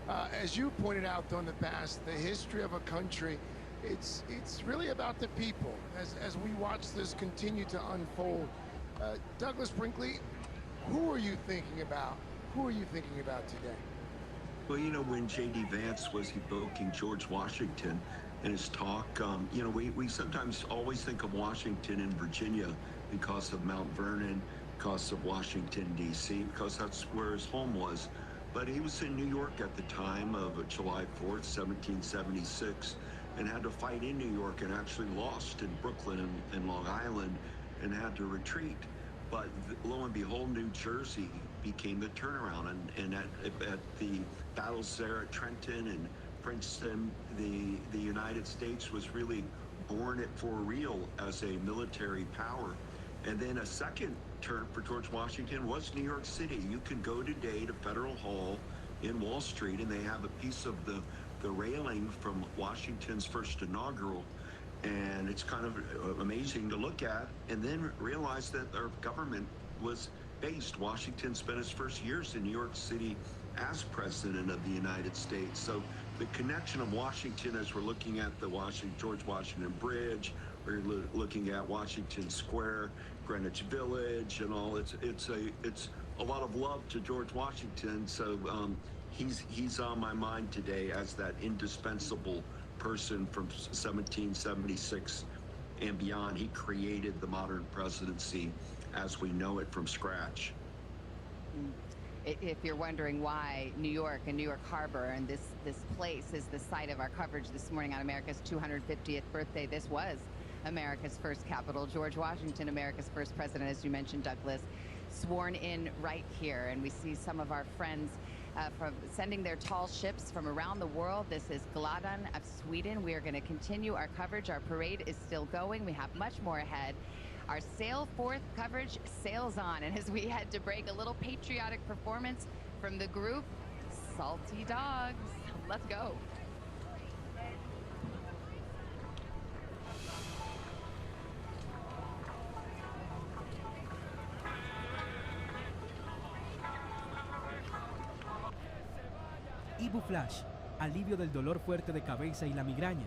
As you pointed out, though, in the past, the history of a country, it's really about the people. As we watch this continue to unfold, Douglas Brinkley, who are you thinking about? Who are you thinking about today? Well, you know, when J.D. Vance was evoking George Washington in his talk, you know, we sometimes always think of Washington in Virginia because of Mount Vernon, because of Washington, D.C., because that's where his home was. But he was in New York at the time of July 4th, 1776, and had to fight in New York, and actually lost in Brooklyn and Long Island and had to retreat. But lo and behold, New Jersey became the turnaround, and at the battles there at Trenton and Princeton, the United States was really born it for real as a military power. And then a second turn for George Washington was New York City. You can go today to Federal Hall in Wall Street, and they have a piece of the railing from Washington's first inaugural, and it's kind of amazing to look at, and then realize that our government was based. Washington spent his first years in New York City as president of the United States. So the connection of Washington, as we're looking at the George Washington Bridge, we're looking at Washington Square, Greenwich Village, and all. It's a lot of love to George Washington. So he's on my mind today as that indispensable person from 1776 and beyond. He created the modern presidency as we know it from scratch. If you're wondering why New York and New York Harbor and this place is the site of our coverage this morning on America's 250th birthday, this was America's first capital. George Washington, America's first president, as you mentioned, Douglas, sworn in right here. And we see some of our friends from sending their tall ships from around the world. This is Gladan of Sweden. We are going to continue our coverage. Our parade is still going. We have much more ahead. Our Sail Forth coverage sails on. And as we head to break, a little patriotic performance from the group, Salty Dogs. Let's go. Ibuflash, alivio del dolor fuerte de cabeza y la migraña.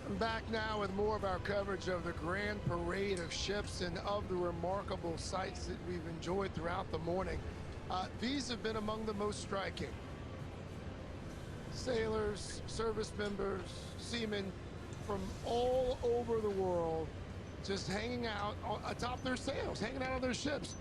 I'm back now with more of our coverage of the grand parade of ships and of the remarkable sights that we've enjoyed throughout the morning. These have been among the most striking. Sailors, service members, seamen from all over the world just hanging out atop their sails, hanging out on their ships.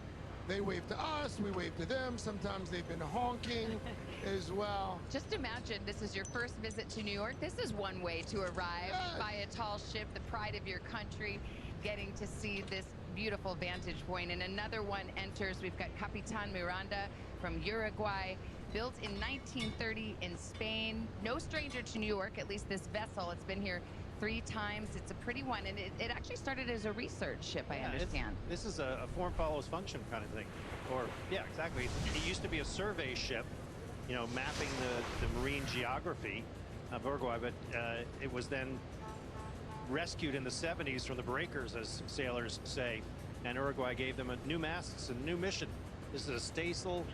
They wave to us, we wave to them. Sometimes they've been honking as well. Just imagine this is your first visit to New York. This is one way to arrive by a tall ship, the pride of your country, getting to see this beautiful vantage point. And another one enters. We've got Capitan Miranda from Uruguay, built in 1930 in Spain. No stranger to New York, at least this vessel. It's been here 3 times. It's a pretty one, and it actually started as a research ship, I understand. This is a form follows function kind of thing. Or, yeah, exactly. It used to be a survey ship, you know, mapping the marine geography of Uruguay, but it was then rescued in the 70s from the breakers, as sailors say, and Uruguay gave them new masts and new mission. This is a staysail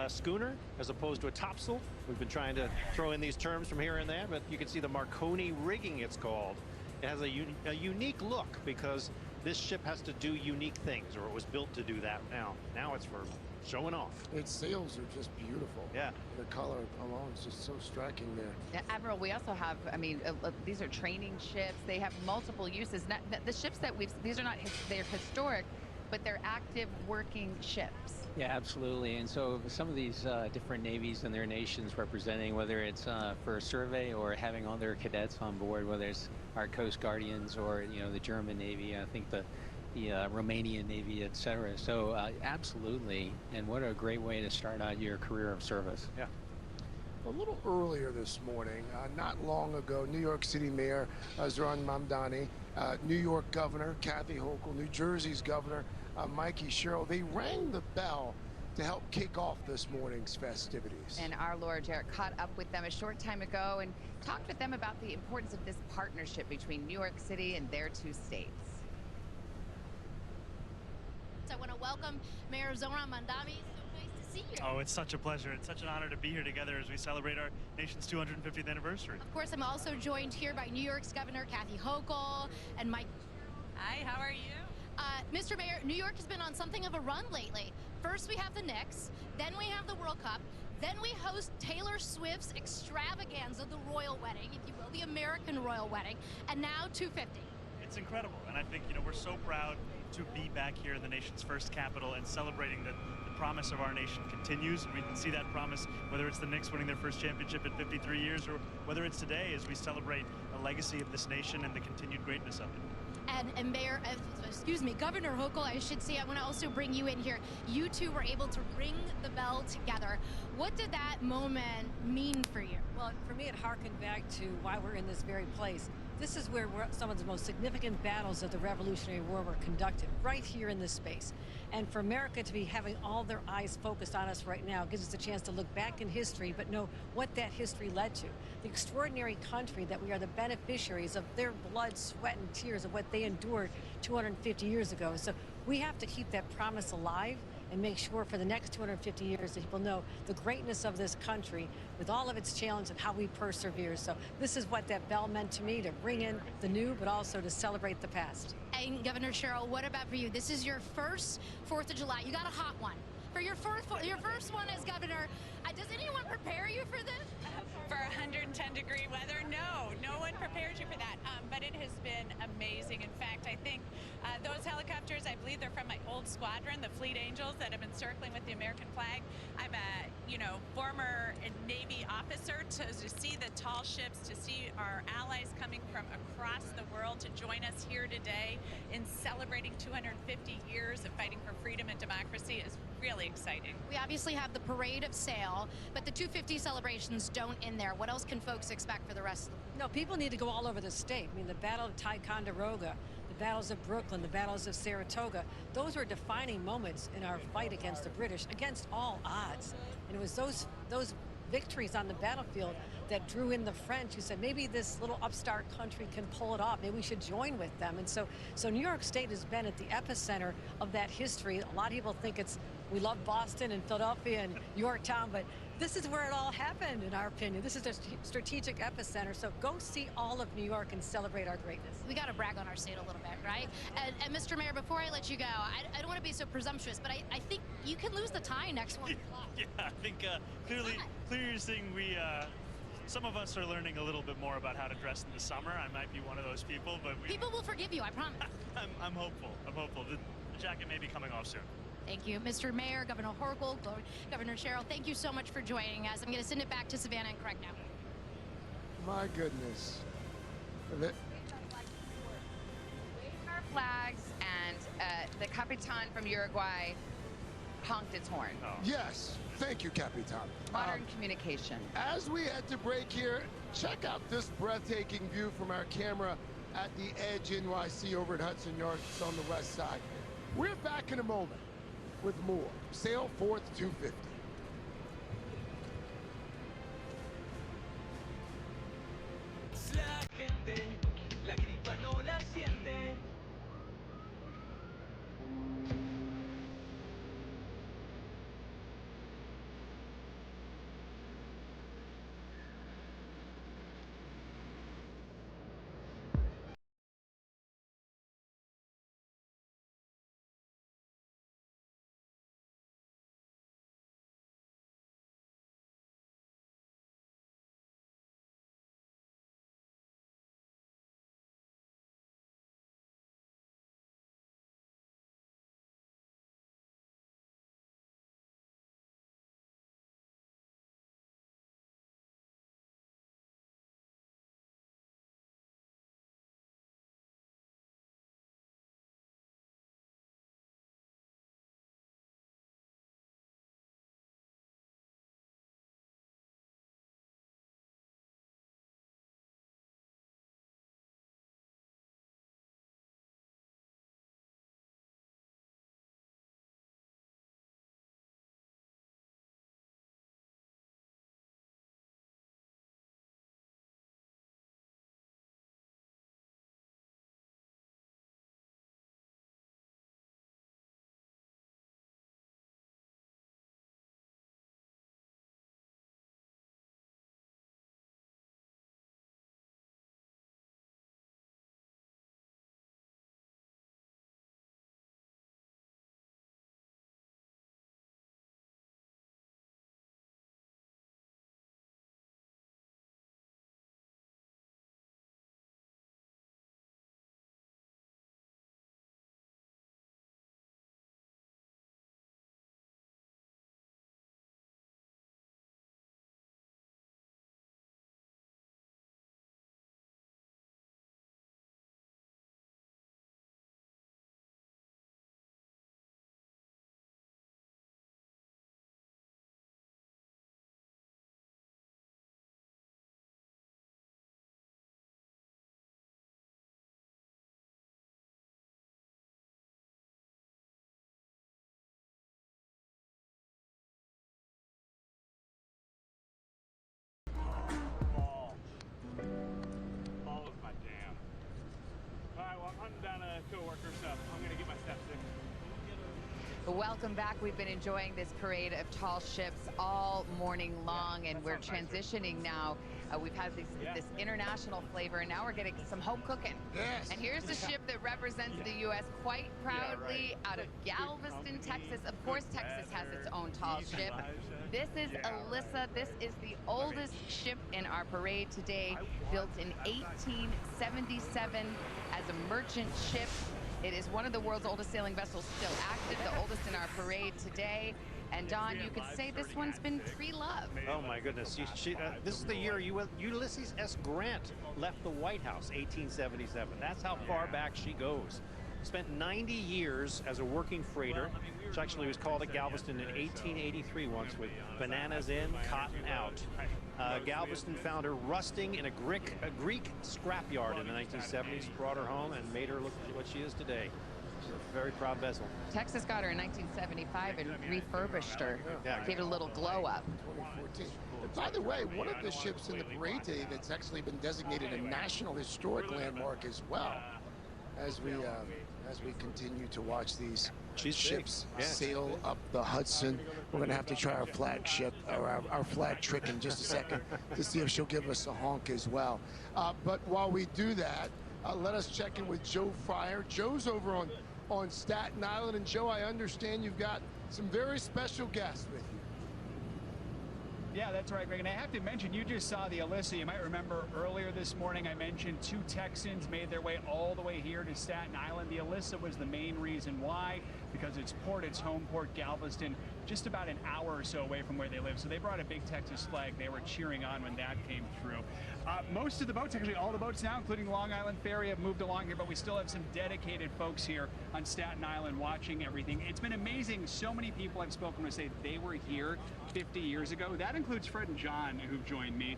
schooner as opposed to a topsail. We've been trying to throw in these terms from here and there, but you can see the Marconi rigging, it's called. It has a unique look because this ship has to do unique things, or it was built to do that. Now it's for showing off. Its sails are just beautiful. Yeah. The color alone is just so striking there. Yeah, Admiral, we also have, I mean, these are training ships. They have multiple uses. The ships that these are not, they're historic, but they're active working ships. Yeah, absolutely. And so some of these different navies and their nations representing, whether it's for a survey or having all their cadets on board, whether it's our Coast Guardians or, you know, the German Navy, I think the Romanian Navy, etc. So absolutely. And what a great way to start out your career of service. Yeah. A little earlier this morning, not long ago, New York City Mayor Zohran Mamdani New York Governor Kathy Hochul, New Jersey's Governor Mikey Sherrill, they rang the bell to help kick off this morning's festivities. And our Laura Jarrett caught up with them a short time ago and talked with them about the importance of this partnership between New York City and their two states. I want to welcome Mayor Zohran Mamdani. So nice to see you. Oh, it's such a pleasure. It's such an honor to be here together as we celebrate our nation's 250th anniversary. Of course, I'm also joined here by New York's Governor Kathy Hochul and Mike. Hi, how are you? Mr. Mayor, New York has been on something of a run lately. First we have the Knicks, then we have the World Cup, then we host Taylor Swift's extravaganza, the royal wedding, if you will, the American royal wedding, and now 250. It's incredible, and I think, we're so proud to be back here in the nation's first capital and celebrating that the promise of our nation continues. And we can see that promise, whether it's the Knicks winning their first championship in 53 years or whether it's today as we celebrate the legacy of this nation and the continued greatness of it. And Mayor, Governor Hochul, I should say, I want to also bring you in here. You two were able to ring the bell together. What did that moment mean for you? Well, for me, it harkened back to why we're in this very place. This is where some of the most significant battles of the Revolutionary War were conducted, right here in this space. And for America to be having all their eyes focused on us right now gives us a chance to look back in history, but know what that history led to. The extraordinary country that we are the beneficiaries of their blood, sweat, and tears of what they endured 250 years ago. So we have to keep that promise alive and make sure for the next 250 years that people know the greatness of this country with all of its challenges and how we persevere. So this is what that bell meant to me, to bring in the new, but also to celebrate the past. And Governor Sherrill, what about for you? This is your first 4th of July. You got a hot one. For your first one as governor, does anyone prepare you for this? For 110-degree weather? No one prepares you for that. But it has been amazing. In fact, I think those helicopters, I believe they're from my old squadron, the Fleet Angels, that have been circling with the American flag. I'm a, former Navy officer. To see the tall ships, to see our allies coming from across the world to join us here today in celebrating 250 years of fighting for freedom and democracy is really exciting. We obviously have the Parade of Sail, but the 250 celebrations don't end there. What else can folks expect for the rest of the No, people need to go all over the state. I mean, the Battle of Ticonderoga, the battles of Brooklyn, the battles of Saratoga, those were defining moments in our fight against the British, against all odds. And it was those victories on the battlefield that drew in the French, who said maybe this little upstart country can pull it off. Maybe we should join with them. And so New York State has been at the epicenter of that history. A lot of people think we love Boston and Philadelphia and Yorktown, but this is where it all happened, in our opinion. This is a strategic epicenter. So go see all of New York and celebrate our greatness. We got to brag on our state a little bit, right? And Mr. Mayor, before I let you go, I don't want to be so presumptuous, but I think you can lose the tie next one. Yeah, I think clearly you're seeing some of us are learning a little bit more about how to dress in the summer. I might be one of those people, but people will forgive you, I promise. I'm hopeful. The jacket may be coming off soon. Thank you, Mr. Mayor, Governor Hochul, Governor Sherrill. Thank you so much for joining us. I'm going to send it back to Savannah and Craig now. My goodness. Our flags, and the Capitan from Uruguay honked its horn. Oh. Yes, thank you, Capitan. Modern communication. As we head to break here, check out this breathtaking view from our camera at the Edge NYC over at Hudson Yards. It's on the west side. We're back in a moment with more Sail Forth 250. Welcome back. We've been enjoying this parade of tall ships all morning long, and we're transitioning now. We've had this international flavor, and now we're getting some home cooking. Yes. And here's the ship that represents the U.S. quite proudly out of Galveston, Texas. Of course, Texas has its own tall ship. This is Alyssa. This is the oldest ship in our parade today, built in 1877 as a merchant ship. It is one of the world's oldest sailing vessels still active, the oldest in our parade today. And Don, you could say this one's been pre-loved. Oh my goodness. This is the year Ulysses S. Grant left the White House, 1877. That's how far back she goes. Spent 90 years as a working freighter, which actually was called at Galveston in 1883 once, with bananas in, cotton out. Galveston found her rusting in a Greek scrapyard in the 1970s, brought her home and made her look what she is today. She's a very proud vessel. Texas got her in 1975 and refurbished her, gave it a little glow up. 2014. And by the way, one of the ships in the parade today that's actually been designated a National Historic Landmark as well, as we continue to watch these ships sail up the Hudson. We're going to have to try our flagship, or our flag trick in just a second to see if she'll give us a honk as well. But while we do that, let us check in with Joe Fryer. Joe's over on Staten Island. And Joe, I understand you've got some very special guests with you. Yeah, that's right, Greg. And I have to mention, you just saw the Alyssa. You might remember earlier this morning I mentioned 2 Texans made their way all the way here to Staten Island. The Alyssa was the main reason why, because its home port, Galveston, just about an hour or so away from where they live. So they brought a big Texas flag. They were cheering on when that came through. Most of the boats, actually all the boats now, including Long Island Ferry, have moved along here, but we still have some dedicated folks here on Staten Island watching everything. It's been amazing. So many people I've spoken with say they were here 50 years ago. That includes Fred and John, who've joined me.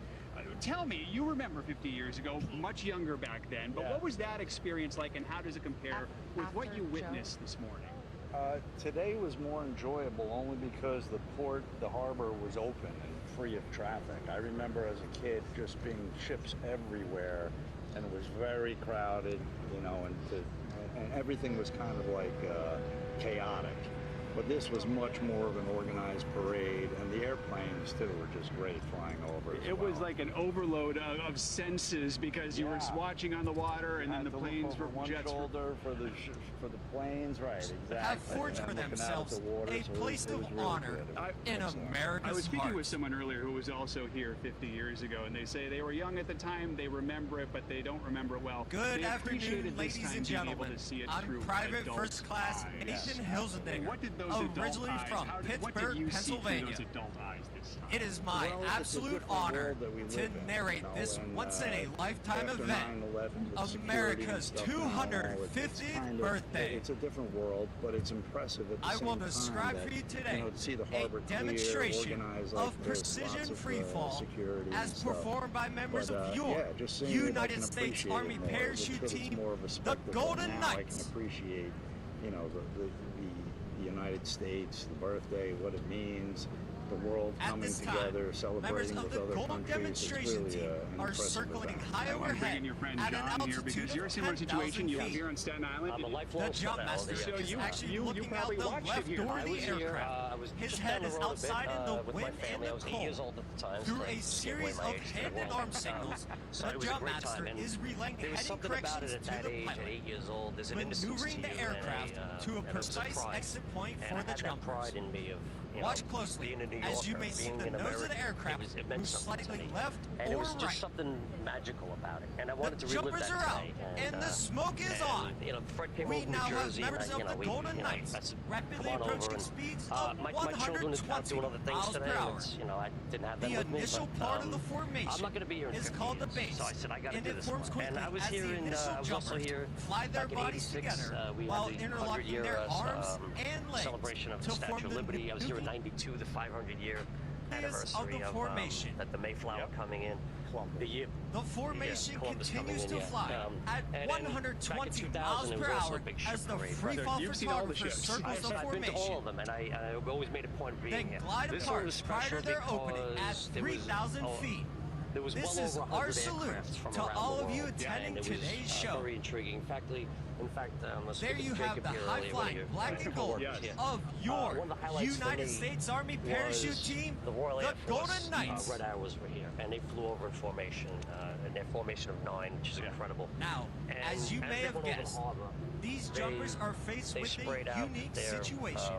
Tell me, you remember 50 years ago, much younger back then, but what was that experience like, and how does it compare with what you witnessed this morning? Today was more enjoyable only because the harbor was open and free of traffic. I remember as a kid just being ships everywhere, and it was very crowded, you know, and everything was kind of like chaotic. But this was much more of an organized parade, and the airplanes too were just great flying over. It was like an overload of senses, because you were watching on the water, and then the planes were jets. Shoulder for the planes, right? Exactly. Have forged for themselves a place of honor in America's I was speaking heart. with someone earlier who was also here 50 years ago, and they say they were young at the time, they remember it, but they don't remember it well. Good they afternoon, ladies and gentlemen. I'm Private First Class Nathan Hilsendinger, What did those originally from Pittsburgh, Pennsylvania. It is my absolute honor to narrate this once-in-a-lifetime event, America's 250th birthday. It's a different world, but it's impressive at the same time. I will describe for you today to see the harbor a demonstration of precision freefall as performed by members of your United States Army parachute team, the Golden Knights. I can appreciate, you know, the United States, the birthday, what it means, the world coming together, celebrating with other countries. It's really an are circling high overhead at an altitude you're a similar situation. You live here on Staten Island. The jump master is actually looking out the left door of the aircraft. His head is outside in the wind and the cold. Through a series of hand and arm signals, the jump master is relaying heading corrections to the pilot, maneuvering the aircraft to a precise exit point for the jumpers. Watch closely, as you may see the nose of the aircraft move slightly left and or it was just right. something magical about it, and I wanted The to relive jumpers that are out, today. and the smoke is on. You know, Fred came We over now from have Jersey, members and of the Golden Knights I said, rapidly come on approaching over, speeds and, of my children is out doing other 120 things miles today. per hour. And you know, I didn't have them The with me, initial but, part of the I'm formation not going to be here in is 50 called the years, base, so I said I got to and do it this forms one. quickly And I was as here the in, initial I was also jumpers here fly their back in bodies 86. together We while had the interlocking 100-year their arms and legs celebration of to the Statue form of the Liberty. I was here in '92, the 500-year anniversary of the formation. that the Mayflower coming in. The formation Columbus continues coming in, to fly at and 120 back in miles 2000, per it was also hour a big ship as the parade. free-fall You've seen all the photographer ships. circles the I've been to formation. all of them, and I've always made a point of being Then here. glide This apart one was prior to special their opening at because there was 3,000 feet. There was This well is over our 100 salute aircrafts from to around all the of you world. attending And it today's was, show. Very intriguing. In fact, let's There give you it to have Jacob the here high earlier, flying one of black your and gold coworkers. of your One of the highlights for United me States Army parachute was team, the Royal the Air Force, Golden Knights. Red Arrows were here, and they flew over in formation, in their formation of 9, which is incredible. Now, And as you may they have went over the guessed, harbor, these jumpers are faced they with sprayed a out unique their, situation.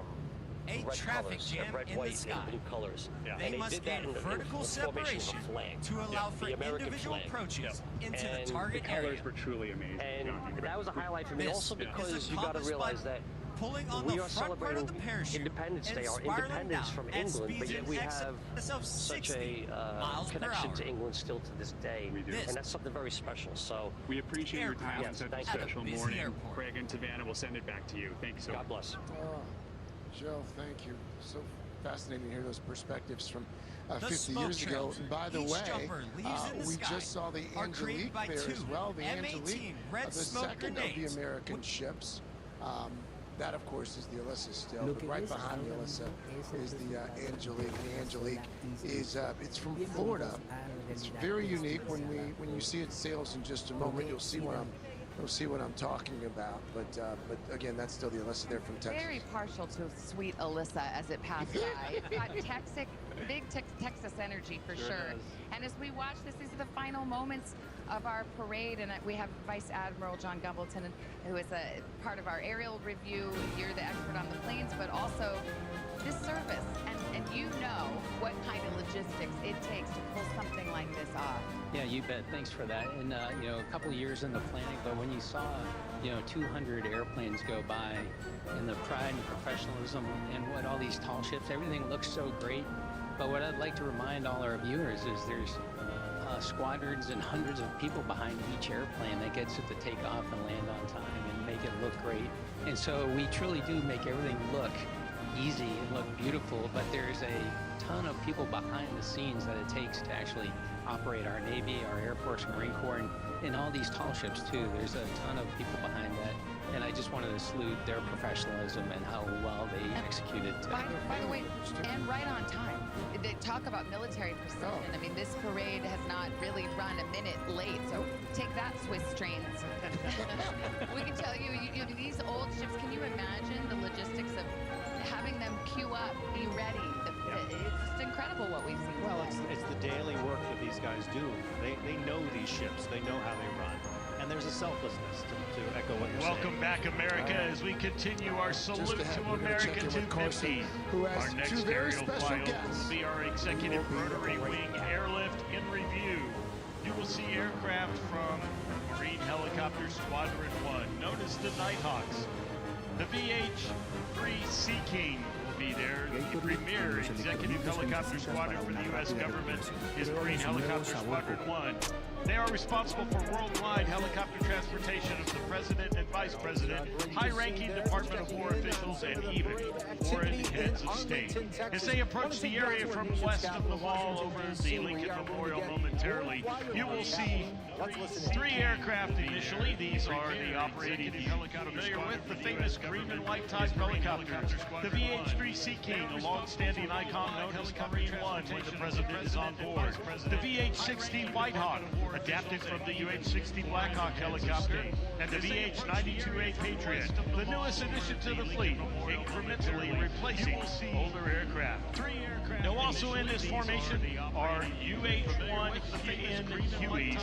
A red traffic colors, jam red, in white, the sky. and blue colors. They and must did that gain in vertical the formation of separation a flag. to allow for the American individual flag. approaches into And the target The colors area. were truly amazing. And that was a highlight for me, This also is because you got to accomplished realize by that pulling on we the are front part of the celebrating parachute Independence and Day, our spiraling independence down from at England, but speeds yet in we have excess of such 60 a miles per connection hour. to England still to this day, This and that's something very special. So we appreciate your time on Yes, such a thank you. special busy morning. airport. Craig and Savannah will send it back to you. Thank you so much. God bless. Joe, thank you. So fascinating to hear those perspectives from The 50 smoke years ago. trails And by the each way, jumper leaves in the we sky just saw the are created Angelique by there two as well. The M18 Angelique, red the smoke second grenades. of the American ships. That, of course, is the Alyssa still. Lo But que right ves behind the ahora Alyssa mismo es is el the resultado Angelique. The Angelique is it's from Bienvenidos Florida. a la It's realidad very que unique. estuvo When you see it sails in just a moment, you'll see what I'm talking about. But again, that's still the Alyssa there from Texas. Very partial to sweet Alyssa as it passed by. It's got big Texas energy for sure. And as we watch this, these are the final moments of our parade, and we have Vice Admiral John Gumbleton, who is a part of our aerial review. You're the expert on the planes, but also this service, and you know what kind of logistics it takes to pull something like this off. Yeah, you bet. Thanks for that. And a couple years in the planning, but when you saw 200 airplanes go by, and the pride and professionalism, and what all these tall ships, everything looks so great. But what I'd like to remind all our viewers is there's squadrons and hundreds of people behind each airplane that gets it to take off and land on time and make it look great. And so we truly do make everything look easy and look beautiful, but there's a ton of people behind the scenes that it takes to actually operate our Navy, our Air Force, Marine Corps, and all these tall ships too. There's a ton of people behind that. And I just wanted to salute their professionalism and how well they executed. By the way, and right on time. They talk about military precision. I mean, this parade has not really run a minute late, so take that, Swiss trains. We can tell you, these old ships, can you imagine the logistics of having them queue up, be ready? It's just incredible what we've seen. Well, it's the daily work that these guys do. They know these ships. They know how they run. And there's a selflessness to echo what you're saying. Welcome back, America, as we continue our salute to America 250. Our next aerial flyover will be our executive rotary wing airlift in review. You will see aircraft from Marine Helicopter Squadron 1, known as the Nighthawks. The VH-3 Sea King will be there. The premier executive helicopter squadron for the U.S. government is Marine Helicopter Squadron 1. They are responsible for worldwide helicopter transportation of the President and Vice President, high-ranking Department of War officials, and even foreign heads of state. As they approach the area from west of the wall over the Lincoln Memorial momentarily, you will see three aircraft initially. These are the operating helicopter familiar with the famous green and white type helicopters. The VH-3 Sea King, a long-standing icon known as Marine One when the President is on board. The VH-60 White Hawk, adapted from the UH-60 Blackhawk helicopter, and the VH-92A Patriot, the newest addition to the fleet, incrementally replacing older aircraft. Now also in this formation are UH-1 Hueys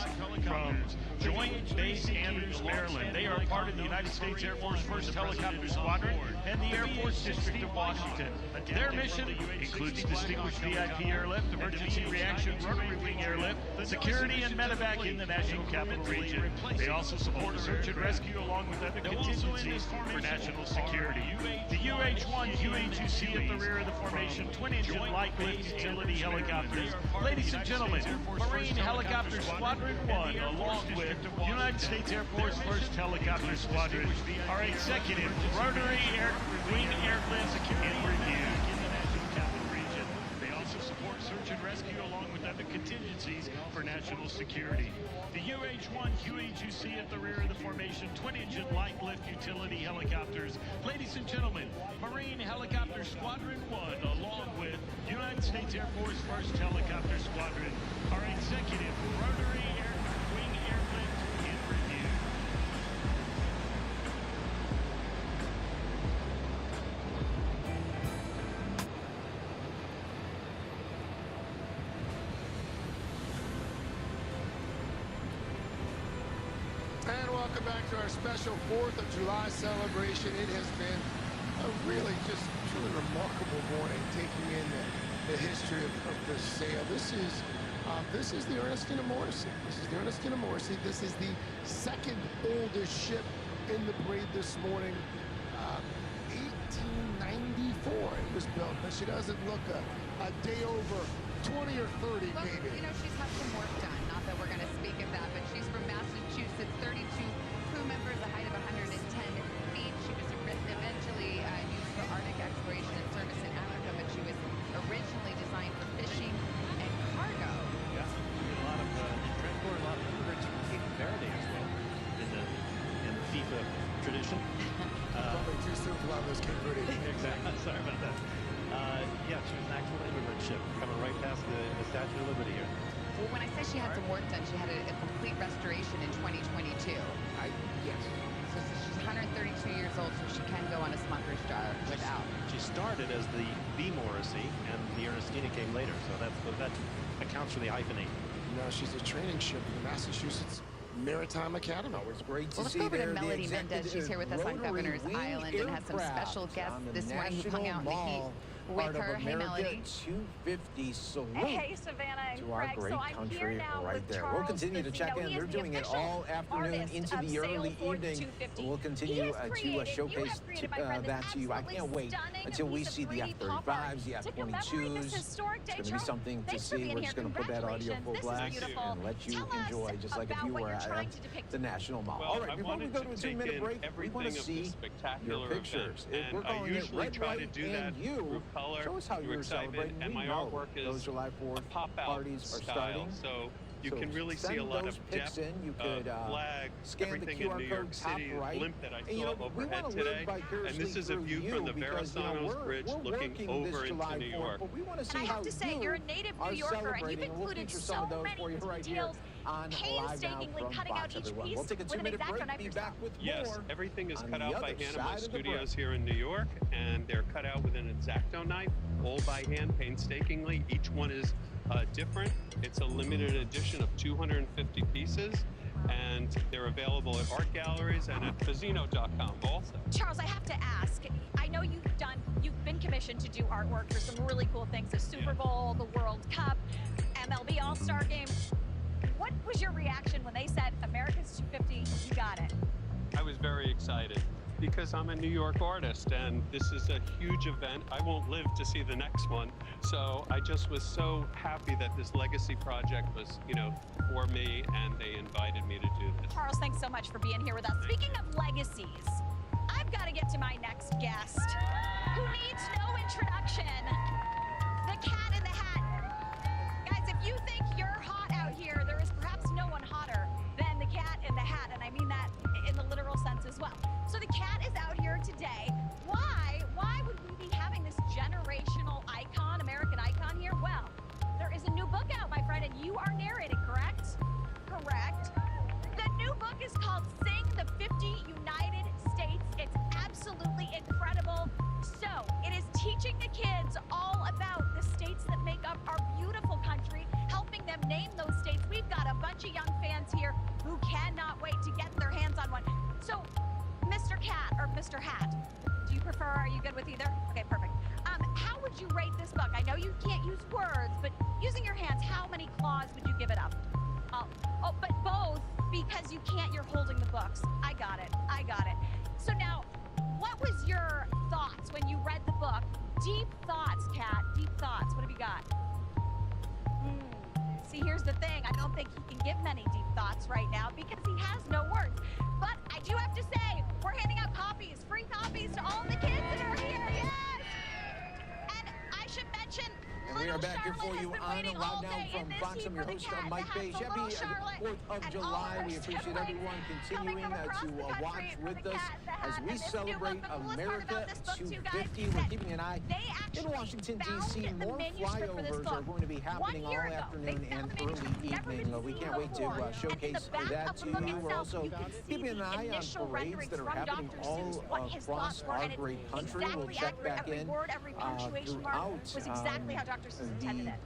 from Joint Base Andrews, Maryland. They are part of the United States Air Force 1st Helicopter Squadron and the Air Force District of Washington. Their mission includes distinguished VIP airlift, emergency reaction rotary wing airlift, security and medevac in the National Capital Region. They also support search and rescue along with other contingencies for national security. The UH-1 Hueys you see at the rear of the formation, twin-engine light-lift utility helicopters. Ladies and gentlemen, Marine Helicopter Squadron 1, along with United States Air Force 1st Helicopter Squadron, our executive rotary wing airlift in review. They also support search and rescue along with other contingencies for national security. The UH-1 Hueys you see at the rear of the formation, twin-engine light-lift utility helicopters. Ladies and gentlemen, Marine Helicopter Squadron 1, along with United United States Air Force 1st Helicopter Squadron, our executive rotary wing airlift in review. And welcome back to our special 4th of July celebration. It has been a really just truly remarkable morning, taking in the history of this sail. This is the Ernestina Morrissey. This is the second oldest ship in the parade this morning. 1894 it was built, but she doesn't look a day over 20 or 30 well, maybe. You know, she's had some work done. Not that we're going to speak of that, but she's from Massachusetts. 32 crew members, a height of 110 feet. She was eventually used for Arctic exploration and service in Africa, but she was originally designed for fishing and cargo. Yeah, a lot of transport, a lot of immigrants from Cape Verde as well in the FIFA tradition. Probably too soon for a lot of those Cape Verde. Exactly. Sorry about that. Yeah, she was an actual immigrant ship coming right past the Statue of Liberty here. Well, when I say she had some work done, she had a complete restoration in 2022. Yes. So she's 132 years old, so she can go on a smuggler's jar without. She started as the B. Morrissey, and the Ernestina came later, so that accounts for the hyphenate. No, she's a training ship in the Massachusetts Maritime Academy. It was great to Let's see go over to there. Melody Mendez. She's here with us on Governor's Island and has some special guests this morning who hung out in the heat with her. Hey, Melody. 250 salute. Hey, Savannah and to our Greg. great So I'm country here now right with there. Charles We'll continue to check in. They're doing it all afternoon into the early evening. We'll continue to showcase that to you. I can't wait until we see the F-35s, the F-22s. It's going to be something to see. We're just going to put that audio full blast and let you enjoy, just like if you were at the National Mall. All right, before we go to a 2-minute break, we want to see your pictures. We're calling it Red, White, and You. Show us how you're celebrating. And my artwork is those July 4th parties are starting. So you can really see a lot of depth you could flag, scan everything the QR in New York code City, top right. the blimp that I And, saw overhead today. And this is a view from the Verrazzano's Bridge looking over into New York. But we want to see I have to say, you're a native New Yorker, and you've included so many details, painstakingly cutting out each piece we'll take a with an 2-minute break. X-acto knife Be yourself. back with Yes, more everything is on cut the out by other hand in my side of the studios break. here in New York, and they're cut out with an X-acto knife, all by hand, painstakingly. Each one is different. It's a limited edition of 250 pieces, and they're available at art galleries and at Fazzino.com also. Charles, I have to ask, I know you've been commissioned to do artwork for some really cool things, the Super Bowl, the World Cup, MLB All-Star Game. What was your reaction when they said, America's 250, you got it? I was very excited because I'm a New York artist, and this is a huge event. I won't live to see the next one. So I just was so happy that this legacy project was, for me, and they invited me to do this. Charles, thanks so much for being here with us. Speaking of legacies, I've got to get to my next guest, who needs no introduction. The Cat in the Hat. Guys, if you think you're hot out here, there is perhaps no one hotter than the Cat in the Hat, and I mean that in the literal sense as well. So the Cat is out here today. Why would we be having this generational icon, American icon here? Well, there is a new book out, my friend, and you are narrating, correct? Correct. The new book is called Sing the 50 United States. It's absolutely incredible. So it is teaching the kids all about the states that make up our beautiful country, helping them name those states. We've got a bunch of young fans here who cannot wait to get their hands on one. So, Mr. Cat or Mr. Hat, do you prefer, are you good with either? Okay, perfect. How would you rate this book? I know you can't use words, but using your hands, how many claws would you give it up? But both, because you can't, you're holding the books. I got it. So now, what was your thoughts when you read the book? Deep thoughts, Cat, deep thoughts. What have you got? See, here's the thing. I don't think he can give many deep thoughts right now because he has no words. But I do have to say, we're handing out copies, free copies to all the kids that are here. Yes! And I should mention, look We are back here for you on Loud Now from Fox. I'm your host, Mike Bay. Happy 4th of July. We appreciate everyone continuing to watch with us as we celebrate America 250. We're keeping an eye in Washington, D.C. More flyovers are going to be happening all afternoon and early evening. We can't wait to showcase that to you. We're also keeping an eye on parades that are happening all across our great country. We'll check back in throughout the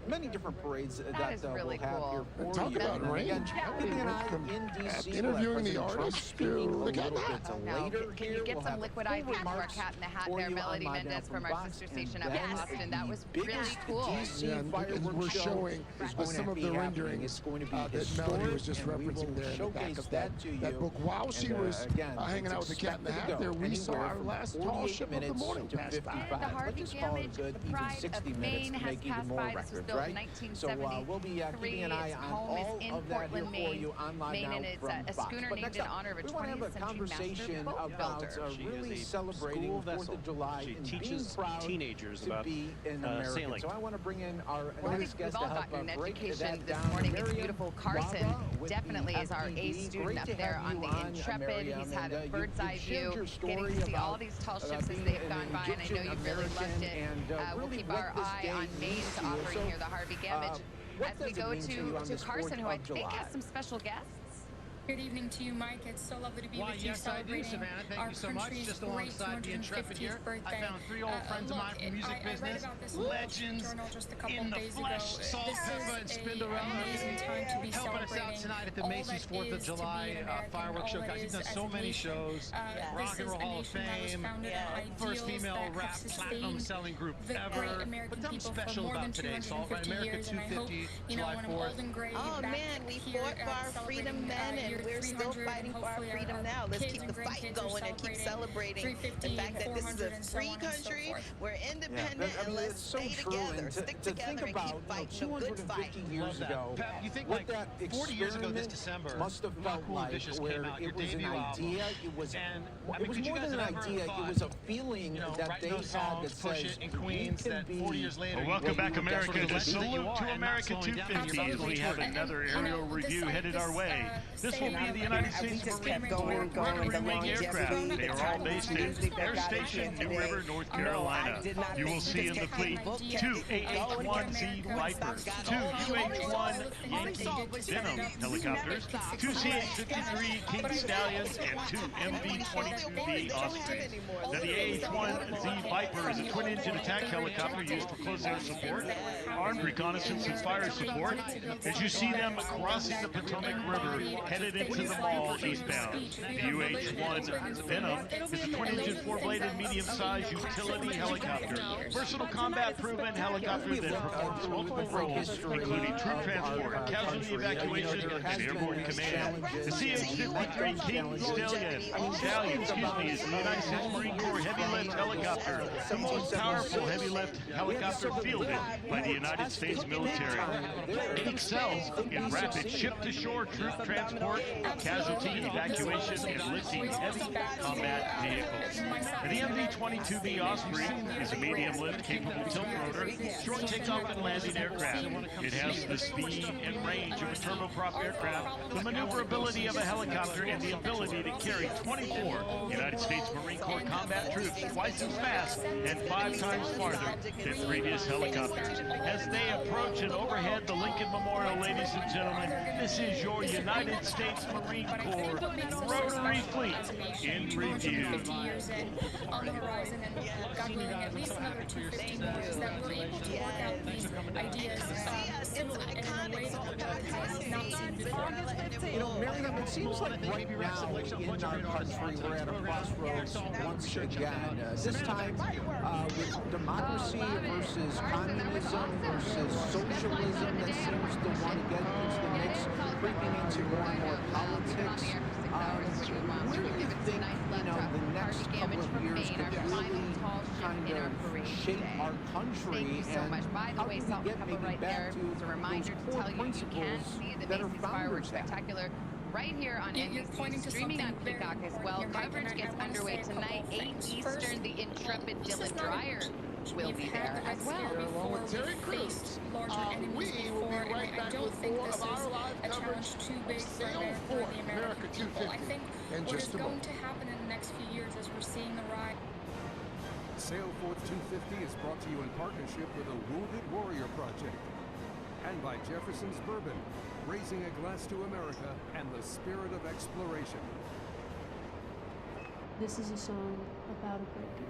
many different parades that really we'll have cool. here for Talk you. about And range. again, keeping an eye in D.C. Interviewing the President Trump artist. speaking a Look at little that. bit later Can here. you get We'll some have liquid full IV to our remarks Cat in the Hat for there, you on Melody Live Now Mendez from our Fox. sister And station up then in Boston. That was the really biggest cool. DC Yeah, and fireworks we're show showing is going some to of be the happening. renderings It's going to be that Melody was just historic, and we referencing will there in the back showcase of that to you. that book. While she And, was again, hanging it's out with the Cat in the expected Hat to there, go we saw anywhere our from last tall 48 ship of the minutes morning to pass by. 55. The Harvey Let's just call it Gamage, good, the even pride 60 of minutes Maine, to has make even passed more by. This was records, built in right? 1973. So we'll be keeping an eye Its on home all is in of that here Portland, for Maine. you on Live Maine, Now and it's from a Fox. schooner But named next in up, honor of a we want to 20th have a century conversation master boat about builder. really celebrating 4th of July She and being teaches proud teenagers to about be an American. sailing. So I want to bring in our Well, next guest we've to all help gotten an break education that this down. morning. It's Miriam beautiful. Carson Lava with definitely the is our A FPV. student Great up to there have on you the Intrepid. Miriam, He's had a and bird's eye shared view, your story getting to see all about, these tall ships as being they've an gone by, and I know you really loved Egyptian it. and, We'll really keep what our this eye day on means Maine's to you. offering So, here, the Harvey Gamage, what as we does it go mean to you on to this Carson, 4th who I of think July? has some special guests. Good evening to you, Mike. It's so lovely to be Why, with you yes, I do, celebrating Savannah. Thank our you so much. country's Just great alongside the Intrepid 250th here, birthday. I found three old friends of mine from the music I read business, about this legends journal just a couple in the days flesh, ago. Salt, This Pepper, and is Spinderella, an amazing time to be helping us out celebrating tonight at the all Macy's that 4th of is to be July an American, fireworks all show. that Guys, you've is done as so a many nation. shows, Rock and Roll Hall of Fame, first female rap platinum selling group ever. But something special about today, Salt, right? America 250, July 4th. Oh man, we fought for our freedom then, and we're still fighting for our freedom now. Let's keep the fight going and keep celebrating the fact that this is a free country. We're independent, and let's stay together, stick together, and keep fighting a good fight. 250 years ago, You think what like that 40 years ago this experiment December, must have felt Cool and like, Vicious where came out, your it was an debut album. idea, it was could you more guys than an have ever idea, thought, it was a feeling that write they those had songs, that push says, it in Queens, you that can 40 be years later, Well, welcome back, America. the Salute legend that you to are, and not America slowing down. 250 as we have another aerial review headed our way. This will be the United States Marine Corps rotary wing aircraft. They are all based in Air Station, New River, North Carolina. You will see in the fleet two AH-1Z Vipers, two UH-1 Yankee Venom helicopters, two CH-53 King Stallions, and two MV-22B Ospreys. Now, the AH-1Z Viper is a twin-engine attack helicopter used for close air support, armed reconnaissance and fire support. As you see them crossing the Potomac River, headed into the mall eastbound. The UH-1 Venom is a twin-engine, four-bladed, medium-sized utility helicopter. Versatile combat-proven helicopter that performs multiple roles, including troop transport, casualty evacuation, and airborne command. The CH-53 King Stallion, is the United States Marine Corps heavy-lift helicopter, the most powerful heavy-lift helicopter fielded by the United States military. It excels in rapid ship-to-shore troop transport, casualty evacuation, and lifting heavy combat vehicles. The MV-22B Osprey is a medium-lift, capable tilt-rotor, short takeoff and landing aircraft. It has the speed and range of a turboprop aircraft, the maneuverability of a helicopter, and the ability to carry 24 United States Marine Corps combat troops twice as fast and 5 times farther than previous helicopters. As they approach and overhead the Lincoln Memorial, ladies and gentlemen, this is your United States Marine Corps rotary fleet in review. On the horizon, and God willing, at least another 250 more, is that we're able to work out these ideas civilly and in a way that has not seen before. You know, Miriam, it seems like right now in our country we're at a crossroads once again. This time with democracy versus communism versus socialism that seems to want to get into the mix, creeping into more and more politics. Where do you think, you know, the next couple of years could really kind of shape our country? Thank you so much. By the way, Salt and Pepper right there is a reminder to tell you you can see the Macy's Fireworks Spectacular right here on NBC, streaming on Peacock as well. Coverage gets underway tonight, 8 Eastern. The Intrepid Dylan Dreyer will be there as well. Along with Terry Crews. We will be right back with more of our live coverage of Sail Forth America 250 in just a moment. What is going to happen in the next few years as we're seeing the rise. Sail Forth 250 is brought to you in partnership with the Wounded Warrior Project and by Jefferson's Bourbon, raising a glass to America and the spirit of exploration. This is a song about a breakup.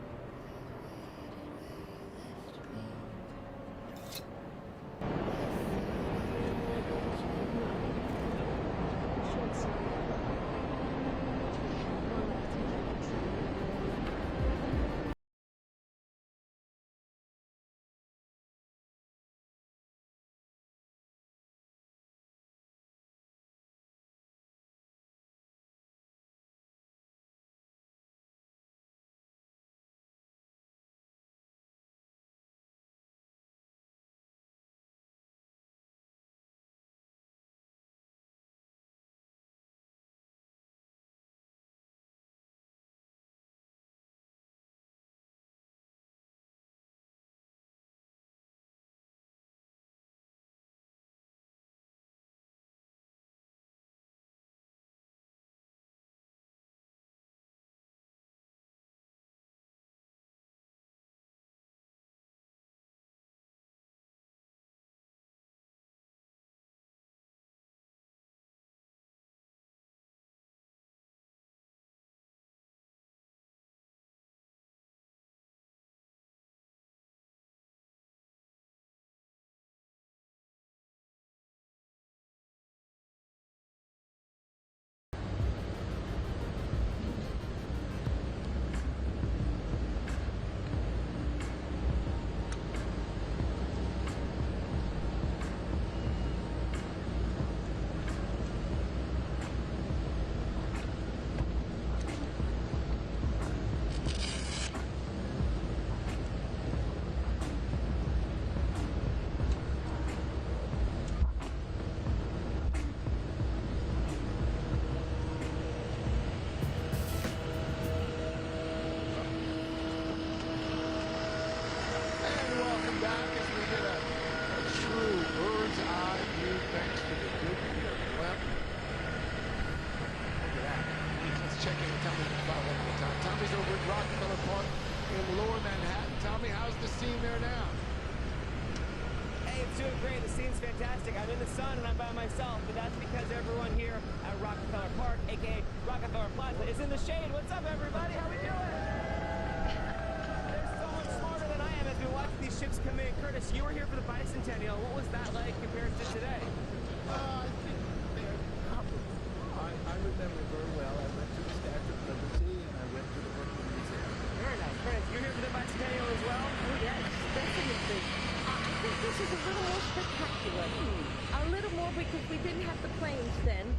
Fantastic. I'm in the sun and I'm by myself, but that's because everyone here at Rockefeller Park, aka Rockefeller Plaza, is in the shade. What's up, everybody? How we doing? They're so much smarter than I am as we watch these ships come in. Curtis, you were here for the bicentennial. What was that like compared to today? I think they're comparable. I remember very well. I went to the Statue of Liberty and I went to the Brooklyn Museum. Very nice. Curtis, you're here for the bicentennial as well? Oh, yes, definitely. I think this is a little more spectacular. A little more because we didn't have the planes then.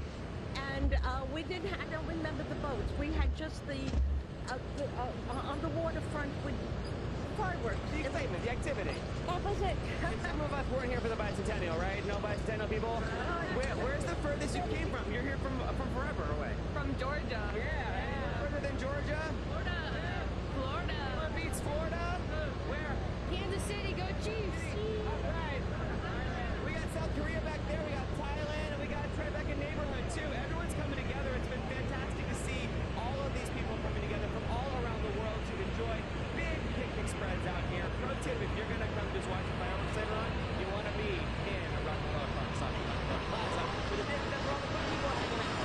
And we didn't have, I don't remember the boats. We had just the on the waterfront with fireworks. The excitement, the activity. That was it. And some of us weren't here for the bicentennial, right? No bicentennial people? Where's the furthest you came from? You're here from forever away. From Georgia. Yeah. Further than Georgia? Florida. Florida. What beats Florida? Where? Kansas City, go Chiefs. All right. We got South Korea back there. We got Thailand, and we got Tribeca neighborhood too. Everyone's coming together. It's been fantastic to see all of these people coming together from all around the world to enjoy big picnic spreads out here. Pro tip: if you're gonna come just watch the fireworks later on, you want to be in a Rockefeller Park Plaza. For the big, that's where all the fun people are hanging out.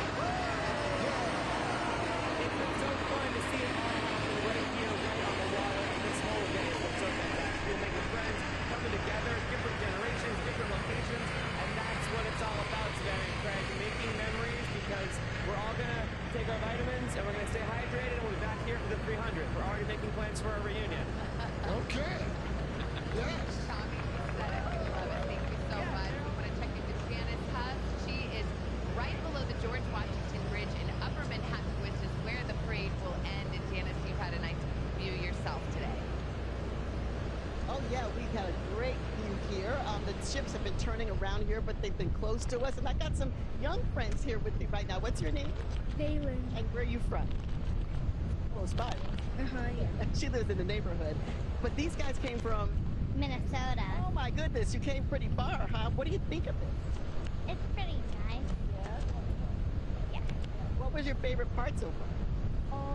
It's been so fun to see it all happen right here, right on the water. This whole day has been so fantastic. We're making friends, coming together, different generations, different locations, and that's what it's all about today, Craig. Making memories because we're all gonna take our vitamins and we're gonna stay hydrated and we'll be back here for the 300. We're already making plans for our reunion. Okay. Yes. Tommy said it. We love it. Thank you so much. We want to check into Janice Huss. She is right below the George Washington Bridge in Upper Manhattan, which is where the parade will end. And Janice, you've had a nice view yourself today. Oh, yeah, we've had a great view here. The ships have been turning around here, but they've been close to us. And I got some young friends here with me right now. What's your name? Valen. And where are you from? Close by. Yeah. She lives in the neighborhood. But these guys came from Minnesota. Oh my goodness, you came pretty far, huh? What do you think of it? It's pretty nice. Yeah. What was your favorite part so far?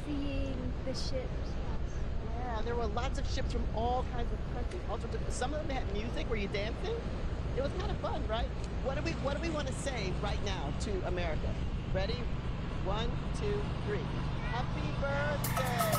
Seeing the ships. Yeah, there were lots of ships from all kinds of countries. Also, some of them had music. Were you dancing? It was kind of fun, right? What do we want to say right now to America? Ready? 1, 2, 3. Happy birthday!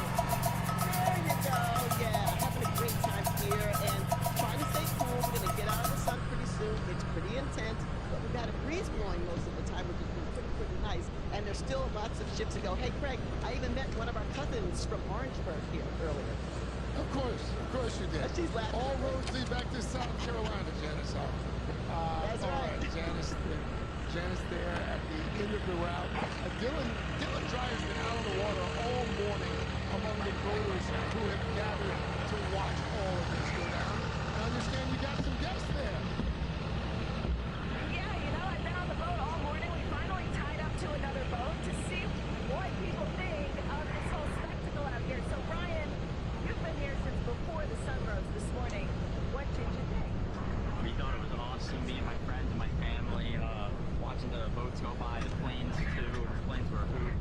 There you go. Yeah, having a great time here and trying to stay cool. We're gonna get out of the sun pretty soon. It's pretty intense, but we've got a breeze blowing most of the time, which has been pretty nice. And there's still lots of ships to go. Hey, Craig, I even met one of our cousins from Orangeburg here earlier. Of course you did. She's laughing. All roads lead back to South Carolina, Janice. That's right. All right, Janice there at the end of the route. Dylan Dreyer's been out on the water all morning among the boaters who have gathered to watch all of this go down. I understand you got some guests there. Yeah, I've been on the boat all morning. We finally tied up to another boat to see what people think of this whole spectacle out here. So, Brian, you've been here since before the sun rose this morning. What did you think? We thought it was awesome, me and my friends and my family, watching the boats go by, the planes too. The planes were a hoot.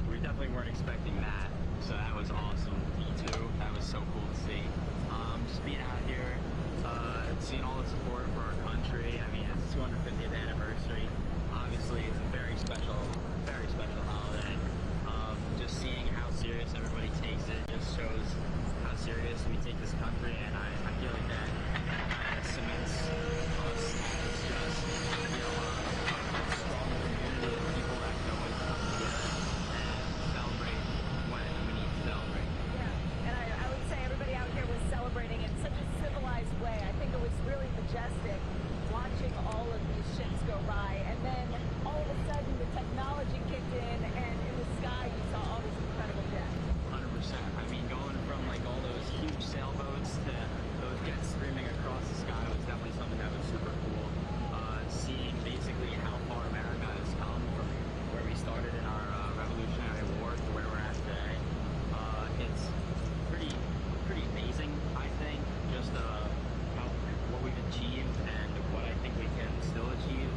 We definitely weren't expecting that, so that was awesome. Me too. That was so cool to see. Just being out here, seeing all the support for our country. I mean, it's 250th anniversary. Obviously, it's a very special holiday. Just seeing how serious everybody takes it just shows how serious we take this country, and I feel like that cements us as just, a strong community of people that can always come together and celebrate when we need to celebrate. Yeah, and I would say everybody out here was celebrating in such a civilized way. I think it was really majestic watching all of these ships go by, and then all of a sudden the technology kicked in, and in the sky you saw all these incredible jets. 100%. I mean, going from all those huge sailboats to those jets streaming across the sky was definitely something that was super cool. Seeing basically how far America has come from where we started in our Revolutionary War to where we're at today. It's pretty amazing, I think, just what we've achieved and what I think we can still achieve.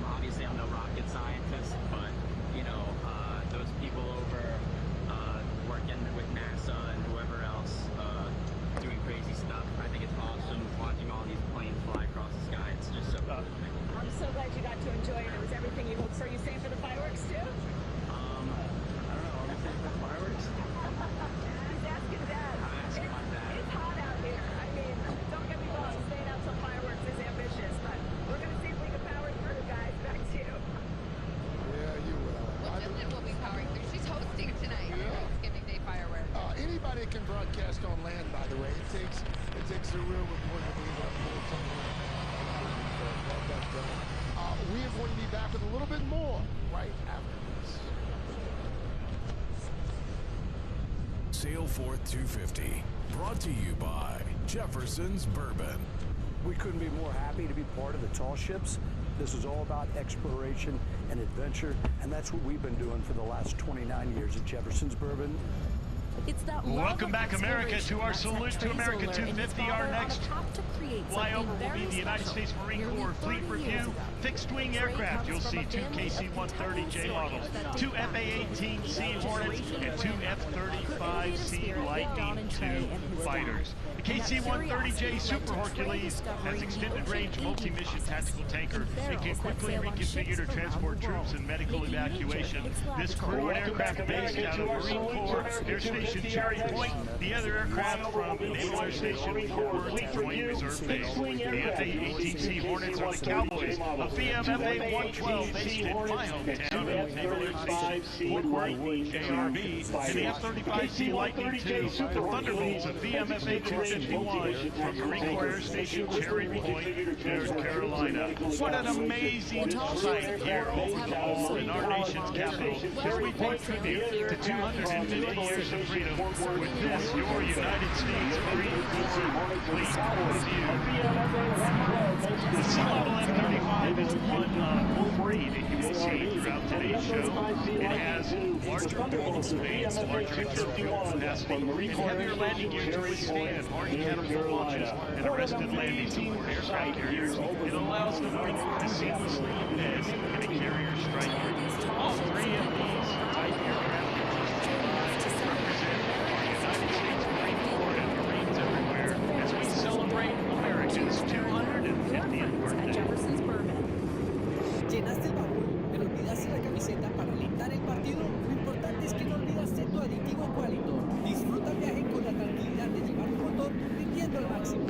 Obviously, I'm no rocket scientist, but those people over working with NASA and whoever else doing crazy stuff. I think it's awesome watching all these planes fly across the sky. It's just so cool to me. I'm so glad you got to enjoy it. It was everything you hoped for. You staying for the fireworks too? I don't know. Are we staying for fireworks? He's asking Dad. I'm asking my dad. It's hot out here. I mean, don't get me wrong, staying out till fireworks is ambitious, but we're going to see if we can power through, guys. Back to you. Yeah, you will. Well, Dylan will be powering through. She's hosting tonight. Thanksgiving Day fireworks. Anybody can broadcast on land, by the way. It takes a real reporter to be able to pull something like that. We are going to be back with a little bit more right after this. Sailforth 250, brought to you by Jefferson's Bourbon. We couldn't be more happy to be part of the tall ships. This is all about exploration and adventure, and that's what we've been doing for the last 29 years at Jefferson's Bourbon. It's that Welcome back, America, to our Salute to America 250. Our next flyover will be the United States Marine Corps Fleet Review. Fixed-wing aircraft, you'll see 2 KC-130J models, 2 F/A-18C Hornets, and 2 F-35C Lightning II fighters. The KC-130J Super Hercules has extended-range multi-mission tactical tanker. It can quickly reconfigure to transport troops and medical evacuation. This crew and aircraft based out of Marine Corps Air Station Cherry Point. The other aircraft from Naval Air Station Fort Worth Joint Reserve Base. The F/A-18C Hornets are the Cowboys. A VMFA-112 based in my hometown of Naval Air Station Fort Worth, ARV, and the F-35C Lightning II. The Thunderbolts of VMFA-251 from Marine Corps Air Station Cherry Point, North Carolina. What an amazing sight here overall in our nation's capital as we pay tribute to 250 years of freedom with this, your United States Marine Corps Fleet Review. The sea level F-35 is one of 3 that you will see throughout today's show. It has larger orbital domains, larger internal fuel capacity, and heavier landing gear to withstand hard catapult launches and arrested landings aboard aircraft carriers. It allows the Marine Corps to seamlessly embed in a carrier strike group. All 3 of these type aircraft represent our United States Marine Corps and Marines everywhere as we celebrate America's 250th birthday. Jefferson's Bourbon. Llenaste el baúl, pero olvidaste la camiseta para alentar el partido. Lo importante es que no olvidaste tu aditivo Qualito. Disfruta el viaje con la tranquilidad de llevar tu motor rindiendo al máximo.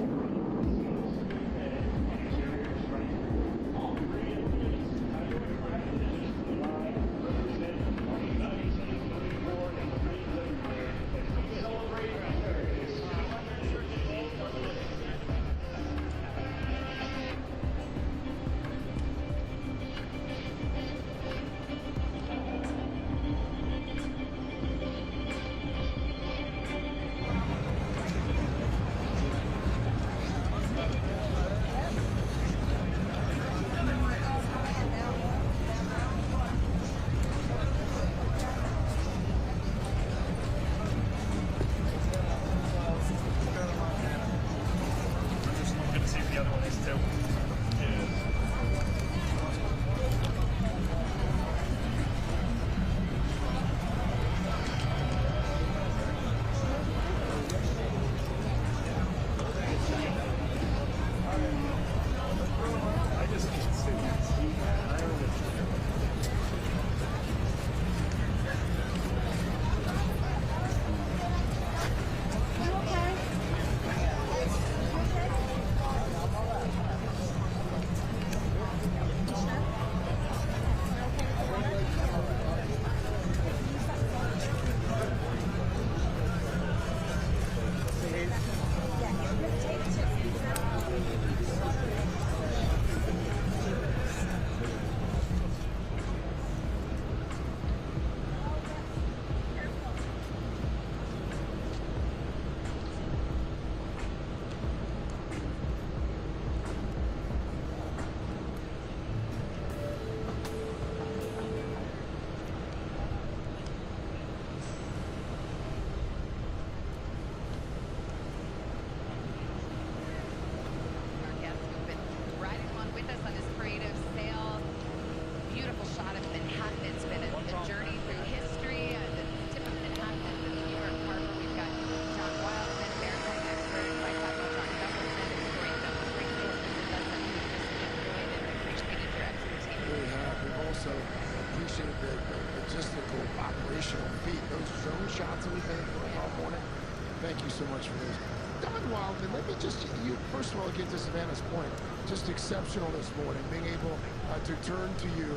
Thank you so much for those. Don Wildman, let me just, you first of all get to Savannah's point, just exceptional this morning, being able to turn to you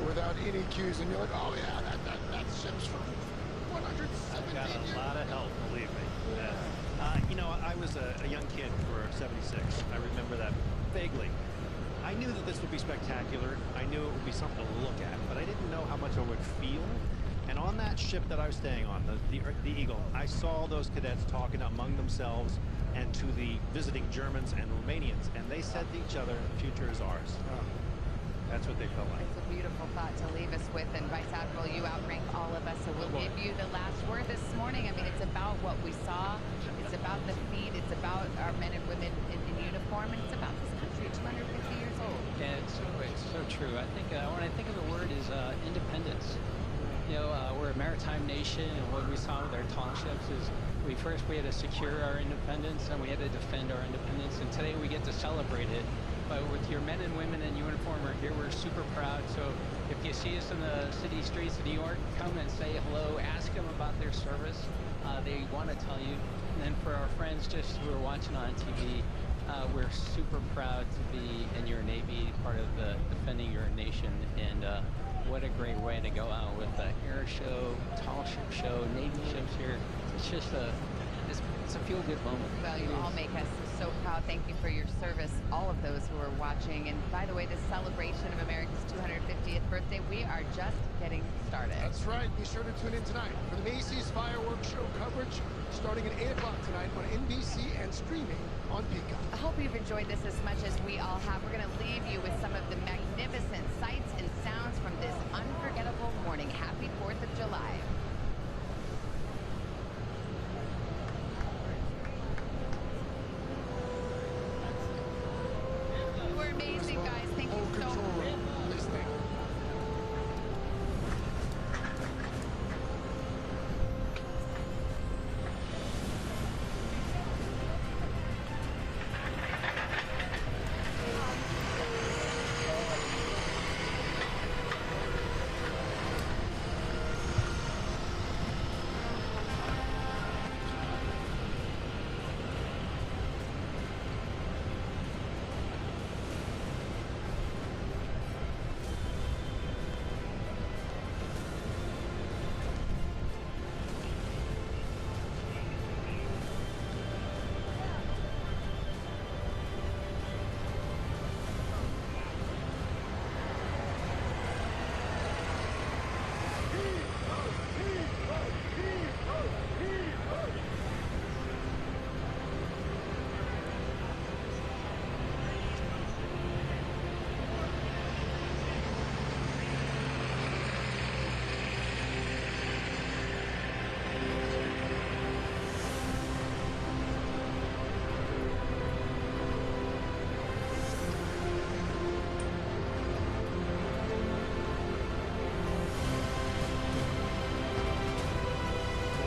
without any cues, and you're like, oh yeah, that ship's from 117 got a lot of help, believe me. You know, I was a young kid for 76. I remember that vaguely. I knew that this would be spectacular. I knew it would be something to look at, but I didn't know how much I would feel. And on that ship that I was staying on, the Eagle, I saw those cadets talking among themselves and to the visiting Germans and Romanians, and they said to each other, the future is ours. That's what they felt like. It's a beautiful thought to leave us with, and Vice Admiral, you outranked all of us, so we'll give you the last word this morning. I mean, it's about what we saw, it's about the feat, it's about our men and women in uniform, and it's about this country, 250 years old. Yeah, it's so true. I think when I think of the word is independence. You know, we're a maritime nation, and what we saw with our tall ships is we had to secure our independence, and we had to defend our independence, and today we get to celebrate it. But with your men and women in uniform are here, we're super proud. So if you see us in the city streets of New York, come and say hello, ask them about their service. They want to tell you. And then for our friends just who are watching on TV, we're super proud to be in your Navy, part of the defending your nation. And what a great way to go out with the air show, tall ship show, Navy ships here. It's just it's a feel-good moment. Well, you all make us so proud. Thank you for your service, all of those who are watching. And by the way, this celebration of America's 250th birthday, we are just getting started. That's right. Be sure to tune in tonight for the Macy's Fireworks Show coverage starting at 8 o'clock tonight on NBC and streaming on Peacock. hope you've enjoyed this as much as we all have. We're going to leave you with some of the magnificent sights and sounds from this unforgettable morning. Happy 4th of July. You were amazing, guys. Thank you so much.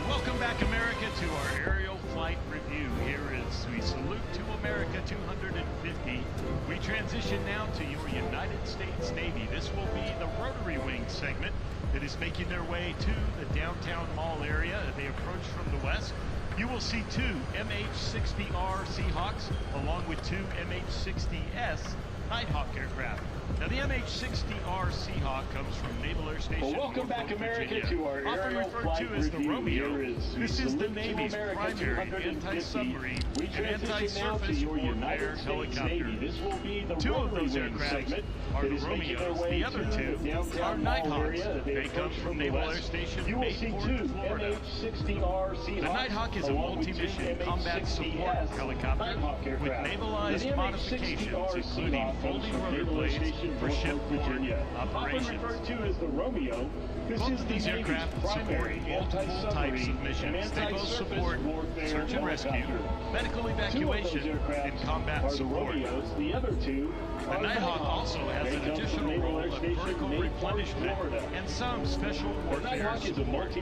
Welcome back, America, to our aerial flight review. Here is we salute to America 250. We transition now to your United States Navy. This will be the rotary wing segment that is making their way to the downtown mall area. As they approach from the west, you will see two MH-60R Seahawks along with two MH-60S Nighthawk aircraft. Now, the MH-60R Seahawk comes from Naval Air Station. Well, welcome back, America, to our often aerial referred flight to as the review. Romeo. This is the Navy's primary anti-submarine and anti-surface warfare helicopter. Two of those aircraft are the Romeos. The other two are Nighthawks. They come from Naval Air Station Mayport, Florida. The Nighthawk is a multi-mission combat support helicopter with navalized modifications, including folding rotor blades for shipboard operations. Both of these aircraft support multiple types of missions. They both support search and rescue, medical evacuation, and combat support. The Nighthawk also has an additional role of vertical replenishment and some special warfare support.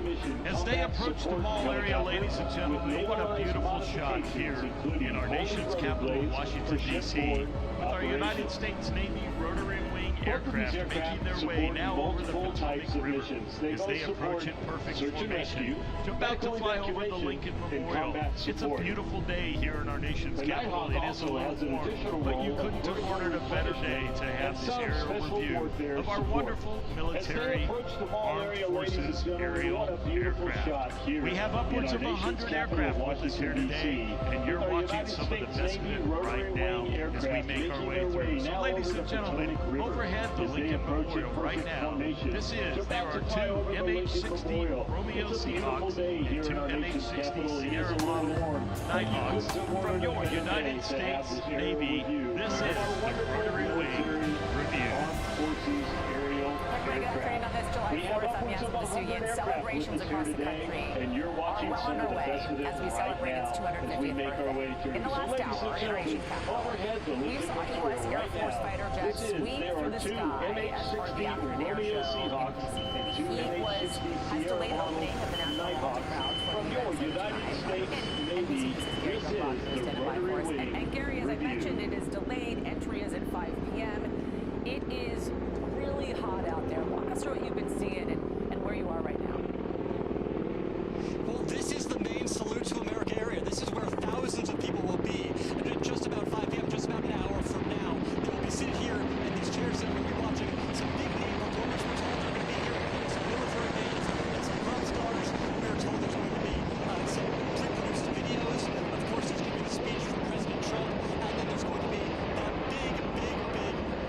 As they approach the mall area, ladies and gentlemen, what a beautiful shot here in our nation's capital, Washington, D.C., with our United States Navy rotary wing aircraft making their way now over the Potomac River as they approach in perfect formation, about to fly over the Lincoln Memorial. It's a beautiful day here in our nation's capital. It is a little warm, but you couldn't have ordered a better day to have this aerial review of our wonderful military armed forces aerial aircraft. We have upwards of 100 aircraft with us here today, and you're watching some of the best of it right now as we make our way through. So, ladies and gentlemen, overhead the Lincoln Memorial right now, there are two MH-60 Romeo Seahawks and two MH-60 Sierra model Nighthawks from your United States Navy. This is the Rotary Wing Review. Good afternoon on this July 4th. I'm Yasmin Vasugian. Celebrations across the country are well underway as we celebrate its 250th birthday. In the last hour, in our Asian capital, we saw U.S. Air Force fighter jets swing through the sky as part of the afternoon air show in D.C. The heat has delayed opening of the National Hall crowd from your United States Navy. This is the Rotary Wing. And Gary, as I mentioned, it is delayed. Entry is at 5 p.m. It is really hot out there. Walk us through what you've been seeing and where you are right now. Well, this is the main Salute to America area. This is where thousands of people will be. And at just about 5 p.m., just about an hour from now, they will be sitting here in these chairs and we'll be watching some big name performers. We're told they're going to be here, including some military bands and some pop stars. We're told there's going to be some pre-produced videos. Of course, there's going to be the speech from President Trump. And then there's going to be that big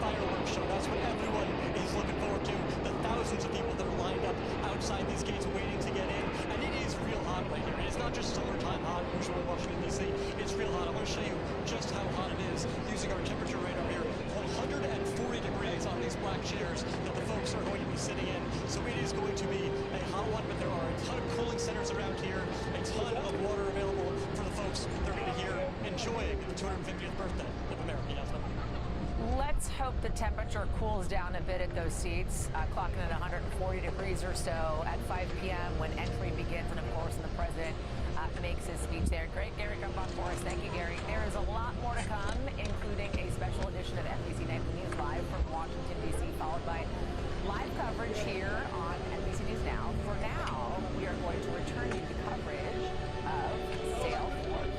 fireworks show. That's what everyone is looking forward to. The thousands of people that are lined up outside these gates waiting to get in. And it is real hot right here. It's not just summertime hot, usually in Washington, D.C. It's real hot. I want to show you just how hot it is. enjoying the 250th birthday of America. Yasmin. Let's hope the temperature cools down a bit at those seats, clocking at 140 degrees or so at 5 p.m. when entry begins, and of course, when the president makes his speech there. Great, Gary, come on for us. Thank you, Gary. There is a lot more to come, including a special edition of NBC Nightly News Live from Washington, D.C., followed by live coverage here on NBC News Now. For now, we are going to return you to coverage of Sail Forth.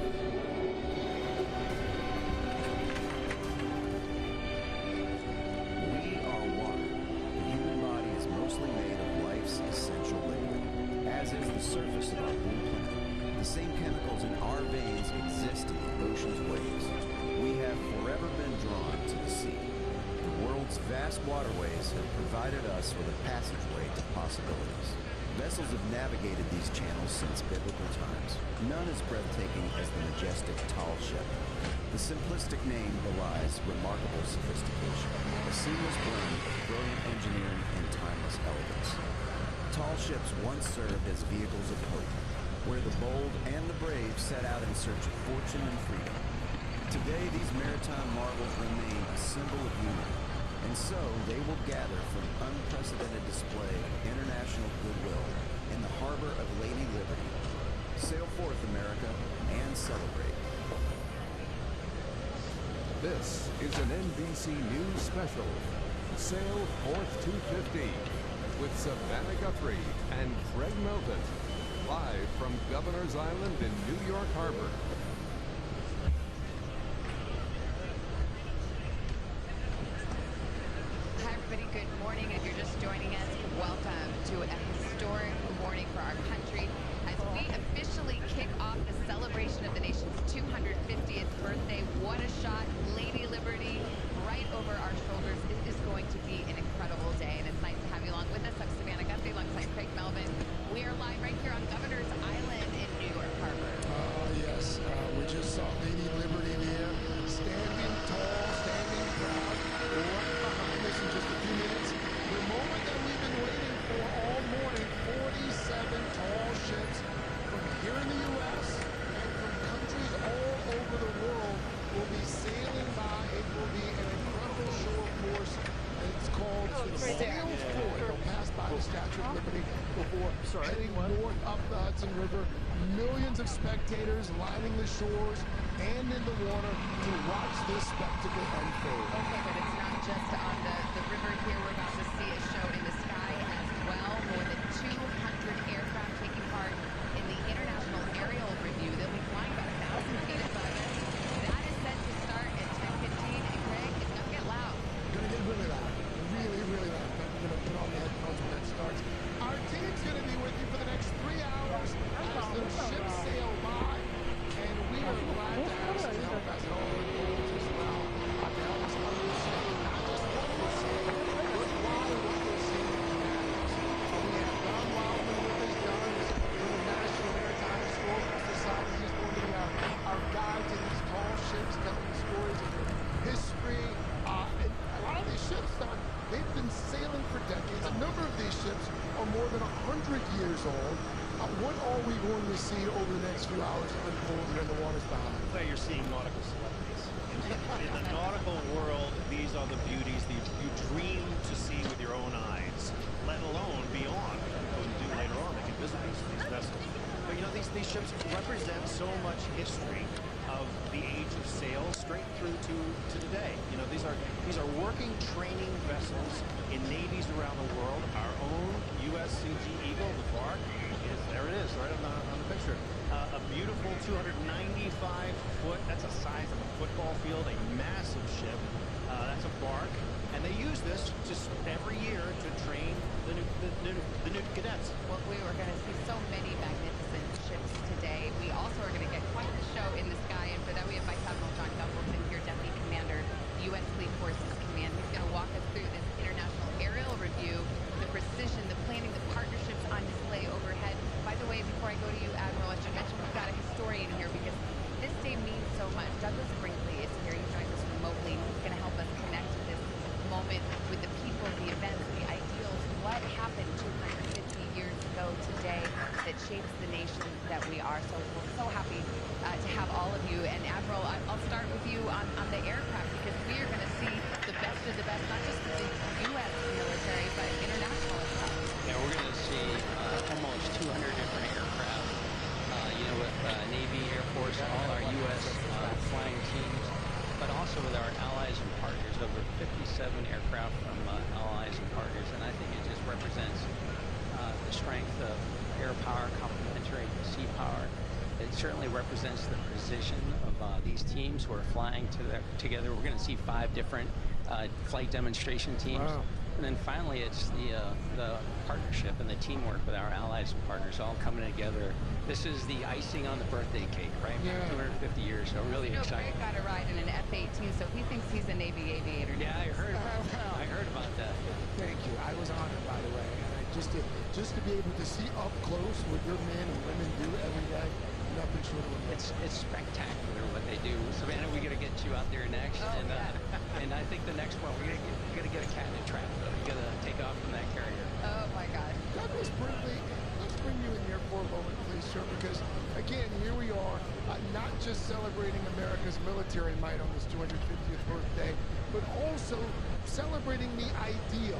We are water. The human body is mostly made of life's essential liquid, as is the surface of our blue planet. The same chemicals in our veins exist in the ocean's waves. We have forever been drawn to the sea. The world's vast waterways have provided us with a passageway to possibilities. Vessels have navigated these channels since biblical times. None as breathtaking as the majestic tall ship. The simplistic name belies remarkable sophistication, a seamless blend of brilliant engineering and timeless elegance. Tall ships once served as vehicles of hope, where the bold and the brave set out in search of fortune and freedom. Today, these maritime marvels remain a symbol of unity, and so they will gather for an unprecedented display of international goodwill in the harbor of Lady Liberty. Sail forth, America, and celebrate. This is an NBC News special, Sail Forth 250, with Savannah Guthrie and Craig Melvin. Live from Governor's Island in New York Harbor. Hi, everybody. Good morning. If you're just joining us, welcome to a historic morning for our country as we officially kick off the celebration of the nation's 250th birthday. What a shot. Lady Liberty right over our shoulders. It is going to be an incredible day, and it's nice to have you along with us. I'm Savannah Guthrie alongside Craig Melvin. We are live right here on Governor's Island in New York Harbor. Yes, we just saw Lady Liberty there, standing tall, standing proud, right behind us in just a few minutes. The moment that we've been waiting for all morning, 47 tall ships from here in the U.S. and from countries all over the world will be sailing by. It will be an incredible show of force. It's called Sail Forth. They'll pass by the Statue of Liberty before heading north up the Hudson River. Millions of spectators lining the shores and in the water to watch this spectacle unfold. Okay, but it's not just on the river here. We're about to see a show in the sky as well. More than 200 aircraft taking part in the International Aerial Review. They'll be flying about 1,000 feet above us. That is set to start at 10:15. And Greg, it's going to get loud. It's going to get really loud. Really, really loud. I'm going to put on the headphones when that starts. Our team's going to be with you for the next 3 hours as the ships sail by. And we are glad to have some help as it all unfolds as well. To help us understand not just what we're seeing, but why what we're seeing matters. We have Don Wildman with us. Don is from the National Maritime Historical Society. He's going to be our guide to these tall ships, telling stories of their history. And a lot of these ships, Don, they've been sailing for decades. A number of these ships are more than 100 years old. What are we going to see over the next few hours unfold here in the waters behind? Well, you're seeing nautical celebrities. In the nautical world, these are the beauties that you dream to see with your own eyes, let alone beyond. What we do later on, they can visit these vessels. But you know, these ships represent so much history of the age of sail straight through to today. You know, these are working training vessels in navies around the world. Our own USCG Eagle, the bark, there it is, right on the picture. A beautiful 295-foot, that's the size of a football field, a massive ship. That's a bark. And they use this just every year to train the new cadets. Well, we were going to see so many magnificent ships today. We also are going to get quite the show in the sky. And for that, we have Vice Admiral John Dumbleton here, Deputy Commander, U.S. Fleet Forces Command. He's going to walk us through this International Aerial Review, the precision, the planning, the partnerships on display overhead. By the way, before I go to you, Admiral, as you mentioned, we've got a historian here because this day means so much. Douglas Brinkley is here. He joins us remotely. He's going to help us connect to this moment with the people, the events, the ideals, what happened 250 years ago today that shapes the nation that we are. So we're so happy to have all of these teams who are flying together. We're going to see 5 different flight demonstration teams. Wow. And then finally, it's the partnership and the teamwork with our allies and partners all coming together. This is the icing on the birthday cake, right? Yeah. 250 years, so really exciting. Greg got a ride in an F-18, so he thinks he's a Navy aviator. Yeah, I heard about that. Thank you. I was honored, by the way. And just to be able to see up close what your men and women do every day, nothing short of amazing. It's spectacular what they do. Savannah, we got to get you out there next, and I think the next one we're gonna get a cat in a trap. Though you got to take off from that carrier. Oh my God. Douglas Brinkley, let's bring you in here for a moment, please, sir, because again, here we are, not just celebrating America's military might on this 250th birthday, but also celebrating the ideal